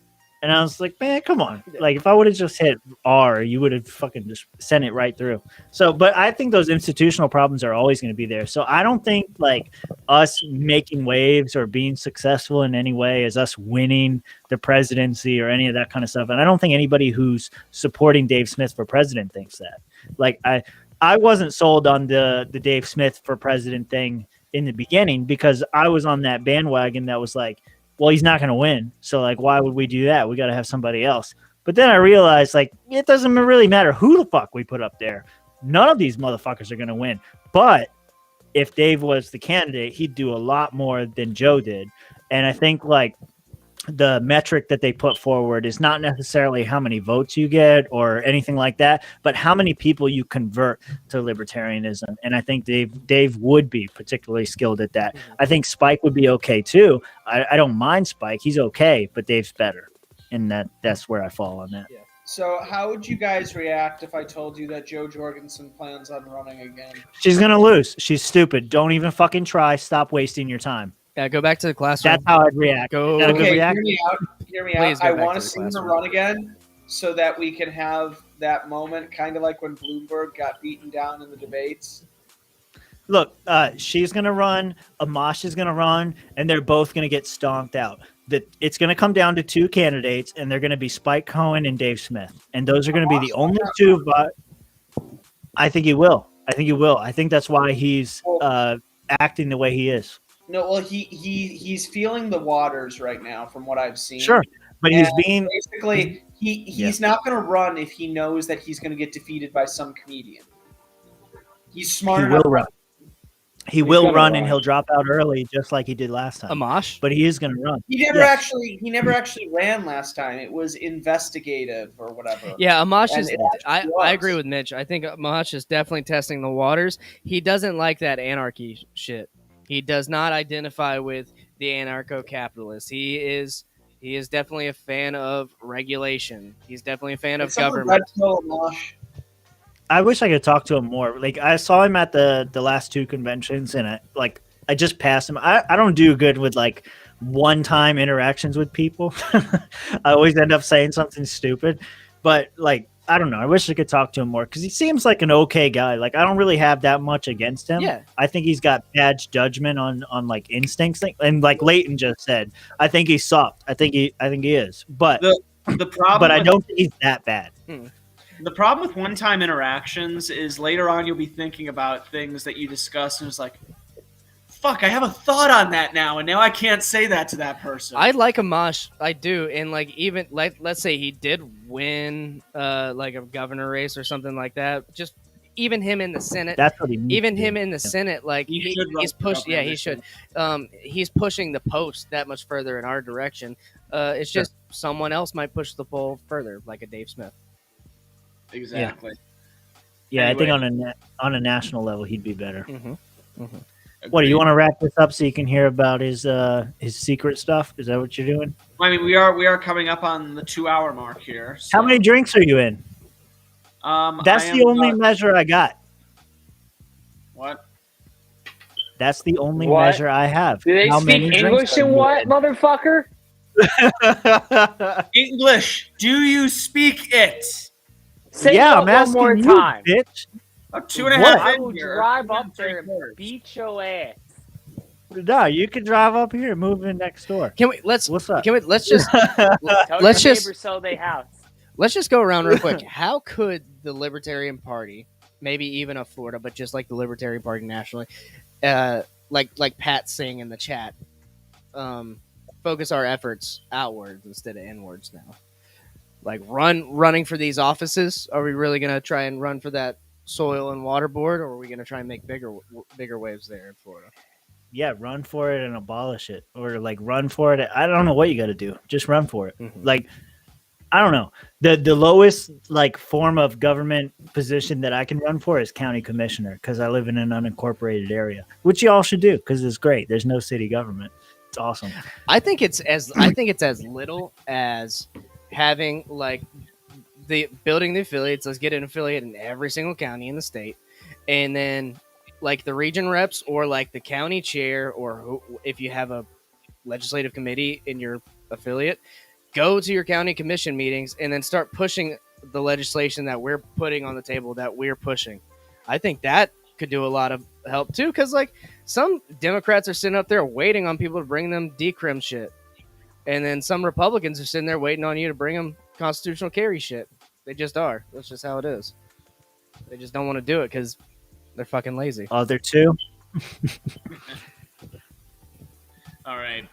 And I was like, man, come on. Like, if I would have just hit R, you would have fucking just sent it right through. So, but I think those institutional problems are always going to be there. So I don't think, like, us making waves or being successful in any way is us winning the presidency or any of that kind of stuff. And I don't think anybody who's supporting Dave Smith for president thinks that. Like, I wasn't sold on the Dave Smith for president thing in the beginning because I was on that bandwagon that was like, well, he's not going to win. So, like, why would we do that? We got to have somebody else. But then I realized, like, it doesn't really matter who the fuck we put up there. None of these motherfuckers are going to win. But if Dave was the candidate, he'd do a lot more than Joe did. And I think, like, the metric that they put forward is not necessarily how many votes you get or anything like that, but how many people you convert to libertarianism. And I think Dave would be particularly skilled at that. I think Spike would be okay too. I don't mind Spike. He's okay, but Dave's better. And that's where I fall on that. Yeah. So how would you guys react if I told you that Joe Jorgensen plans on running again? She's going to lose. She's stupid. Don't even fucking try. Stop wasting your time. Yeah, go back to the classroom. That's how I'd react. Go. Is that a good Okay, react? hear me Please out. go I back want to to the see him classroom. run again so that we can have that moment, kind of like when Bloomberg got beaten down in the debates. Look, she's going to run, Amash is going to run, and they're both going to get stomped out. It's going to come down to two candidates, and they're going to be Spike Cohen and Dave Smith. And those are going to be the only two. But I think he will. I think that's why he's acting the way he is. No, well, he's feeling the waters right now, from what I've seen. Sure, but And he's being basically he's not going to run if he knows that he's going to get defeated by some comedian. He's smart. He will run. He will gonna run, run. and he'll drop out early, just like he did last time. Amash? But he is going to run. He never Yeah. actually ran last time. It was investigative or whatever. Yeah, Amash And is. it I actually agree was. with Mitch. I think Amash is definitely testing the waters. He doesn't like that anarchy shit. He does not identify with the anarcho-capitalist. He is definitely a fan of regulation. He's definitely a fan of government. I wish I could talk to him more. Like I saw him at the last two conventions, and I just passed him. I don't do good with like one-time interactions with people. I always end up saying something stupid, but like I don't know. I wish I could talk to him more because he seems like an okay guy. Like I don't really have that much against him. Yeah. I think he's got bad judgment on like instincts, and like Leighton just said, I think he's soft. I think he is, but the problem. But I don't think he's that bad. The problem with one-time interactions is later on you'll be thinking about things that you discussed and it's like, fuck, I have a thought on that now, and now I can't say that to that person. I like Amash. I do. And like even like let's say he did win like a governor race or something like that. Just even him in the Senate. That's what he needs even to him do. in the Senate, like he's pushed. Yeah, he should. He's pushing the post that much further in our direction. It's just someone else might push the poll further, like a Dave Smith. Exactly. Yeah, Anyway. I think on a national level he'd be better. Mm-hmm. What do you want to wrap this up so you can hear about his secret stuff? Is that what you're doing? I mean, we are coming up on the 2-hour mark here. So, How many drinks are you in? That's I the am only about- measure I got. What? That's the only What? measure I have. Do they How speak many drinks English are and you what, motherfucker? English. Do you speak it? Say Yeah, what I'm one asking more you, time. bitch. About 2.5 What? I in will here. drive up Three there and quarters. beat your ass. No, you can drive up here and move in next door. Can we let's What's up? can we let's just Tell Let's your just- neighbors sell their house. let's just go around real quick. How could the Libertarian Party, maybe even of Florida, but just like the Libertarian Party nationally, like Pat saying in the chat, focus our efforts outwards instead of inwards now? Like running for these offices. Are we really going to try and run for that soil and water board, or are we going to try and make bigger waves there in Florida? Yeah, run for it and abolish it, or like run for it. I don't know what you got to do. Just run for it. Mhm. Like, I don't know. The lowest like form of government position that I can run for is county commissioner because I live in an unincorporated area, which you all should do because it's great. There's no city government. It's awesome. I think it's as little as having like the building the affiliates. Let's get an affiliate in every single county in the state, and then like the region reps or like the county chair, or if you have a legislative committee in your affiliate, go to your county commission meetings and then start pushing the legislation that we're putting on the table, that we're pushing. I think that could do a lot of help too, because like some Democrats are sitting up there waiting on people to bring them decrim shit, and then some Republicans are sitting there waiting on you to bring them constitutional carry shit. They just are. That's just how it is. They just don't want to do it because they're fucking lazy. Other two. All right.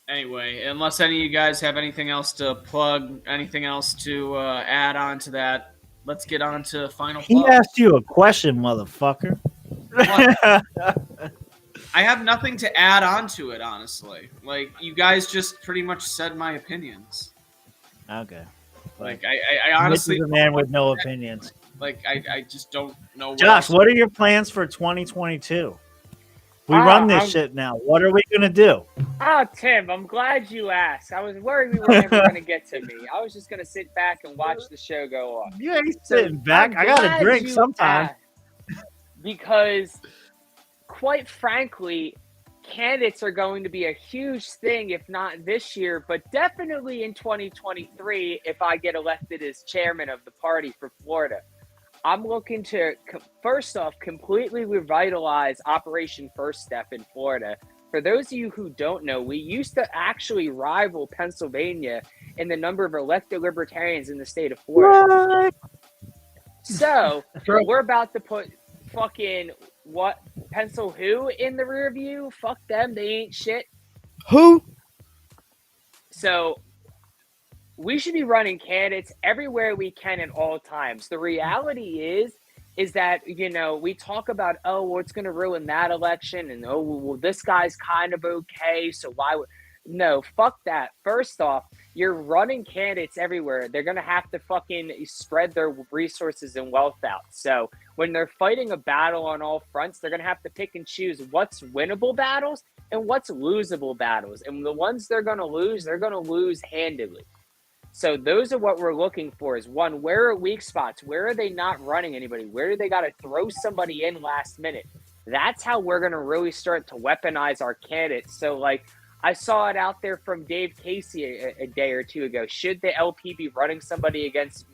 Anyway, unless any of you guys have anything else to plug, anything else to add on to that, let's get on to final He plug. asked you a question, motherfucker. I have nothing to add on to it, honestly. Like, you guys just pretty much said my opinions. Okay. Like, I honestly, This is a man with no opinions. like, I just don't know. Josh, what are your plans for 2022? We Ah, run this I'm- shit now. What are we gonna do? Oh, Tim, I'm glad you asked. I was worried we were never going to get to me. I was just going to sit back and watch the show go on. You ain't So, sitting back. I'm I got glad to drink you sometime. asked, because, quite frankly, candidates are going to be a huge thing, if not this year, but definitely in 2023 if I get elected as chairman of the party for Florida. I'm looking to, first off, completely revitalize Operation First Step in Florida. For those of you who don't know, we used to actually rival Pennsylvania in the number of elected libertarians in the state of Florida. So, we're about to put fucking Pencil who in the rear view? Fuck them, they ain't shit. Who? So, we should be running candidates everywhere we can at all times. The reality is that, you know, we talk about, oh, well, it's going to ruin that election, and oh, well, this guy's kind of okay, so why would... No, fuck that. First off, you're running candidates everywhere. They're going to have to fucking spread their resources and wealth out. So when they're fighting a battle on all fronts, they're going to have to pick and choose what's winnable battles and what's losable battles. And the ones they're going to lose handedly. So those are what we're looking for is, one, where are weak spots? Where are they not running anybody? Where do they got to throw somebody in last minute? That's how we're going to really start to weaponize our candidates. So, like, I saw it out there from Dave Casey a day or two ago. Should the LP be running somebody against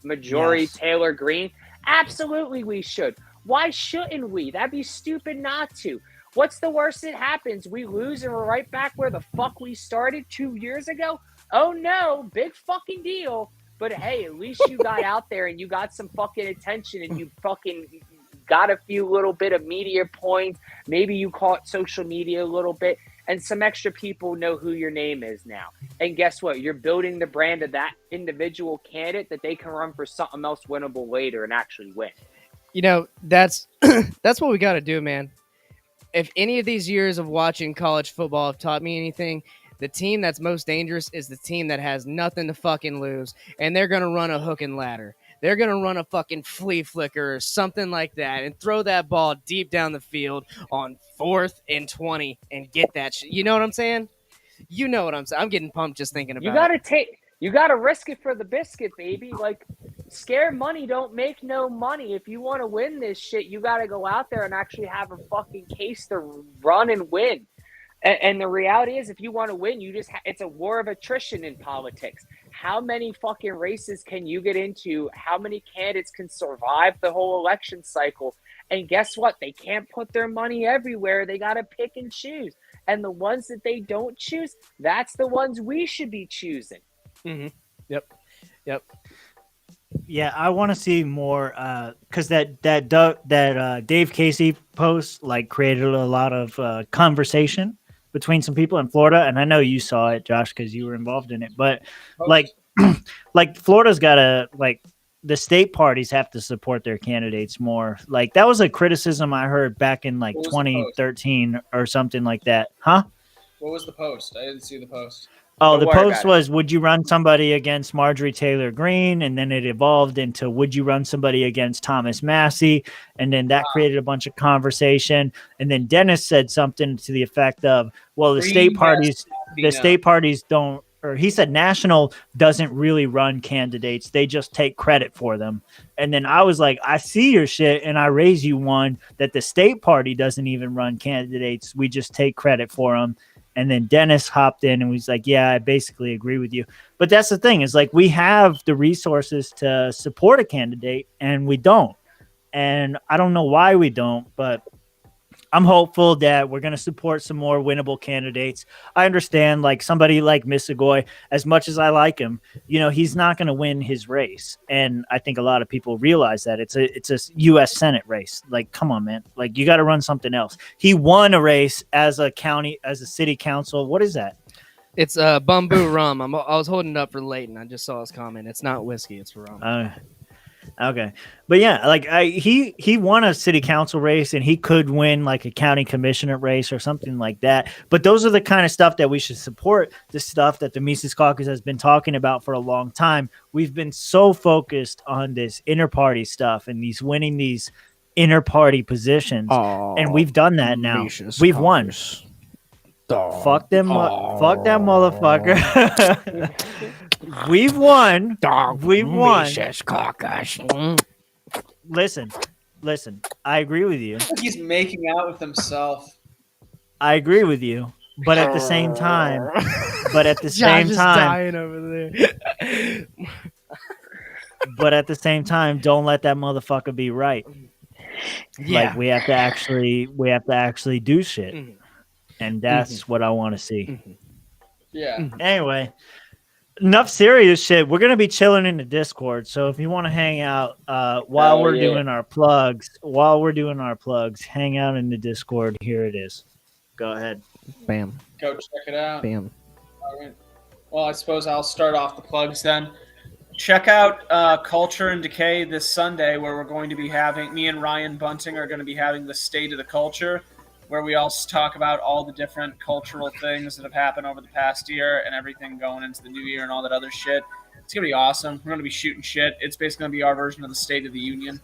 Majority Taylor Greene? Absolutely we should. Why shouldn't we? That'd be stupid not to. What's the worst that happens? We lose and we're right back where the fuck we started 2 years ago? Oh no, big fucking deal. But hey, at least you got out there and you got some fucking attention and you fucking got a few little bit of media points. Maybe you caught social media a little bit and some extra people know who your name is now. And guess what? You're building the brand of that individual candidate that they can run for something else winnable later and actually win. You know, that's that's what we got to do, man. If any of these years of watching college football have taught me anything, the team that's most dangerous is the team that has nothing to fucking lose, and they're going to run a hook and ladder. They're going to run a fucking flea flicker or something like that and throw that ball deep down the field on 4th and 20 and get that shit. You know what I'm saying? You know what I'm saying? I'm getting pumped just thinking about it. You got to risk it for the biscuit, baby. Like, scared money don't make no money. If you want to win this shit, you got to go out there and actually have a fucking case to run and win. And the reality is, if you want to win, it's a war of attrition in politics. How many fucking races can you get into? How many candidates can survive the whole election cycle? And guess what? They can't put their money everywhere. They got to pick and choose. And the ones that they don't choose, that's the ones we should be choosing. Mm-hmm. Yep. Yeah, I want to see more because that Dave Casey post like created a lot of conversation between some people in Florida, and I know you saw it, Josh, because you were involved in it. But like Florida's got to the state parties have to support their candidates more. Like that was a criticism I heard back in 2013 or something like that, huh? What was the post? I didn't see the post. Oh, the post was, would you run somebody against Marjorie Taylor Greene? And then it evolved into, would you run somebody against Thomas Massey? And then that created a bunch of conversation. And then Dennis said something to the effect of, well, the state parties don't, or he said National doesn't really run candidates. They just take credit for them. And then I was like, I see your shit. And I raise you one that the state party doesn't even run candidates. We just take credit for them. And then Dennis hopped in and was like, yeah, I basically agree with you. But that's the thing is like we have the resources to support a candidate and we don't. And I don't know why we don't, but I'm hopeful that we're going to support some more winnable candidates. I understand like somebody like Misagoy, as much as I like him, you know, he's not going to win his race. And I think a lot of people realize that it's a U.S. Senate race. Like, come on, man. Like you got to run something else. He won a race as a city council. What is that? It's Bamboo Rum. I was holding it up for Leighton. I just saw his comment. It's not whiskey. It's rum. Okay. But yeah, like he won a city council race and he could win like a county commissioner race or something like that. But those are the kind of stuff that we should support, the stuff that the Mises Caucus has been talking about for a long time. We've been so focused on this inter-party stuff and winning these inter-party positions. And we've done that now. Mises We've Caucus. Won. Fuck that motherfucker. We've won. We've won. Mises Caucus. Listen. I agree with you. He's making out with himself. I agree with you, but at the same time, Josh is dying over there. But at the same time, don't let that motherfucker be right. Yeah. Like we have to actually do shit, and that's what I want to see. Yeah. Anyway. Enough serious shit. We're gonna be chilling in the Discord, so if you want to hang out while we're doing our plugs, hang out in the Discord. Here it is. Go ahead. Bam. Go check it out. Bam. All right. Well, I suppose I'll start off the plugs then. Check out Culture and Decay this Sunday, where we're going to be having me and Ryan Bunting are going to be having the State of the Culture. where we all talk about all the different cultural things that have happened over the past year and everything going into the new year and all that other shit. It's going to be awesome. We're going to be shooting shit. It's basically going to be our version of the State of the Union.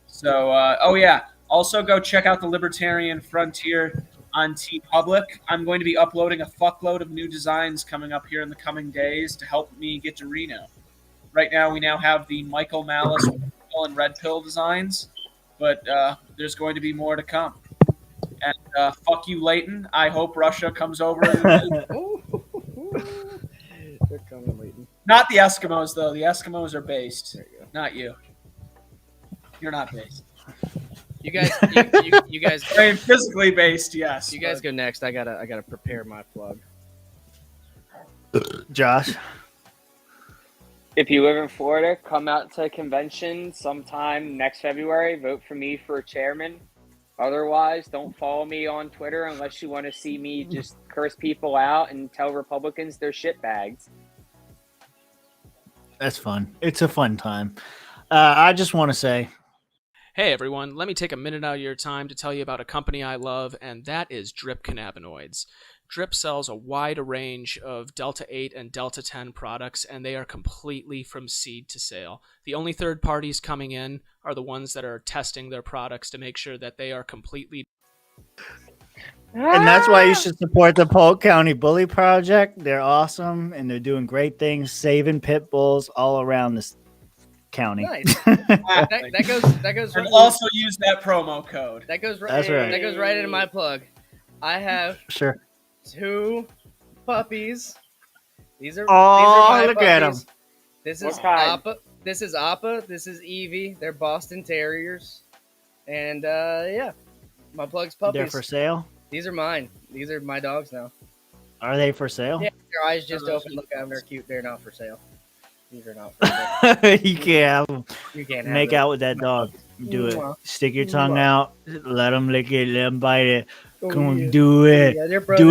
So, oh yeah. Also, go check out the Libertarian Frontier on TeePublic. I'm going to be uploading a fuckload of new designs coming up here in the coming days to help me get to Reno. Right now, we now have the Michael Malice and Red Pill designs, but there's going to be more to come. And fuck you, Leighton. I hope Russia comes over. They're coming, Leighton. Not the Eskimos, though. The Eskimos are based. There you go. Not you. You're not based. You guys, you guys. I mean, physically based, yes. You guys go next. I gotta prepare my plug. Josh. If you live in Florida, come out to a convention sometime next February. Vote for me for chairman. Otherwise, don't follow me on Twitter unless you want to see me just curse people out and tell Republicans they're shitbags. That's fun. It's a fun time. I just want to say, hey everyone, let me take a minute out of your time to tell you about a company I love, and that is Drip Cannabinoids. Drip sells a wide range of Delta 8 and Delta 10 products, and they are completely from seed to sale. The only third parties coming in are the ones that are testing their products to make sure that they are completely... and that's why you should support the Polk County Bully Project. They're awesome, and they're doing great things, saving pit bulls all around this county. Nice. that goes. And also use that promo code. That goes right. That's right. That goes right into my plug. I have Sure. 2 puppies. These are. Oh, these are my look at 'em. puppies. This What is kind? Appa. This is Appa. This is Evie. They're Boston Terriers, and yeah, my plug's puppies. They're for sale? These are mine. These are my dogs now. Are they for sale? Yeah, their eyes just open. Look at them. They're cute. They're not for sale. These are not for sale. You can't have them. You can't have Make them. out with that dog. Do it. Mwah. Stick your tongue out. Let them lick it. Let them bite it. Oh, Come on, yeah. do it. Yeah, they're Do brothers.